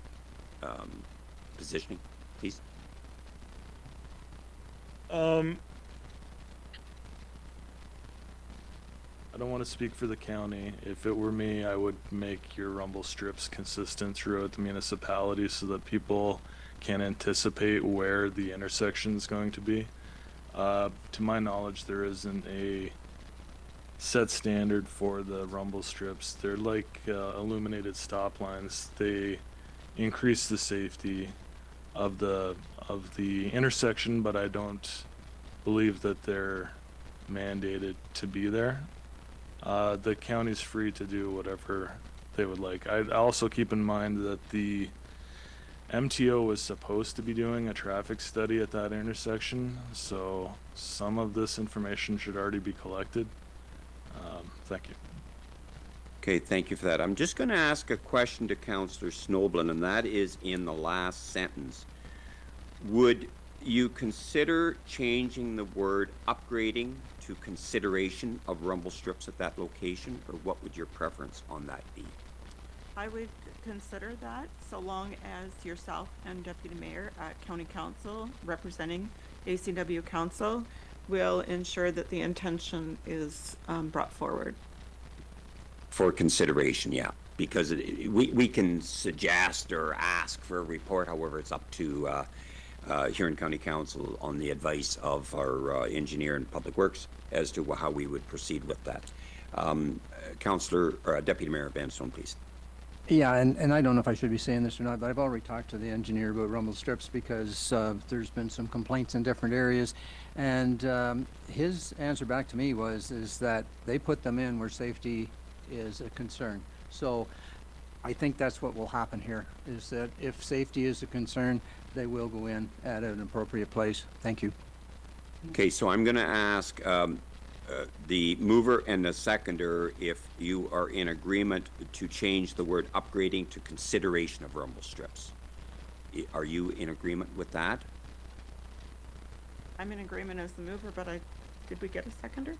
positioning, please? I don't want to speak for the county. If it were me, I would make your rumble strips consistent throughout the municipality so that people can anticipate where the intersection is going to be. To my knowledge, there isn't a set standard for the rumble strips. They're like illuminated stop lines. They increase the safety of the intersection, but I don't believe that they're mandated to be there. The county's free to do whatever they would like. I also keep in mind that the MTO was supposed to be doing a traffic study at that intersection, so some of this information should already be collected. Thank you. Okay, thank you for that. I'm just going to ask a question to Councillor Snoblin, and that is in the last sentence. Would you consider changing the word upgrading to consideration of rumble strips at that location, or what would your preference on that be? I would consider that, so long as yourself and Deputy Mayor at County Council representing ACW Council will ensure that the intention is brought forward. For consideration, yeah, because we can suggest or ask for a report. However, it's up to Huron County Council on the advice of our engineer and public works as to how we would proceed with that. Councillor or Deputy Mayor Vanstone, please. Yeah, and I don't know if I should be saying this or not, but I've already talked to the engineer about rumble strips because there's been some complaints in different areas, and his answer back to me is that they put them in where safety is a concern. So I think that's what will happen here, is that if safety is a concern, they will go in at an appropriate place. Thank you. Okay, so I'm going to ask the mover and the seconder if you are in agreement to change the word upgrading to consideration of rumble strips. Are you in agreement with that? I'm in agreement as the mover, but did we get a seconder?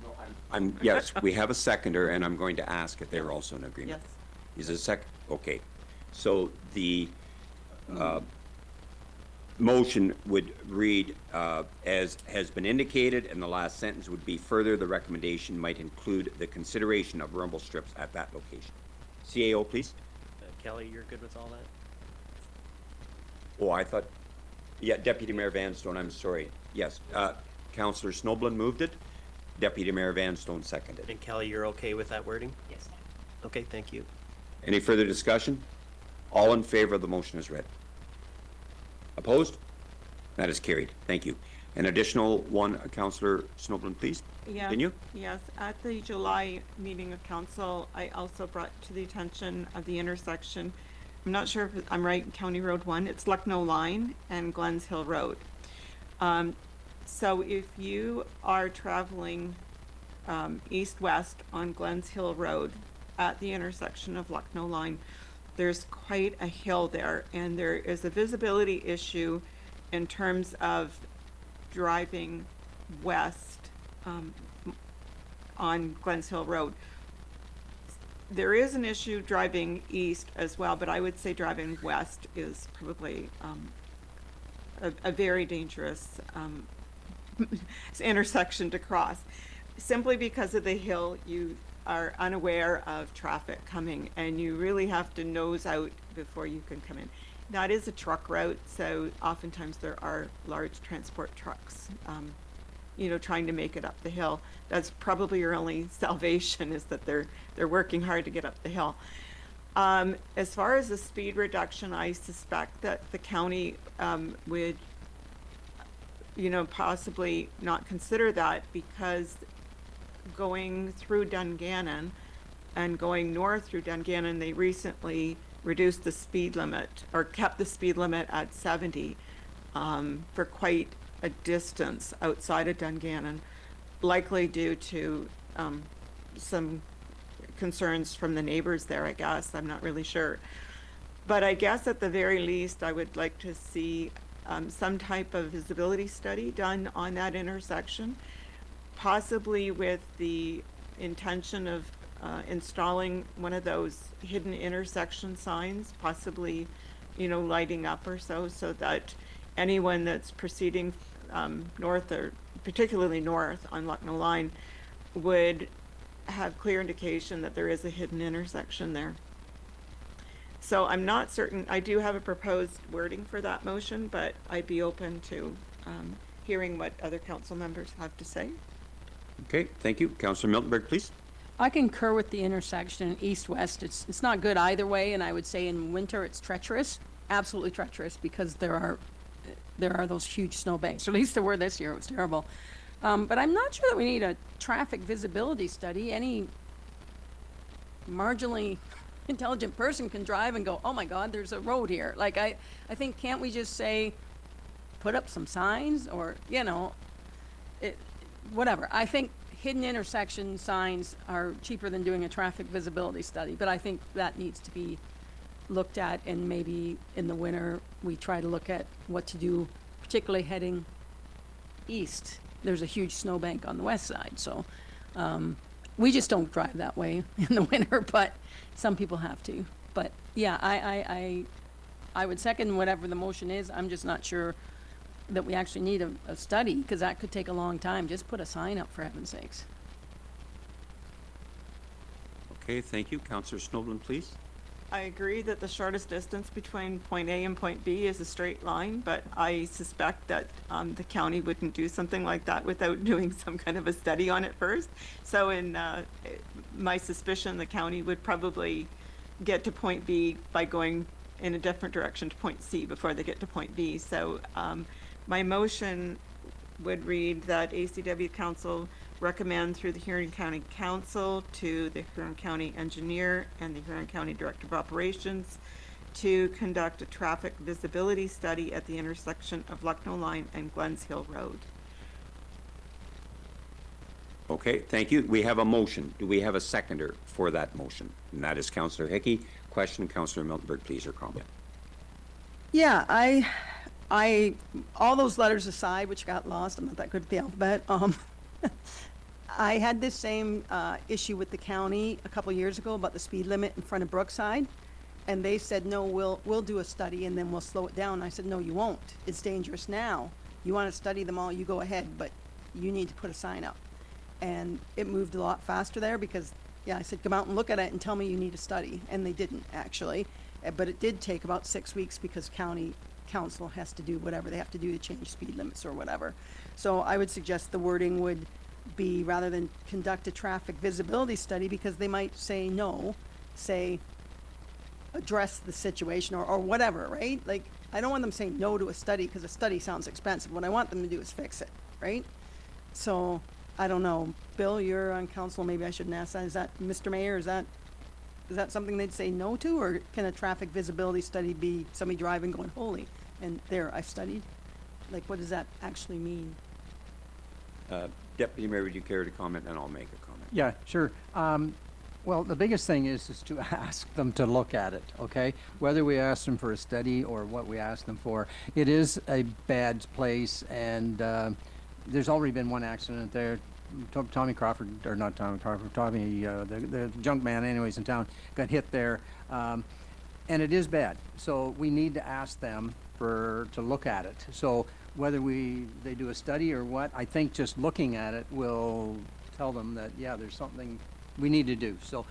No, yes, we have a seconder, and I'm going to ask if they're also in agreement. Yes. Is it okay. So the motion would read as has been indicated, and the last sentence would be further the recommendation might include the consideration of rumble strips at that location. CAO, please. Kelly, you're good with all that? Oh, I thought, yeah, Deputy Mayor Vanstone, I'm sorry. Yes, Councillor Snoblin moved it. Deputy Mayor Vanstone seconded. And Kelly, you're okay with that wording? Yes. Okay, thank you. Any further discussion? All in favor of the motion as read. Opposed? That is carried. Thank you. An additional one, Councillor Snoblin, please. Yeah. Continue. Yes. At the July meeting of council, I also brought to the attention of the intersection. I'm not sure if I'm right, County Road 1. It's Lucknow Line and Glens Hill Road. So if you are traveling east-west on Glens Hill Road at the intersection of Lucknow Line, there's quite a hill there, and there is a visibility issue in terms of driving west on Glens Hill Road. There is an issue driving east as well, but I would say driving west is probably a very dangerous intersection to cross. Simply because of the hill, you are unaware of traffic coming, and you really have to nose out before you can come in. That is a truck route, so oftentimes there are large transport trucks, trying to make it up the hill. That's probably your only salvation, is that they're working hard to get up the hill. As far as the speed reduction, I suspect that the county would, possibly not consider that, because going through Dungannon and going north through Dungannon, they recently reduced the speed limit, or kept the speed limit at 70 for quite a distance outside of Dungannon, likely due to some concerns from the neighbors there, I guess. I'm not really sure. But I guess at the very least, I would like to see some type of visibility study done on that intersection, possibly with the intention of installing one of those hidden intersection signs, possibly, lighting up or so that anyone that's proceeding north, or particularly north on Lucknow Line, would have clear indication that there is a hidden intersection there. So I'm not certain, I do have a proposed wording for that motion, but I'd be open to hearing what other council members have to say. Okay, thank you. Councillor Miltenberg, please. I concur with the intersection east-west. It's not good either way, and I would say in winter it's treacherous, absolutely treacherous, because there are those huge snowbanks. Or at least there were this year. It was terrible. But I'm not sure that we need a traffic visibility study. Any marginally intelligent person can drive and go, oh my God, there's a road here. Like, I think, can't we just say, put up some signs, or, you know, whatever. I think hidden intersection signs are cheaper than doing a traffic visibility study, but I think that needs to be looked at, and maybe in the winter we try to look at what to do, particularly heading east. There's a huge snowbank on the west side, so we just don't drive that way in the winter, but some people have to. But yeah, I would second whatever the motion is. I'm just not sure that we actually need a study, because that could take a long time. Just put a sign up, for heaven's sakes. Okay, thank you. Councillor Snowden, please. I agree that the shortest distance between point A and point B is a straight line, but I suspect that the county wouldn't do something like that without doing some kind of a study on it first. So in my suspicion, the county would probably get to point B by going in a different direction to point C before they get to point B. So my motion would read that ACW Council recommend through the Huron County Council to the Huron County Engineer and the Huron County Director of Operations to conduct a traffic visibility study at the intersection of Lucknow Line and Glens Hill Road. Okay, thank you. We have a motion. Do we have a seconder for that motion? And that is Councillor Hickey. Question, Councillor Miltenberg, please, or comment. Yeah, I, all those letters aside, which got lost, I'm not that good at the alphabet, I had this same issue with the county a couple years ago about the speed limit in front of Brookside, and they said, no, we'll do a study and then we'll slow it down. And I said, no, you won't. It's dangerous now. You want to study them all, you go ahead, but you need to put a sign up. And it moved a lot faster there because, yeah, I said, come out and look at it and tell me you need a study. And they didn't, actually. But it did take about 6 weeks because county council has to do whatever they have to do to change speed limits or whatever. So I would suggest the wording would be, rather than conduct a traffic visibility study, because they might say no, say address the situation or whatever, right? Like, I don't want them saying no to a study because a study sounds expensive. What I want them to do is fix it, right? So I don't know. Bill, you're on council. Maybe I shouldn't ask that. Is that, Mr. Mayor, is that something they'd say no to? Or can a traffic visibility study be somebody driving going, holy, and there, I studied? Like, what does that actually mean? Deputy Mayor, would you care to comment? And I'll make a comment. Yeah, sure. Well, the biggest thing is to ask them to look at it, okay? Whether we ask them for a study or what we ask them for, it is a bad place, and there's already been one accident there. Tommy Crawford, or not Tommy Crawford, Tommy, the junk man anyways in town, got hit there. And it is bad. So we need to ask them to look at it. So whether they do a study or what, I think just looking at it will tell them that, yeah, there's something we need to do. So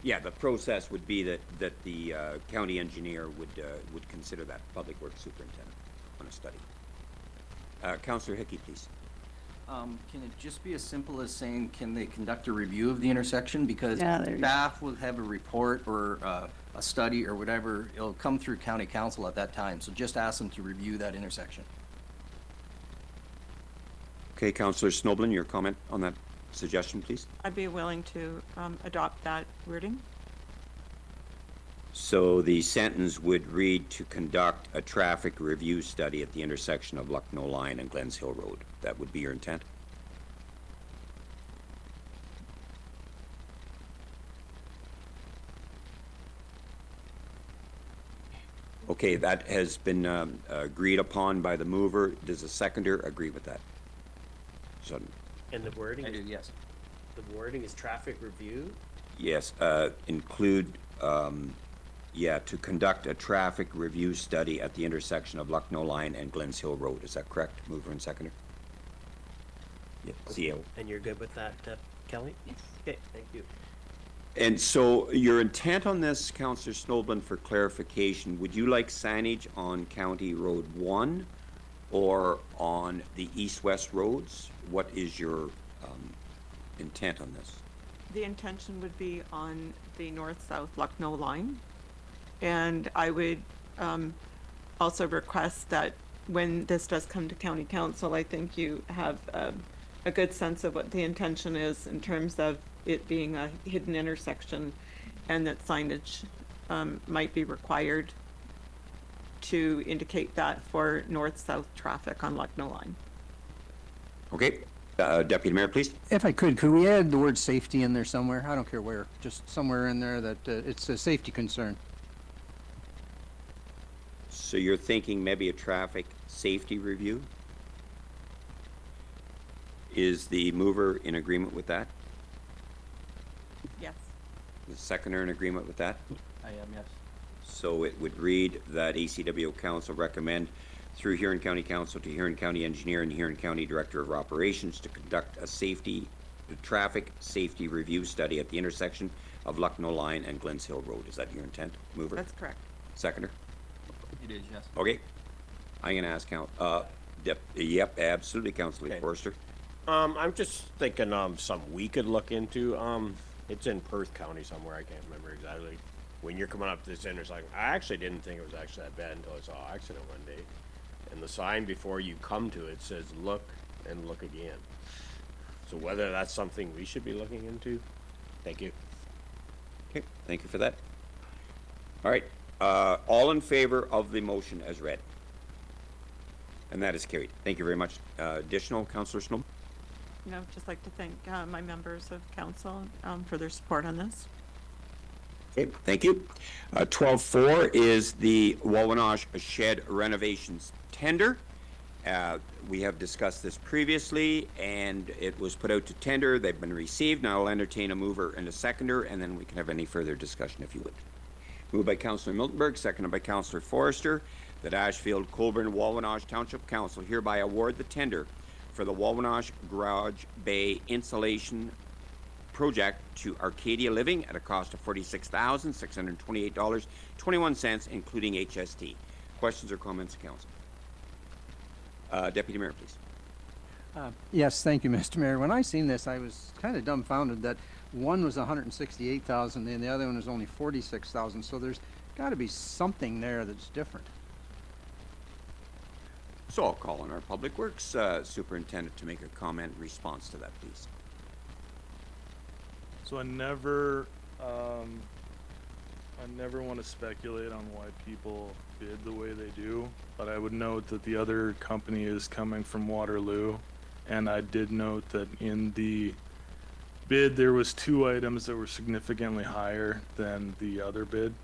yeah, the process would be that the county engineer would consider that public works superintendent on a study. Councillor Hickey, please. Can it just be as simple as saying, can they conduct a review of the intersection? Because staff will have a report or a study or whatever. It'll come through county council at that time. So just ask them to review that intersection. Okay, Councillor Snoblin, your comment on that suggestion, please. I'd be willing to adopt that wording. So the sentence would read to conduct a traffic review study at the intersection of Lucknow Line and Glens Hill Road. That would be your intent? Okay, that has been agreed upon by the mover. Does the seconder agree with that? So, And the wording? I do, yes. The wording is traffic review? yes, include to conduct a traffic review study at the intersection of Lucknow Line and Glens Hill Road. Is that correct, mover and seconder? Yeah, CO. And you're good with that, Kelly? Yes. Okay, thank you. And so your intent on this, Councillor Snowbin, for clarification, would you like signage on County Road 1 or on the east-west roads? What is your intent on this? The intention would be on the north-south Lucknow line. And I would also request that when this does come to County Council, I think you have a good sense of what the intention is in terms of it being a hidden intersection, and that signage might be required to indicate that for north-south traffic on Lucknow line. Okay. Deputy Mayor, please. If I could we add the word safety in there somewhere? I don't care where, just somewhere in there that it's a safety concern. So you're thinking maybe a traffic safety review? Is the mover in agreement with that? Yes. The seconder in agreement with that? I am, yes. So it would read that ACWO Council recommend through Huron County Council to Huron County Engineer and Huron County Director of Operations to conduct a traffic safety review study at the intersection of Lucknow Line and Glens Hill Road. Is that your intent, mover? That's correct. Seconder? It is, yes. Okay. I'm gonna ask yep, absolutely, Councilor Forrester. I'm just thinking something we could look into. It's in Perth County somewhere. I can't remember exactly. When you're coming up this intersection, I actually didn't think it was actually that bad until I saw an accident one day. And the sign before you come to it says, "Look and look again." So whether that's something we should be looking into. Thank you. Okay, thank you for that. All right, all in favor of the motion as read? And that is carried. Thank you very much. Additional, Councillor Snow? You know, just like to thank my members of council for their support on this. Okay, thank you. 12.4 is the Wawanosh shed renovations tender. We have discussed this previously, and it was put out to tender. They've been received. Now I'll entertain a mover and a seconder, and then we can have any further discussion if you would. Moved by Councillor Miltenberg, seconded by Councillor Forrester, that Ashfield-Colborne-Wawanosh Township Council hereby award the tender for the Wawanosh Garage Bay Insulation Project to Arcadia Living at a cost of $46,628.21, including HST. Questions or comments, Council? Deputy Mayor, please. Yes, thank you, Mr. Mayor. When I seen this, I was kind of dumbfounded that one was 168,000 and the other one was only 46,000. So there's got to be something there that's different. So I'll call on our Public Works Superintendent to make a comment in response to that, please. So I never want to speculate on why people bid the way they do, but I would note that the other company is coming from Waterloo, and I did note that in the bid there was 2 items that were significantly higher than the other bid,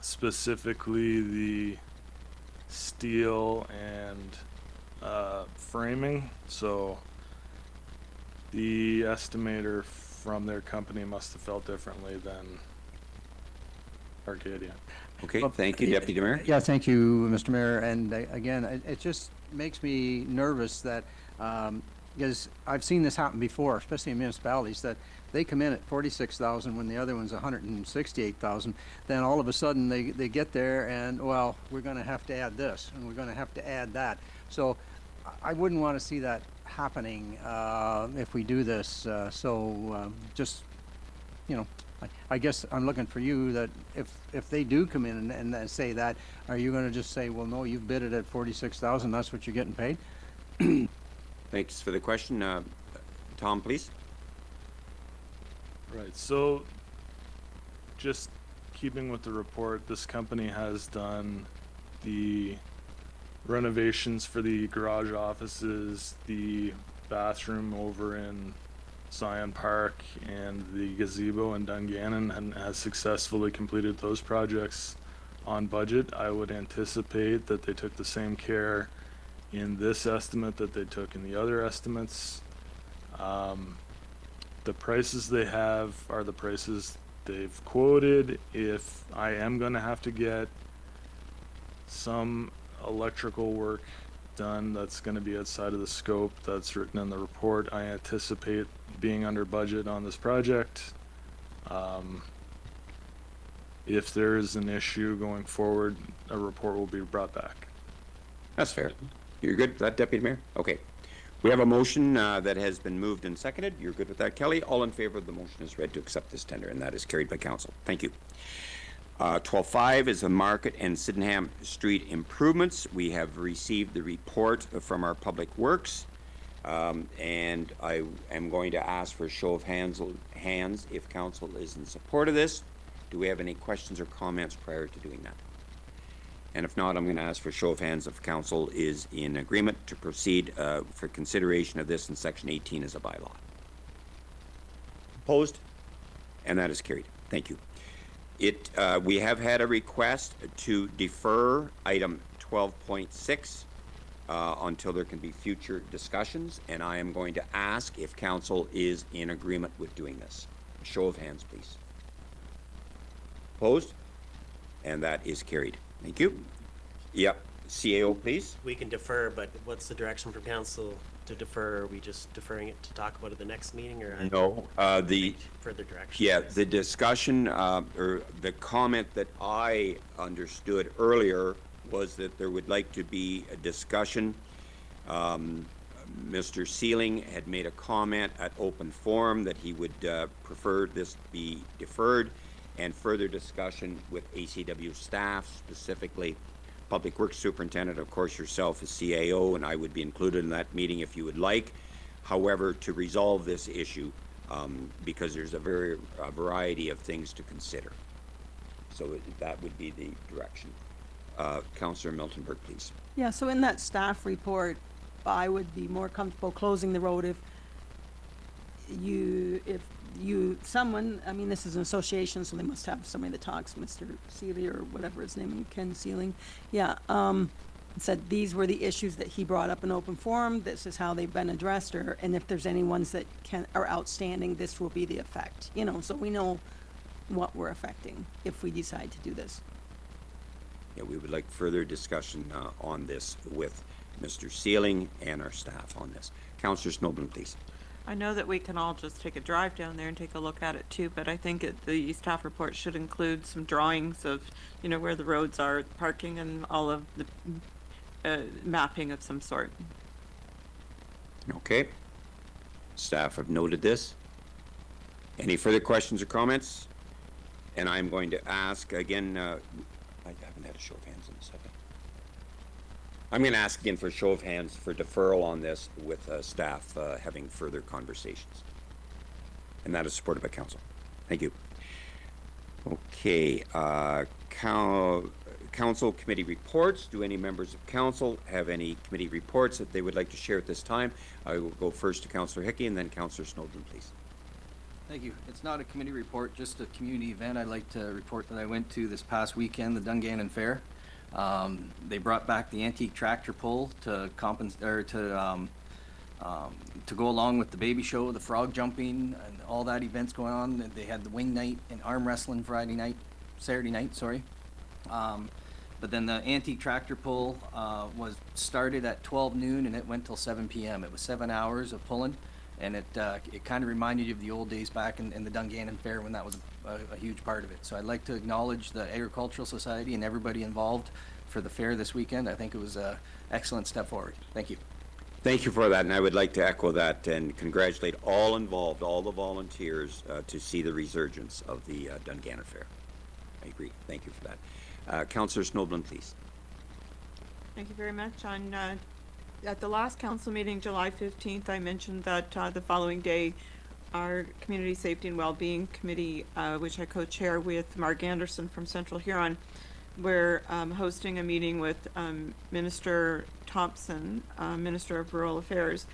specifically the steel and framing. So the estimator from their company must have felt differently than Arcadia. Okay, thank you, Deputy Mayor. Yeah, thank you, Mr. Mayor. And again, it just makes me nervous that, because I've seen this happen before, especially in municipalities, that they come in at 46,000 when the other one's 168,000. Then all of a sudden they get there and, well, we're going to have to add this and we're going to have to add that. So I wouldn't want to see that happening if we do this. Just, you know, I guess I'm looking for you that if they do come in and say that, are you going to just say, well, no, you've bid it at 46,000, that's what you're getting paid? Thanks for the question. Tom, please. Right, so just keeping with the report, this company has done the renovations for the garage offices, the bathroom over in Scion Park, and the gazebo in Dungannon, and has successfully completed those projects on budget. I would anticipate that they took the same care in this estimate that they took in the other estimates. The prices they have are the prices they've quoted. If I am going to have to get some electrical work done that's going to be outside of the scope that's written in the report. I anticipate being under budget on this project. If there is an issue going forward, a report will be brought back. That's fair. You're good with that, Deputy Mayor? Okay. We have a motion that has been moved and seconded. You're good with that, Kelly? All in favor of the motion is read to accept this tender, and that is carried by council. Thank you. 12.5 is the Market and Sydenham Street improvements. We have received the report from our Public Works, and I am going to ask for a show of hands if council is in support of this. Do we have any questions or comments prior to doing that? And if not, I'm going to ask for a show of hands if council is in agreement to proceed for consideration of this in section 18 as a bylaw. Opposed? And that is carried. Thank you. We have had a request to defer item 12.6 until there can be future discussions, and I am going to ask if council is in agreement with doing this. Show of hands, please. Opposed? And that is carried. Thank you. Yep. CAO, please. We can defer, but what's the direction from council to defer? Are we just deferring it to talk about it the next meeting, or no? Further direction? Yeah, the discussion or the comment that I understood earlier was that there would like to be a discussion. Mr. Sealing had made a comment at open forum that he would prefer this be deferred, and further discussion with ACW staff, specifically Public Works Superintendent, of course yourself as CAO, and I would be included in that meeting if you would like. However, to resolve this issue, because there's a variety of things to consider. So that would be the direction. Councillor Miltenberg, please. Yeah, so in that staff report, I would be more comfortable closing the road if someone, I mean, this is an association, so they must have somebody that talks, Mr. Sealy or whatever his name is, Ken Sealing. Yeah, said these were the issues that he brought up in open forum. This is how they've been addressed, and if there's any ones that are outstanding, this will be the effect. You know, so we know what we're affecting if we decide to do this. Yeah, we would like further discussion on this with Mr. Sealing and our staff on this. Councillor Snowblum, please. I know that we can all just take a drive down there and take a look at it too, but I think the staff report should include some drawings of, you know, where the roads are, parking, and all of the mapping of some sort. Okay. Staff have noted this. Any further questions or comments? And I'm going to ask again, I haven't had a show of hands in a second. I'm going to ask again for a show of hands for deferral on this with staff having further conversations. And that is supported by council. Thank you. Okay. Council committee reports. Do any members of council have any committee reports that they would like to share at this time? I will go first to Councillor Hickey and then Councillor Snowden, please. Thank you. It's not a committee report, just a community event. I'd like to report that I went to this past weekend, the Dungannon Fair. They brought back the antique tractor pull to go along with the baby show, the frog jumping, and all that events going on. They had the wing night and arm wrestling Saturday night, sorry. But then the antique tractor pull was started at 12 noon and it went till 7 p.m. It was 7 hours of pulling, and it kind of reminded you of the old days back in the Dungannon Fair when that was a huge part of it. So I'd like to acknowledge the Agricultural Society and everybody involved for the fair this weekend. I think it was an excellent step forward. Thank you. Thank you for that, and I would like to echo that and congratulate all involved, all the volunteers, to see the resurgence of the Dungannon Fair. I agree. Thank you for that. Councillor Snowblum, please. Thank you very much. At the last council meeting, July 15th, I mentioned that the following day, our Community Safety and Wellbeing Committee, which I co-chair with Mark Anderson from Central Huron, we're hosting a meeting with Minister Thompson, Minister of Rural Affairs,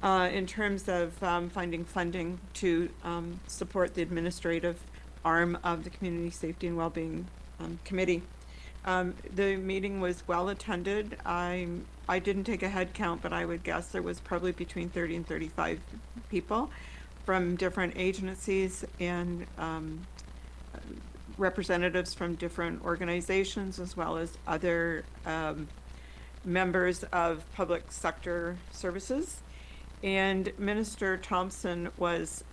in terms of finding funding to support the administrative arm of the Community Safety and Wellbeing Committee. The meeting was well attended. I didn't take a head count, but I would guess there was probably between 30 and 35 people from different agencies and representatives from different organizations, as well as other members of public sector services. And Minister Thompson was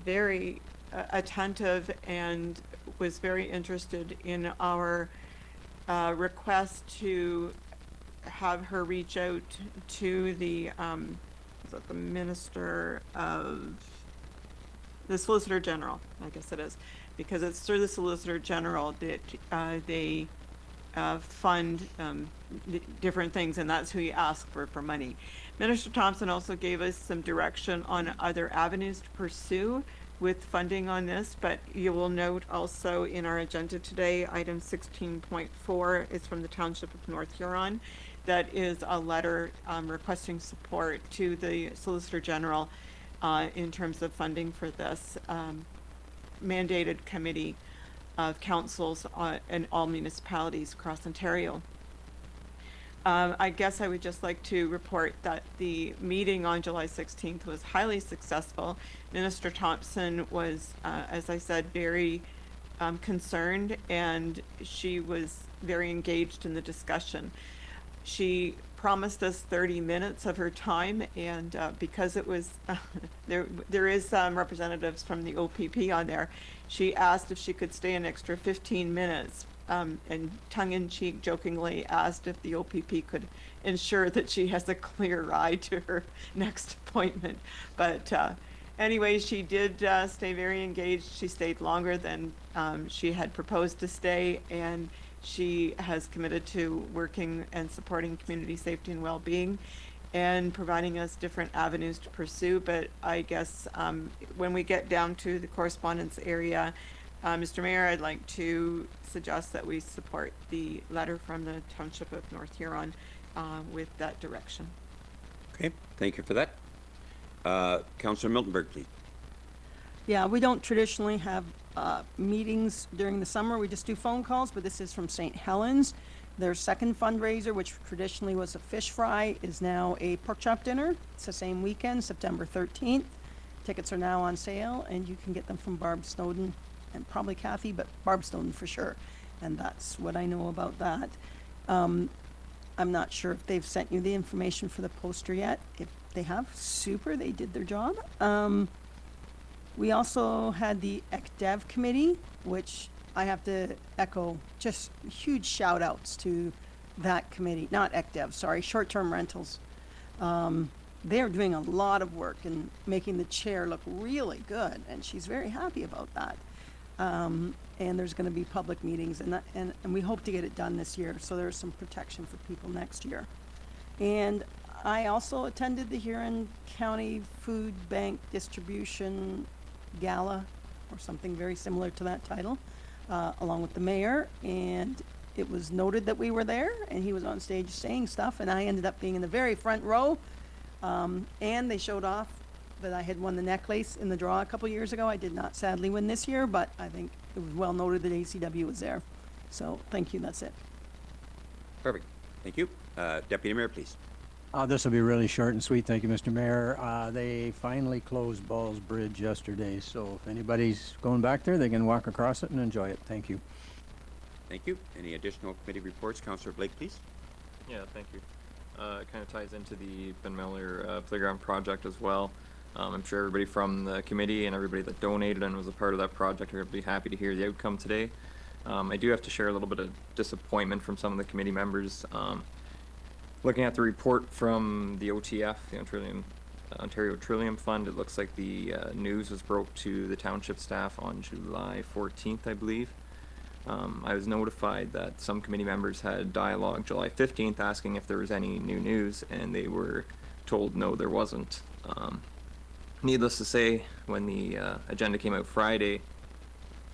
very attentive and was very interested in our request to have her reach out to the, is that the Minister of, the Solicitor General, I guess it is, because it's through the Solicitor General that they fund different things, and that's who you ask for money. Minister Thompson also gave us some direction on other avenues to pursue with funding on this, but you will note also in our agenda today, item 16.4 is from the Township of North Huron. That is a letter requesting support to the Solicitor General in terms of funding for this mandated committee of councils in all municipalities across Ontario. I guess I would just like to report that the meeting on July 16th was highly successful. Minister Thompson was, as I said, very concerned, and she was very engaged in the discussion. She promised us 30 minutes of her time, and because it was, there is some representatives from the OPP on there, she asked if she could stay an extra 15 minutes. And tongue-in-cheek jokingly asked if the OPP could ensure that she has a clear ride to her next appointment. But anyway, she did stay very engaged. She stayed longer than she had proposed to stay, and she has committed to working and supporting community safety and well-being and providing us different avenues to pursue. But I guess when we get down to the correspondence area, Mr. Mayor, I'd like to suggest that we support the letter from the Township of North Huron with that direction. Okay, thank you for that. Councillor Miltenberg, please. Yeah, we don't traditionally have meetings during the summer. We just do phone calls, but this is from St. Helens. Their second fundraiser, which traditionally was a fish fry, is now a pork chop dinner. It's the same weekend, September 13th. Tickets are now on sale, and you can get them from Barb Snowden and probably Kathy, but Barb Snowden for sure. And that's what I know about that. I'm not sure if they've sent you the information for the poster yet. If they have, super, they did their job. We also had the ECDEV committee, which I have to echo just huge shout outs to that committee, not ECDEV, sorry, short-term rentals. They're doing a lot of work and making the chair look really good, and she's very happy about that. And there's going to be public meetings, and we hope to get it done this year, so there's some protection for people next year. And I also attended the Huron County Food Bank Distribution Gala, or something very similar to that title, along with the mayor, and it was noted that we were there, and he was on stage saying stuff, and I ended up being in the very front row, and they showed off that I had won the necklace in the draw a couple years ago. I did not sadly win this year, but I think it was well noted that ACW was there. So thank you, that's it. Perfect, thank you. Deputy Mayor, please. This will be really short and sweet. Thank you, Mr. Mayor. They finally closed Balls Bridge yesterday, so if anybody's going back there, they can walk across it and enjoy it. Thank you. Thank you. Any additional committee reports? Councillor Blake, please. Yeah, thank you. It kind of ties into the Ben Miller Playground project as well. I'm sure everybody from the committee and everybody that donated and was a part of that project are going to be happy to hear the outcome today. I do have to share a little bit of disappointment from some of the committee members. Looking at the report from the OTF, the Ontario Trillium Fund, it looks like the news was broke to the township staff on July 14th, I believe. I was notified that some committee members had dialogue July 15th asking if there was any new news, and they were told no, there wasn't. Needless to say, when the agenda came out Friday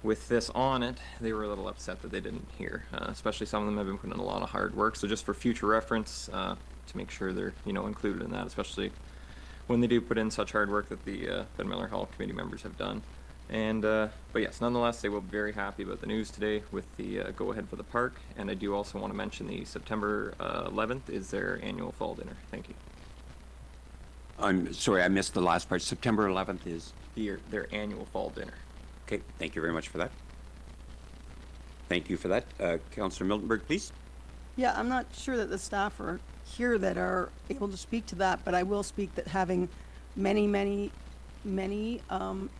with this on it, they were a little upset that they didn't hear. Especially some of them have been putting in a lot of hard work. So just for future reference, to make sure they're included in that, especially when they do put in such hard work that the Ben Miller Hall committee members have done. And but yes, nonetheless, they will be very happy about the news today with the go ahead for the park. And I do also want to mention the September 11th is their annual fall dinner. Thank you. I'm sorry, I missed the last part. September 11th is their annual fall dinner. Okay, thank you very much for that. Thank you for that. Councillor Miltenberg, please. Yeah, I'm not sure that the staff are here that are able to speak to that, but I will speak that having many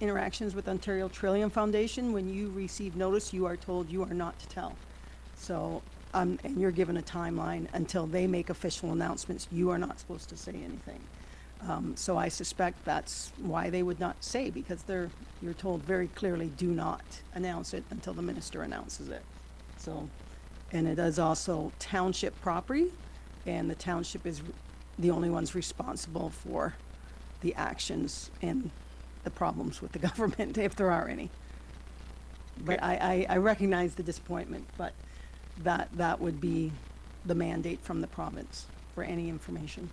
interactions with Ontario Trillium Foundation, when you receive notice, you are told you are not to tell. So, and you're given a timeline until they make official announcements. You are not supposed to say anything. So I suspect that's why they would not say, because you're told very clearly, do not announce it until the minister announces it. So, and it is also township property, and the township is the only ones responsible for the actions and the problems with the government, if there are any. But I recognize the disappointment, but that would be the mandate from the province for any information.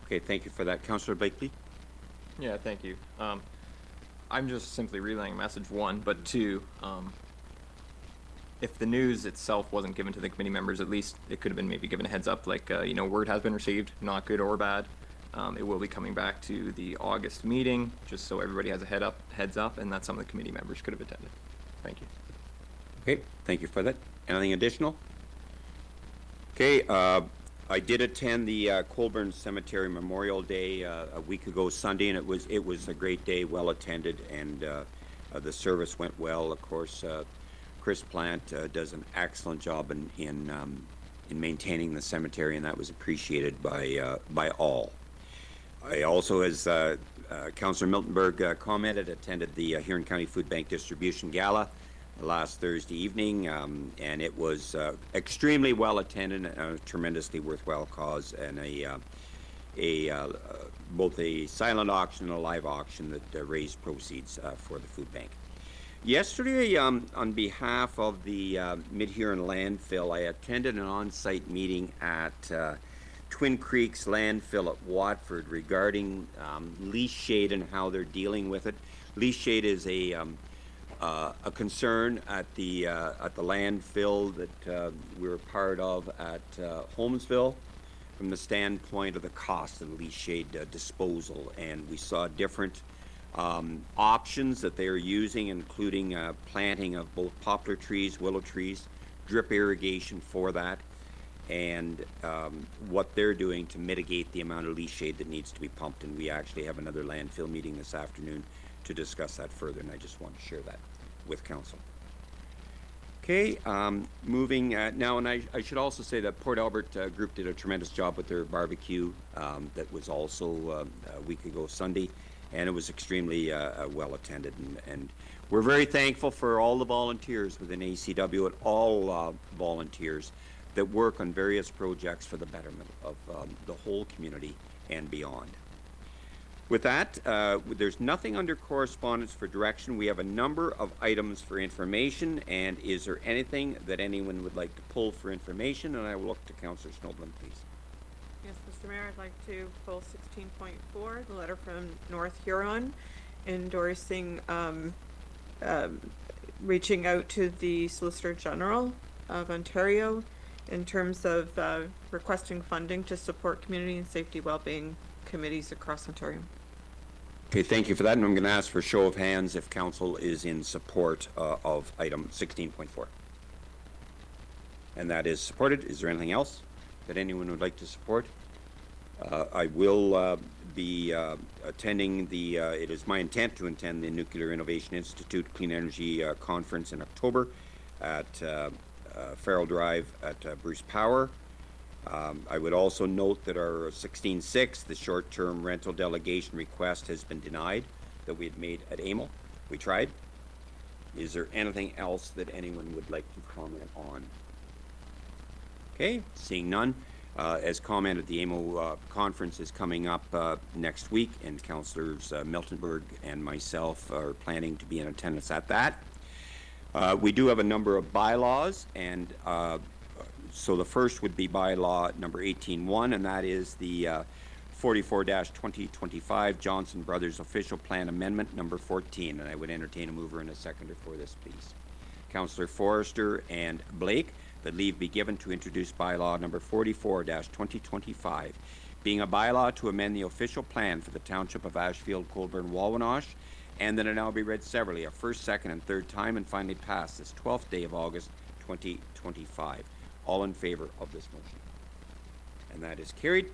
Okay, thank you for that. Councillor Blakely? Yeah, thank you. I'm just simply relaying message one, but two, if the news itself wasn't given to the committee members, at least it could have been maybe given a heads up, like, you know, word has been received, not good or bad. It will be coming back to the August meeting, just so everybody has a heads up, and that some of the committee members could have attended. Thank you. Okay, thank you for that. Anything additional? Okay, I did attend the Colborne Cemetery Memorial Day a week ago Sunday, and it was a great day, well attended, and the service went well. Of course, Chris Plant does an excellent job in maintaining the cemetery, and that was appreciated by all. I also, as Councillor Miltenberg commented, attended the Huron County Food Bank Distribution Gala last Thursday evening, and it was extremely well attended and a tremendously worthwhile cause, and both a silent auction and a live auction that raised proceeds for the food bank. Yesterday, on behalf of the Mid-Huron landfill, I attended an on-site meeting at Twin Creeks landfill at Watford regarding leaf shade and how they're dealing with it. Leaf shade is a concern at the landfill that we're part of at Holmesville, from the standpoint of the cost of leaf shade disposal, and we saw different options that they are using, including planting of both poplar trees, willow trees, drip irrigation for that, and what they're doing to mitigate the amount of leaf shade that needs to be pumped. And we actually have another landfill meeting this afternoon to discuss that further, and I just want to share that with council. Okay, moving now, and I should also say that Port Albert group did a tremendous job with their barbecue that was also a week ago Sunday, and it was extremely well attended, and we're very thankful for all the volunteers within ACW and all volunteers that work on various projects for the betterment of the whole community and beyond. With that, there's nothing under correspondence for direction. We have a number of items for information, and is there anything that anyone would like to pull for information? And I will look to Councillor Snowblin, please. Yes, Mr. Mayor, I'd like to pull 16.4, the letter from North Huron, endorsing reaching out to the Solicitor General of Ontario in terms of requesting funding to support community and safety well-being committees across Ontario. Okay, thank you for that, and I'm going to ask for a show of hands if council is in support of item 16.4. And that is supported. Is there anything else that anyone would like to support? I will be attending it is my intent to attend the Nuclear Innovation Institute Clean Energy Conference in October at Farrell Drive at Bruce Power. I would also note that our 16.6, the short-term rental delegation request, has been denied that we had made at AMO. We tried. Is there anything else that anyone would like to comment on? Okay, seeing none. As commented, the AMO conference is coming up next week, and Councillors Miltenberg and myself are planning to be in attendance at that. We do have a number of bylaws, and so the first would be bylaw number 18.1, and that is the 44-2025 Johnson Brothers Official Plan Amendment number 14, and I would entertain a mover and a seconder for this, please. Councillor Forrester and Blake, that leave be given to introduce bylaw number 44-2025, being a bylaw to amend the official plan for the Township of Ashfield-Colborne-Wawanosh, and that it now be read severally a first, second, and third time, and finally passed this 12th day of August 2025. All in favor of this motion? And that is carried.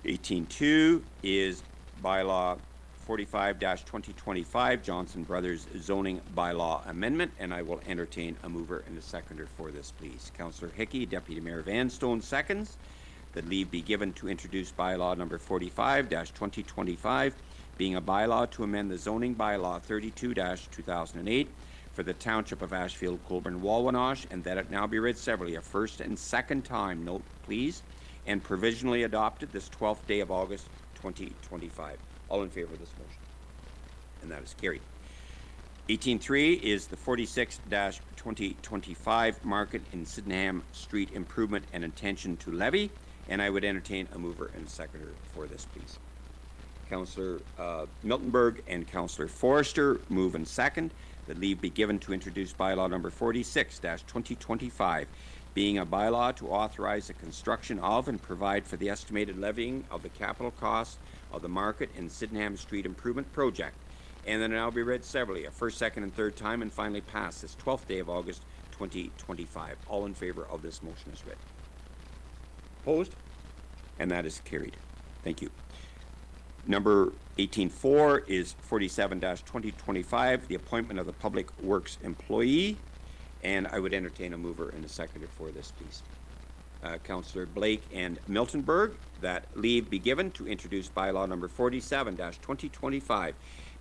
18.2 is bylaw 45-2025, Johnson Brothers zoning bylaw amendment, and I will entertain a mover and a seconder for this, please. Councillor Hickey, Deputy Mayor Vanstone seconds. That leave be given to introduce bylaw number 45-2025, being a bylaw to amend the zoning bylaw 32-2008 for the Township of Ashfield-Colborne-Wawanosh, and that it now be read severally a first and second time, note please, and provisionally adopted this 12th day of August 2025. All in favor of this motion? And that is carried. 18.3 is the 46-2025 Market in Sydenham Street Improvement and Intention to Levy, and I would entertain a mover and a seconder for this, please. Councillor Miltenberg and Councillor Forrester move and second that leave be given to introduce bylaw number 46-2025, being a bylaw to authorize the construction of and provide for the estimated levying of the capital costs of the Market and Sydenham Street Improvement Project, and then now be read severally a first, second, and third time, and finally passed this 12th day of August 2025. All in favor of this motion is read. Opposed? And that is carried. Thank you. Number 18.4 is 47-2025, the appointment of the Public Works employee, and I would entertain a mover and a seconder for this, please. Councillor Blake and Miltenberg, that leave be given to introduce bylaw number 47-2025,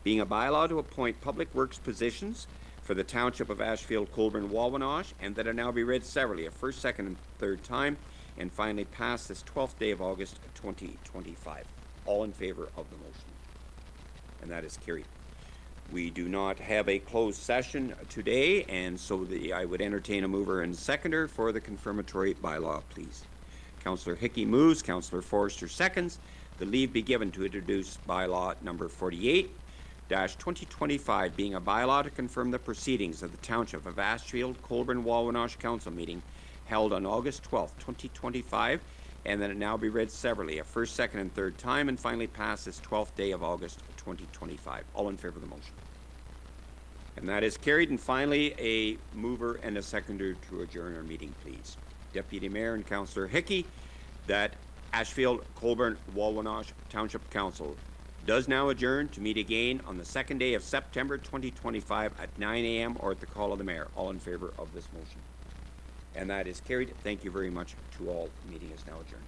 being a bylaw to appoint Public Works positions for the Township of Ashfield-Colborne-Wawanosh, and that it now be read severally a first, second, and third time, and finally passed this 12th day of August 2025. All in favor of the motion? And that is carried. We do not have a closed session today, and so I would entertain a mover and seconder for the confirmatory bylaw, please. Councillor Hickey moves, Councillor Forrester seconds. The leave be given to introduce bylaw number 48-2025, being a bylaw to confirm the proceedings of the Township of Ashfield-Colborne-Wawanosh Council meeting held on August 12th, 2025, and that it now be read severally a first, second, and third time, and finally pass this 12th day of August 2025. All in favor of the motion? And that is carried. And finally, a mover and a seconder to adjourn our meeting, please. Deputy Mayor and Councillor Hickey, that Ashfield-Colborne-Wawanosh Township Council does now adjourn to meet again on the second day of September 2025 at 9 a.m. or at the call of the mayor. All in favor of this motion? And that is carried. Thank you very much to all. The meeting is now adjourned.